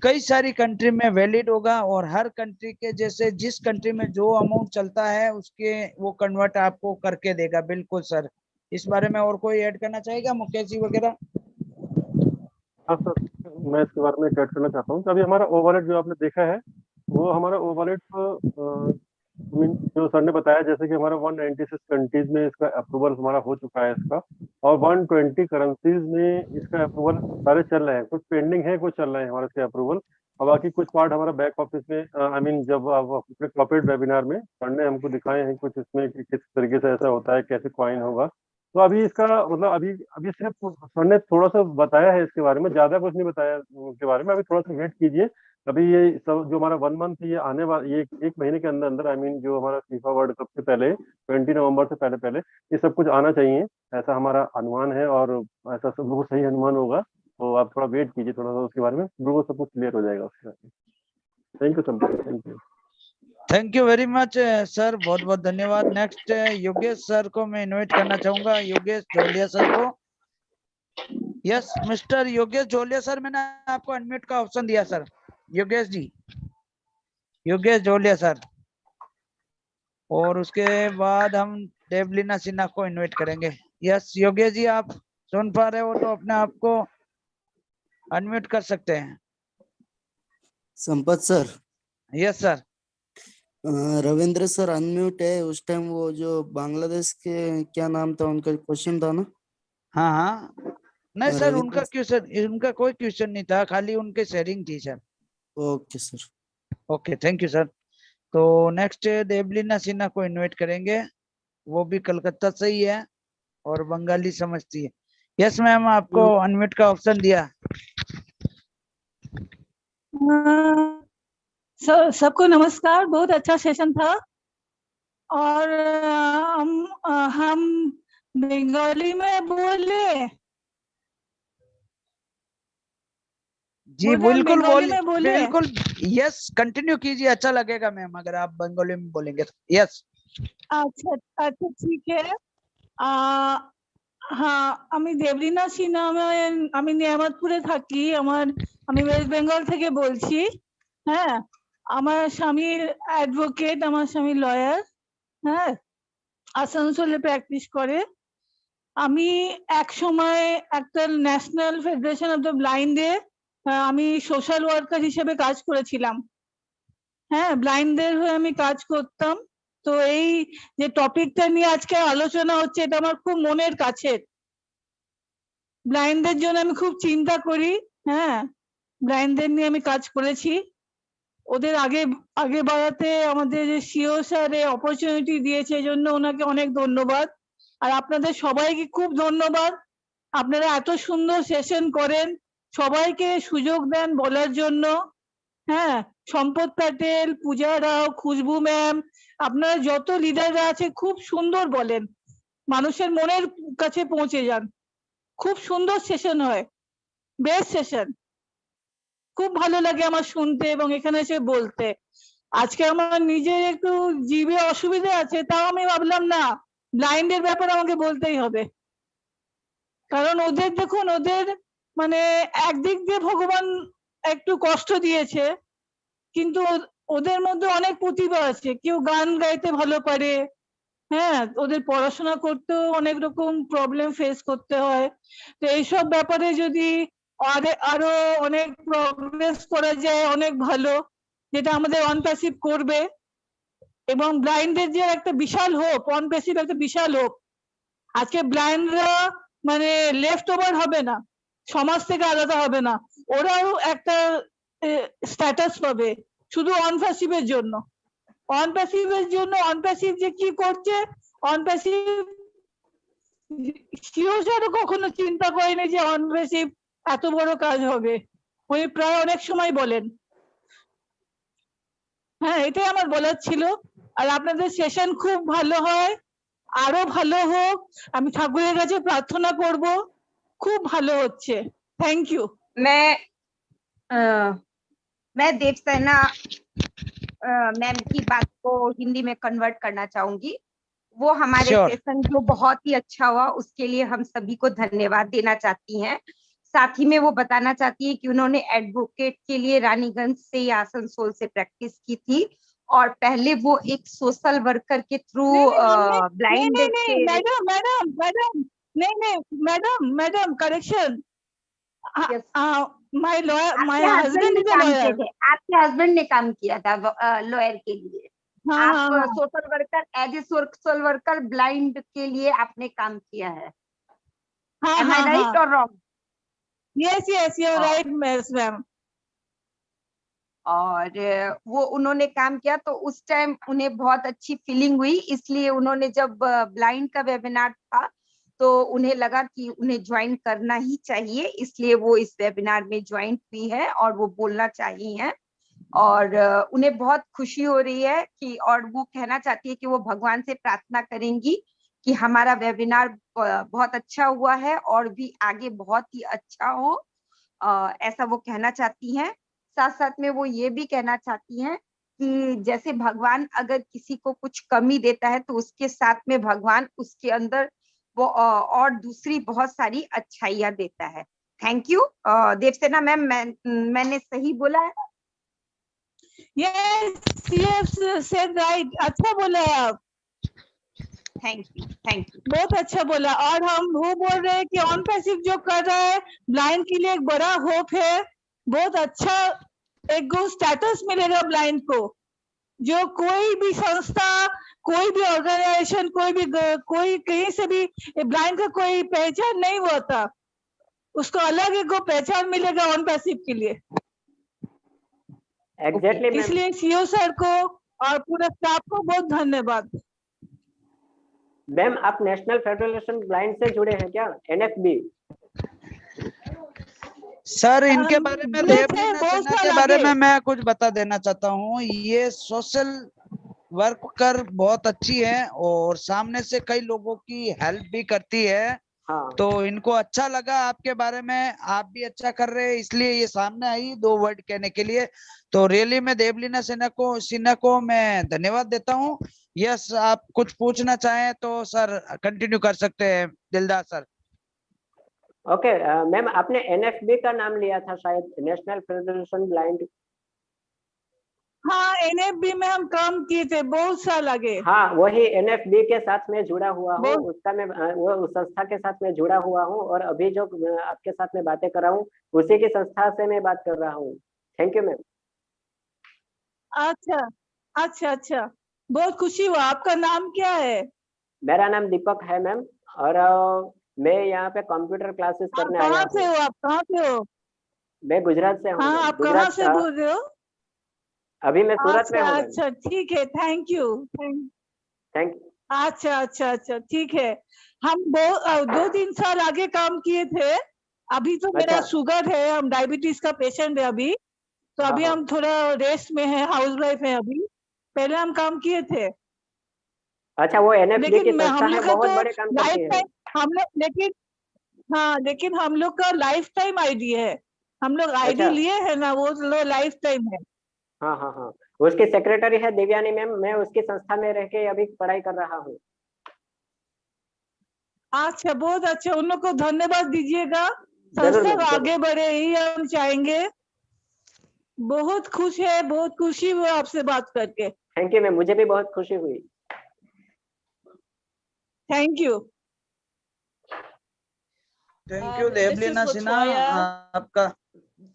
कई सारी कंट्री में वैलिड होगा, और हर कंट्री के जैसे जिस कंट्री में जो अमाउंट चलता है उसके वो कन्वर्ट आपको करके देगा। बिल्कुल सर। इस बारे में और कोई ऐड करना चाहेगा, मुकेश जी वगैरह? हाँ सर, मैं इसके बारे में ऐड करना चाहता हूँ कि अभी हमारा ओ वॉलेट जो आपने देखा है, वो हमारा ओ वॉलेट जो सर ने बताया, जैसे कि हमारा 196 कंट्रीज में इसका अप्रूवल हमारा हो चुका है इसका, और 120 करेंसीज में इसका अप्रूवल सारे चल रहे हैं, कुछ पेंडिंग है, कुछ चल रहे हैं हमारे इसके अप्रूवल, और बाकी कुछ पार्ट हमारा बैक ऑफिस में आई मीन जब अपने कॉर्पोरेट वेबिनार में सर ने हमको दिखाए हैं कुछ इसमें कि किस तरीके से ऐसा होता है, कैसे कॉइन होगा। तो अभी इसका मतलब अभी सिर्फ सर ने थोड़ा सा बताया है इसके बारे में, ज्यादा कुछ नहीं बताया उसके बारे में। अभी थोड़ा सा वेट कीजिए, अभी ये सब जो हमारा 1 मंथ ये आने वाला, ये एक महीने के अंदर अंदर आई मीन जो हमारा फीफा वर्ल्ड कप से पहले 20 नवंबर से पहले पहले ये सब कुछ आना चाहिए, ऐसा हमारा अनुमान है, और ऐसा सब बिल्कुल सही अनुमान होगा। तो आप थोड़ा वेट कीजिए थोड़ा सा, उसके बारे में बिल्कुल सब कुछ क्लियर हो जाएगा उसके बारे में। Thank you sir, thank you. Thank you very much sir, बहुत बहुत धन्यवाद। नेक्स्ट योगेश सर को मैं इनवाइट करना चाहूंगा, योगेश जोलिया सर को। यस मिस्टर योगेश जोलिया सर, मैंने आपको अनम्यूट का ऑप्शन दिया सर। योगेश जी, योगेश जोलिया सर, और उसके बाद हम देवलीना सिन्हा को इनवाइट करेंगे। यस योगेश जी, आप सुन पा रहे हो तो अपने आप को अनम्यूट कर सकते हैं। Sampat sir. Yes sir. Ravindra sir unmute है। उस टाइम वो जो बांग्लादेश के क्या नाम था उनका क्वेश्चन था ना? हाँ हाँ, नहीं सर उनका क्वेश्चन, उनका कोई क्वेश्चन नहीं था, खाली उनके शेयरिंग थी sir. Okay sir. Okay thank you sir. तो नेक्स्ट देवलीना सिन्हा को इनवाइट करेंगे, वो भी कलकत्ता से ही है और बंगाली समझती है। यस मैम, आपको अनम्यूट का ऑप्शन दिया। सबको नमस्कार, बहुत अच्छा सेशन था, और हम बंगाली में बोले। जी बिल्कुल बंगाली में बोले। बिल्कुल यस, कंटिन्यू कीजिए, अच्छा लगेगा मैम अगर आप बंगाली में बोलेंगे। यस अच्छा अच्छा ठीक है। হ্যাঁ, আমি দেবলীনা সিনহা, আমি নিয়ামতপুরে থাকি, আমি ওয়েস্ট বেঙ্গল থেকে বলছি। হ্যাঁ, আমার স্বামীর অ্যাডভোকেট, আমার স্বামী লয়ার, হ্যাঁ, আসানসোলে প্র্যাকটিস করে। আমি এক সময় একটা ন্যাশনাল ফেডারেশন অফ দ্য ব্লাইন্ডে আমি সোশ্যাল ওয়ার্কার হিসেবে কাজ করেছিলাম। হ্যাঁ, ব্লাইন্ডদের হয়ে আমি কাজ করতাম। তো এই যে টপিকটা নিয়ে আজকে আলোচনা হচ্ছে, এটা আমার খুব মনের কাছের। ব্লাইন্ডদের জন্য আমি খুব চিন্তা করি। হ্যাঁ, ব্লাইন্ডদের নিয়ে আমি কাজ করেছি। ওদের আগে বাড়াতে আমাদের যে সিও স্যার অপরচুনিটি দিয়েছে, এজন্য ওনাকে অনেক ধন্যবাদ। আর আপনাদের সবাইকে খুব ধন্যবাদ, আপনারা এত সুন্দর সেশন করেন, সবাইকে সুযোগ দেন বলার জন্য। হ্যাঁ, সম্পদ প্যাটেল, পূজা রাও, খুশবু ম্যাম, আপনারা যত লিডাররা আছে খুব সুন্দর বলেন, মানুষের মনের কাছে পৌঁছে যান। খুব সুন্দর সেশন হয়, বেস্ট সেশন। খুব ভালো লাগে আমার শুনতে এবং এখানে এসে বলতে। আজকে আমার নিজের একটু জিভে অসুবিধা আছে, তাও আমি ভাবলাম না, ব্লাইন্ডের ব্যাপারে আমাকে বলতেই হবে। কারণ ওদের দেখুন, ওদের মানে একদিক দিয়ে ভগবান একটু কষ্ট দিয়েছে, কিন্তু ওদের মধ্যে অনেক প্রতিভা আছে। কেউ গান গাইতে ভালো পারে, হ্যাঁ, ওদের পড়াশোনা করতেও অনেক রকম প্রবলেম ফেস করতে হয়। তো এইসব ব্যাপারে যদি আরো অনেক প্রগ্রেস করা যায়, অনেক ভালো, যেটা আমাদের অনপ্যাসিভ করবে। এবং ব্লাইন্ডের যে একটা বিশাল হোপ, অনপ্যাসিভ একটা বিশাল হোপ। আজকে ব্লাইন্ডরা মানে লেফট ওভার হবে না, সমাজ থেকে আলাদা হবে না, ওরাও একটা স্ট্যাটাস পাবে শুধু অনপ্যাসিভের জন্য। অনপ্যাসিভের জন্য অনপ্যাসিভ যে কি করছে, অনপ্যাসিভ সিওসারও কখনো চিন্তা করেনি যে অনপ্যাসিভ এত বড় কাজ হবে। উনি প্রায় অনেক সময় বলেন। হ্যাঁ, এটাই আমার বলার ছিল। আর আপনাদের সেশন খুব ভালো হয়, আরো ভালো হোক, আমি ঠাকুরের কাছে প্রার্থনা করব। খুব ভালো হচ্ছে, থ্যাংক ইউ। मैं देवसेना मैम की बात को हिंदी में कन्वर्ट करना चाहूंगी। वो हमारे सेशन जो बहुत ही अच्छा हुआ, उसके लिए हम सभी को धन्यवाद देना चाहती हैं। साथ ही में वो बताना चाहती है कि उन्होंने एडवोकेट के लिए रानीगंज से या आसनसोल से प्रैक्टिस की थी, और पहले वो एक सोशल वर्कर के through blind madam correction, my lawyer, my husband is a lawyer. आपके हस्बैंड ने काम किया था लॉयर के लिए। आप social worker, as a social worker blind के लिए आपने काम किया है। Am I right or wrong? Yes, you're right, ma'am. और वो उन्होंने काम किया तो उस टाइम उन्हें बहुत अच्छी फीलिंग हुई, इसलिए उन्होंने जब ब्लाइंड का वेबिनार था तो उन्हें लगा कि उन्हें ज्वाइन करना ही चाहिए, इसलिए वो इस वेबिनार में ज्वाइन हुई है और वो बोलना चाहिए हैं। और उन्हें बहुत खुशी हो रही है कि, और वो कहना चाहती है कि वो भगवान से प्रार्थना करेंगी कि हमारा वेबिनार बहुत अच्छा हुआ है और भी आगे बहुत ही अच्छा हो, ऐसा वो कहना चाहती हैं। साथ साथ में वो ये भी कहना चाहती हैं कि जैसे भगवान अगर किसी को कुछ कमी देता है तो उसके साथ में भगवान उसके अंदर वो और दूसरी बहुत सारी अच्छाइयां देता है। थैंक यू देवसेना मैम, मैंने सही बोला है? Yes, said right, अच्छा बोला है आप। थैंक यू, थैंक यू, बहुत अच्छा बोला। और हम वो बोल रहे हैं कि ऑन पैसिव जो कर रहा है ब्लाइंड के लिए एक बड़ा होप है, बहुत अच्छा एक स्टेटस मिलेगा ब्लाइंड को। जो कोई भी संस्था, कोई भी ऑर्गेनाइजेशन, कोई कहीं से भी ब्लाइंड का कोई पहचान नहीं होता, उसको अलग एक पहचान मिलेगा ऑन पैसिव के लिए। Exactly ma'am. इसलिए सीओ सर को और पूरे स्टाफ को बहुत धन्यवाद। मैम, आप नेशनल फेडरेशन ब्लाइंड से जुड़े हैं क्या, NFB? सर इनके बारे में, देवलीना सिन्हा के बारे में मैं कुछ बता देना चाहता हूँ। ये सोशल वर्क कर बहुत अच्छी है और सामने से कई लोगों की हेल्प भी करती है। हाँ। तो इनको अच्छा लगा आपके बारे में, आप भी अच्छा कर रहे हैं, इसलिए ये सामने आई 2 वर्ड कहने के लिए। तो रियली में देवलीना सिन्हा को मैं धन्यवाद देता हूँ। यस, आप कुछ पूछना चाहें तो सर कंटिन्यू कर सकते हैं दिलदार सर। ओके मैम, आपने NFB का नाम लिया था शायद, नेशनल फेडरेशन ब्लाइंड। हाँ, NFB में हम काम किए थे बहुत साल आगे। हाँ, वही NFB के साथ में जुड़ा हुआ हूँ, उसका मैं वो उस संस्था के साथ में जुड़ा हुआ हूँ, और अभी जो आपके साथ में बातें कर रहा हूँ उसी की संस्था से मैं बात कर रहा हूँ। Thank you ma'am. अच्छा अच्छा अच्छा, बहुत खुशी हुआ। आपका नाम क्या है? मेरा नाम दीपक है मैम, और मैं यहाँ पे कंप्यूटर क्लासेस करने आया हूँ। कहाँ से हो आप? कहाँ से हो? मैं गुजरात से हूँ। हाँ, आप कहाँ से बोल रहे हो? अभी मैं सूरत में हूँ। अच्छा, ठीक है, थैंक यू। Thank you. अच्छा अच्छा अच्छा, ठीक है। हम 2-3 साल आगे काम किए थे। अभी तो मेरा शुगर है, हम डायबिटीज का पेशेंट है अभी, तो अभी हम थोड़ा रेस्ट में है, हाउस वाइफ है अभी। पहले हम काम किए थे। अच्छा, वो NFB की संस्था है, बहुत बड़े काम करती है। लेकिन हम लोग का लाइफ टाइम आईडी है। हम लोग आईडी अच्छा। लिए है ना, वो लाइफ टाइम है। हाँ हाँ हाँ, उसकी सेक्रेटरी है दिव्यानी मैम, मैं उसकी संस्था में रह के अभी पढ़ाई कर रहा हूँ। अच्छा, बहुत अच्छा, उन लोग को धन्यवाद दीजिएगा। जरूर संस्था मैम, जरूर। आगे बढ़े यही हम चाहेंगे। बहुत खुश है, बहुत खुशी हुई आपसे बात करके। थैंक यू मैम, मुझे भी बहुत खुशी हुई। Thank you. Thank you This is Devlina Sinha, Latoya. आपका।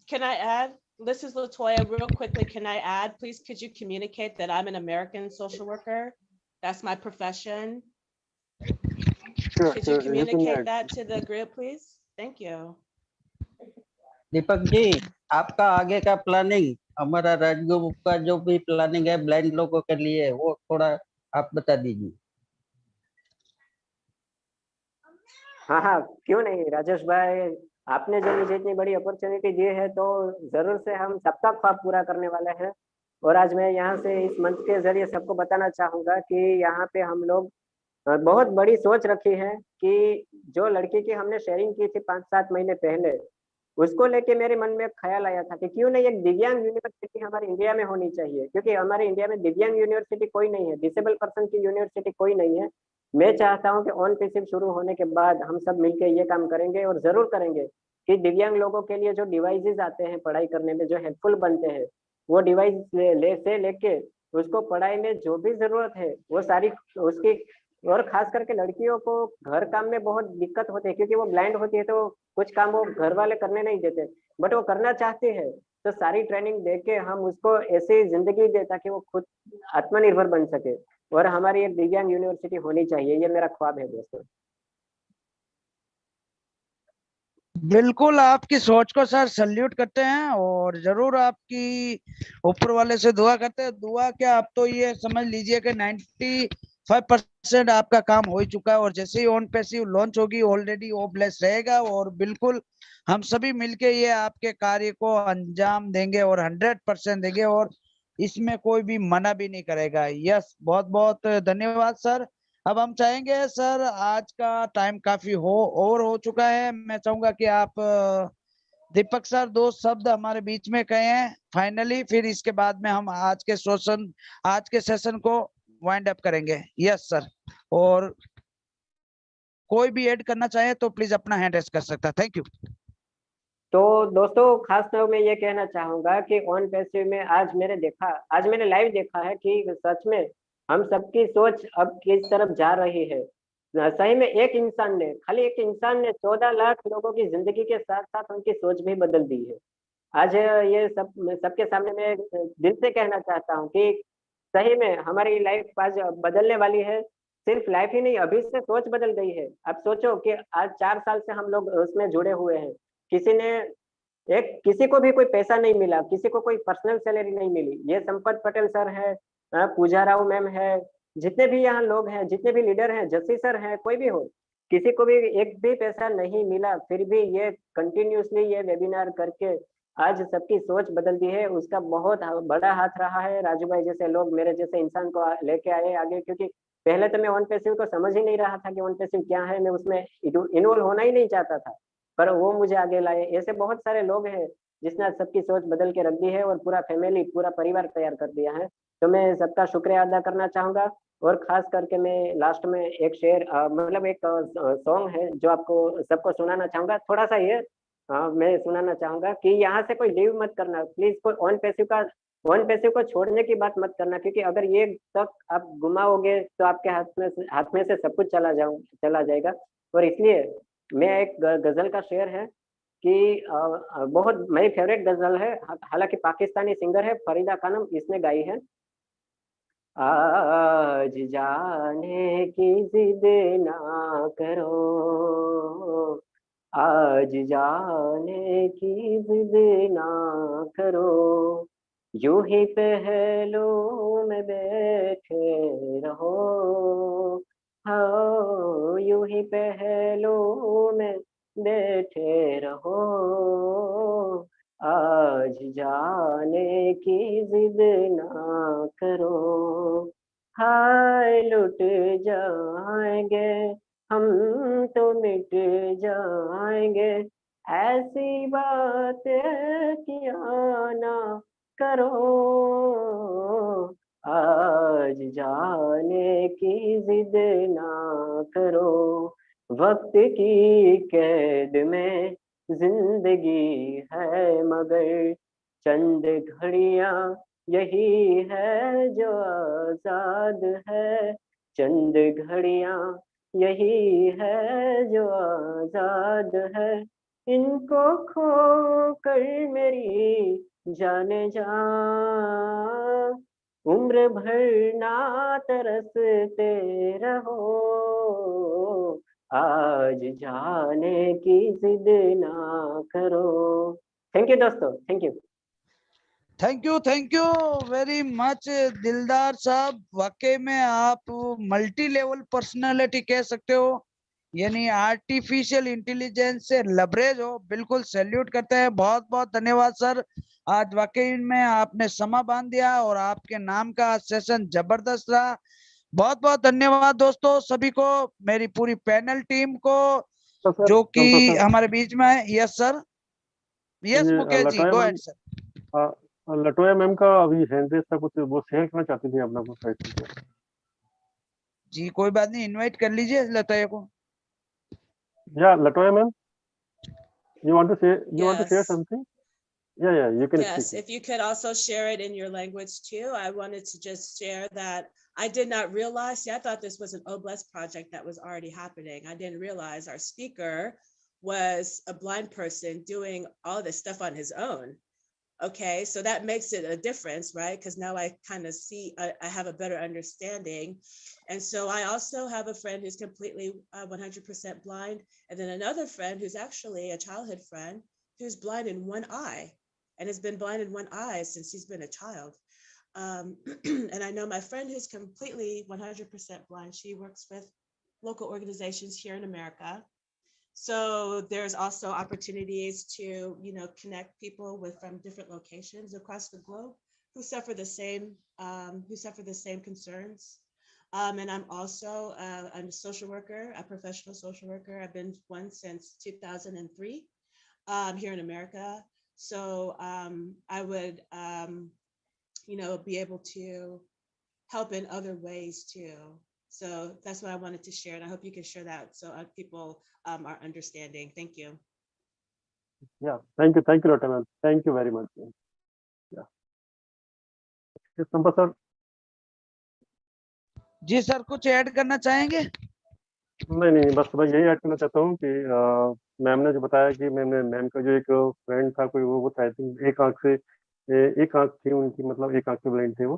Can I add? This is Latoya. Real quickly, can I add? Please, could you communicate that I'm an American social worker? That's my profession. Sure, Could you sure. You can communicate add. that to the group, please? Thank you. Deepak ji, आपका आगे का planning, हमारा राजगुरु का जो भी planning है blind लोगों के लिए, वो थोड़ा आप बता दीजिए। हाँ हाँ, क्यों नहीं राजेश भाई, आपने जो मुझे इतनी बड़ी अपॉर्चुनिटी दी है तो जरूर से हम सबका ख्वाब पूरा करने वाले हैं। और आज मैं यहाँ से इस मंच के जरिए सबको बताना चाहूंगा कि यहाँ पे हम लोग बहुत बड़ी सोच रखी है कि जो लड़की की हमने शेयरिंग की थी 5-7 महीने पहले, उसको लेके मेरे मन में एक ख्याल आया था कि क्यों नहीं एक दिव्यांग यूनिवर्सिटी हमारे इंडिया में होनी चाहिए, क्योंकि हमारे इंडिया में दिव्यांग यूनिवर्सिटी कोई नहीं है, डिसेबल पर्सन की यूनिवर्सिटी कोई नहीं है। मैं चाहता हूं कि ऑन पेसिव शुरू होने के बाद हम सब मिलकर ये काम करेंगे और जरूर करेंगे कि दिव्यांग लोगों के लिए जो डिवाइसेस आते हैं पढ़ाई करने में, जो हेल्पफुल बनते हैं, वो डिवाइस से लेके उसको पढ़ाई में जो भी जरूरत है वो सारी उसकी। और खास करके लड़कियों को घर काम में बहुत दिक्कत होती है, क्योंकि वो ब्लाइंड होती है तो कुछ काम वो घर वाले करने नहीं देते, बट वो करना चाहती है। तो सारी ट्रेनिंग दे के हम उसको ऐसी जिंदगी दे ताकि वो खुद आत्मनिर्भर बन सके। और हमारी एक दिव्यांग यूनिवर्सिटी होनी चाहिए, ये मेरा ख्वाब है दोस्तों। बिल्कुल, आपकी सोच को सर सल्यूट करते हैं और जरूर आपकी ऊपर वाले से दुआ करते हैं। दुआ क्या, आप तो ये समझ लीजिए कि 95% आपका काम हो ही चुका है, और जैसे ही ऑन पैसिव लॉन्च होगी ऑलरेडी वो ब्लेस रहेगा, और बिल्कुल हम सभी मिलके ये आपके कार्य को अंजाम देंगे और 100% देंगे, और इसमें कोई भी मना भी नहीं करेगा। यस, बहुत बहुत धन्यवाद सर। अब हम चाहेंगे सर, आज का टाइम काफी ओवर हो चुका है, मैं चाहूंगा कि आप दीपक सर 2 शब्द हमारे बीच में कहें फाइनली, फिर इसके बाद में हम आज के सेशन को वाइंड अप करेंगे। यस सर, और कोई भी ऐड करना चाहे तो प्लीज अपना हैंड रेस कर सकता है। Thank you. तो दोस्तों, खास तौर में ये कहना चाहूंगा कि ऑन पैसिव में आज मैंने लाइव देखा है कि सच में हम सबकी सोच अब किस तरफ जा रही है। सही में खाली एक इंसान ने 14 लाख लोगों की जिंदगी के साथ साथ उनकी सोच भी बदल दी है। आज ये सबके सामने मैं दिल से कहना चाहता हूँ कि सही में हमारी लाइफ आज बदलने वाली है। सिर्फ लाइफ ही नहीं, अभी से सोच बदल गई है। अब सोचो कि आज 4 साल से हम लोग उसमें जुड़े हुए हैं। किसी को भी कोई पैसा नहीं मिला, किसी को कोई पर्सनल सैलरी नहीं मिली। ये संपत पटेल सर है, पूजा राव मैम है, जितने भी यहाँ लोग हैं, जितने भी लीडर हैं, जस्सी सर हैं, कोई भी हो, किसी को भी एक भी पैसा नहीं मिला, फिर भी ये कंटिन्यूसली ये वेबिनार करके आज सबकी सोच बदल दी है। उसका बहुत बड़ा हाथ रहा है राजू भाई जैसे लोग, मेरे जैसे इंसान को लेके आए आगे। क्योंकि पहले तो मैं ऑन पैसिव को समझ ही नहीं रहा था कि ऑन पैसिव क्या है, मैं उसमें इन्वॉल्व होना ही नहीं चाहता था, पर वो मुझे आगे लाए। ऐसे बहुत सारे लोग हैं जिसने आज सबकी सोच बदल के रख दी है और पूरा फैमिली, पूरा परिवार तैयार कर दिया है। तो मैं सबका शुक्रिया अदा करना चाहूंगा। और खास करके मैं लास्ट में एक शेर मतलब एक सॉन्ग है जो आपको सबको सुनाना चाहूंगा। थोड़ा सा ये मैं सुनाना चाहूंगा कि यहाँ से कोई लीव मत करना प्लीज, कोई ऑन पैसिव को छोड़ने की बात मत करना, क्योंकि अगर ये तक आप गुमाओगे तो आपके हाथ में से सब कुछ चला जाएगा। और इसलिए मैं एक गजल का शेर है कि बहुत मेरी फेवरेट गजल है, हालांकि पाकिस्तानी सिंगर है, फरीदा खानम इसने गाई है। आज जाने की जिद ना करो, आज जाने की जिद ना करो, यूं ही पहलू में बैठे रहो, हाँ यूं ही पहलू में बैठे रहो, आज जाने की जिद ना करो, हाय लुट जाएंगे हम तो मिट जाएंगे, ऐसी बात किया ना करो, आज जाने की जिद ना करो, वक्त की कैद में जिंदगी है मगर चंद घड़ियां यही है जो आजाद है, चंद घड़ियां यही है जो आजाद है, इनको खो कर मेरी जाने जा, उम्र भर ना तरसते रहो, आज जाने की जिद ना करो। थैंक यू दोस्तों, thank you. Thank you very much दिलदार साहब। वाकई में आप मल्टी लेवल पर्सनालिटी कह सकते हो, यानी आर्टिफिशियल इंटेलिजेंस से लबरेज हो। बिल्कुल सैल्यूट करते हैं, बहुत बहुत धन्यवाद सर। आज वाकई में आपने समा बांध दिया और आपके नाम का सेशन जबरदस्त रहा। बहुत बहुत धन्यवाद दोस्तों सभी को, मेरी पूरी पैनल टीम को जो कि हमारे बीच में है। यस सर, यस मुकेश जी, गो अहेड सर। लटोया मैम का अभी हैंड रेस था, कुछ वो शेयर करना चाहती थी अपना कुछ। जी कोई बात नहीं, इनवाइट कर लीजिए लटोया को। या लटोया ma'am, you want to share Yes. something? Yeah, you can Yes, speak. if you could also share it in your language too. I wanted to just share that I did not realize, I thought this was an Oblast project that was already happening. I didn't realize our speaker was a blind person doing all this stuff on his own. Okay, so that makes it a difference, right? Because now I kind of see, I have a better understanding. And so I also have a friend who's completely 100% blind. And then another friend who's actually a childhood friend who's blind in one eye and has been blind in one eye since he's been a child. And I know my friend who's completely 100% blind, she works with local organizations here in America. So there's also opportunities to, connect people from different locations across the globe who suffer the same concerns. And I'm also I'm a social worker, a professional social worker. I've been one since 2003 here in America. So I would, be able to help in other ways too. So that's what I wanted to share, and I hope you can share that so people are understanding. Thank you. Yeah, thank you, Lottie ma'am. Thank you very much. Yeah. Yes, Sampath sir. Ji sir, कुछ add करना चाहेंगे? नहीं, बस मैं यही add करना चाहता हूँ कि मैम ने जो बताया कि मैम का जो एक फ्रेंड था कोई, वो आई थिंक एक आंख थी उनकी, मतलब एक आंख से ब्लाइंड थे वो,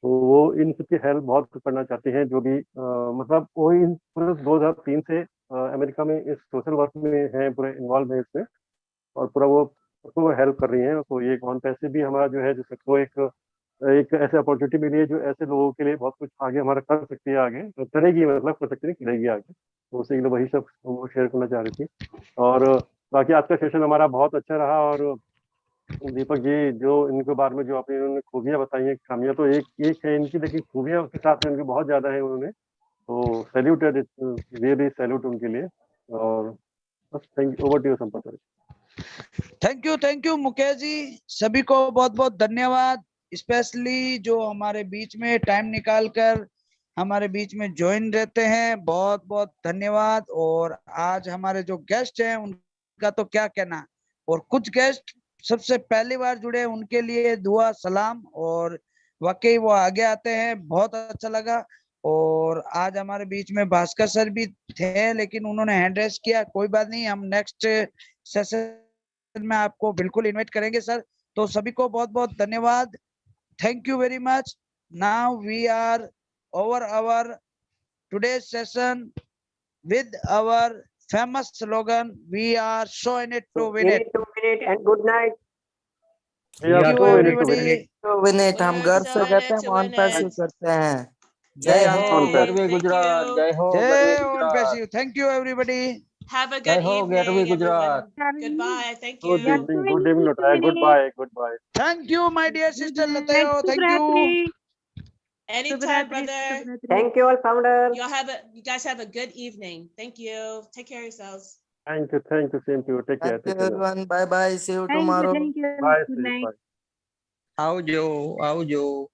तो वो इन सबकी हेल्प बहुत करना चाहती हैं, जो भी मतलब वो इन पूरे 2003 से अमेरिका में इस सोशल वर्क में है, पूरे इन्वॉल्व है इसमें, और पूरा वो हेल्प कर रही हैं। तो ये ऑन पैसे भी हमारा जो है, जिसको एक ऐसी अपॉर्चुनिटी मिली है जो ऐसे लोगों के लिए बहुत कुछ आगे हमारा कर सकती है, आगे करेगी, मतलब कर सकती है, करेगी आगे। तो उसे वही सब वो शेयर करना चाह रही थी। और बाकी आज का सेशन हमारा बहुत अच्छा रहा, और दीपक जी जो इनके बारे में जो आपने इन्होंने खूबियां बताई हैं, खामियां तो एक है इनकी, लेकिन खूबियां उसके साथ में इनकी बहुत ज्यादा है उन्होंने, तो सैल्यूट है, रियली सैल्यूट उनके लिए। और बस thank you, over to you Sampat sir. Thank you Mukesh ji, सभी को बहुत बहुत धन्यवाद, स्पेशली जो हमारे बीच में टाइम निकाल कर हमारे बीच में ज्वाइन रहते हैं, बहुत बहुत धन्यवाद। और आज हमारे जो गेस्ट हैं उनका तो क्या कहना, और कुछ गेस्ट सबसे पहली बार जुड़े, उनके लिए दुआ सलाम, और वाकई वो आगे आते हैं, बहुत अच्छा लगा। और आज हमारे बीच में भास्कर सर भी थे, लेकिन उन्होंने हैंड रेस किया, कोई बात नहीं, हम नेक्स्ट सेशन में आपको बिल्कुल इनवाइट करेंगे सर। तो सभी को बहुत बहुत धन्यवाद, thank you very much. Now we are over our today's session with our famous slogan, we are so in it to win it. And good night. Thank you everybody. Vineet, हम घर से कहते हैं, ऑन पैसिव करते हैं। जय हो गरवी गुजरात, जय हो Garvi Gujarat. Thank you everybody. Have a जय good हो Garvi evening, Gujarat. everyone. Goodbye. Thank Good you. evening, Lottie. Goodbye. Thank you, my dear sister Latayo. Thank you. Anytime, brother. Thank you all, founder. You guys have a good evening. Thank you. Take care of yourselves. Thank you. Thank you. Same to you. Take care. Thank you Take care. everyone. Bye bye. See you Thank you. tomorrow. Thank you. Bye. Good See you. night. Bye. આવજો આવજો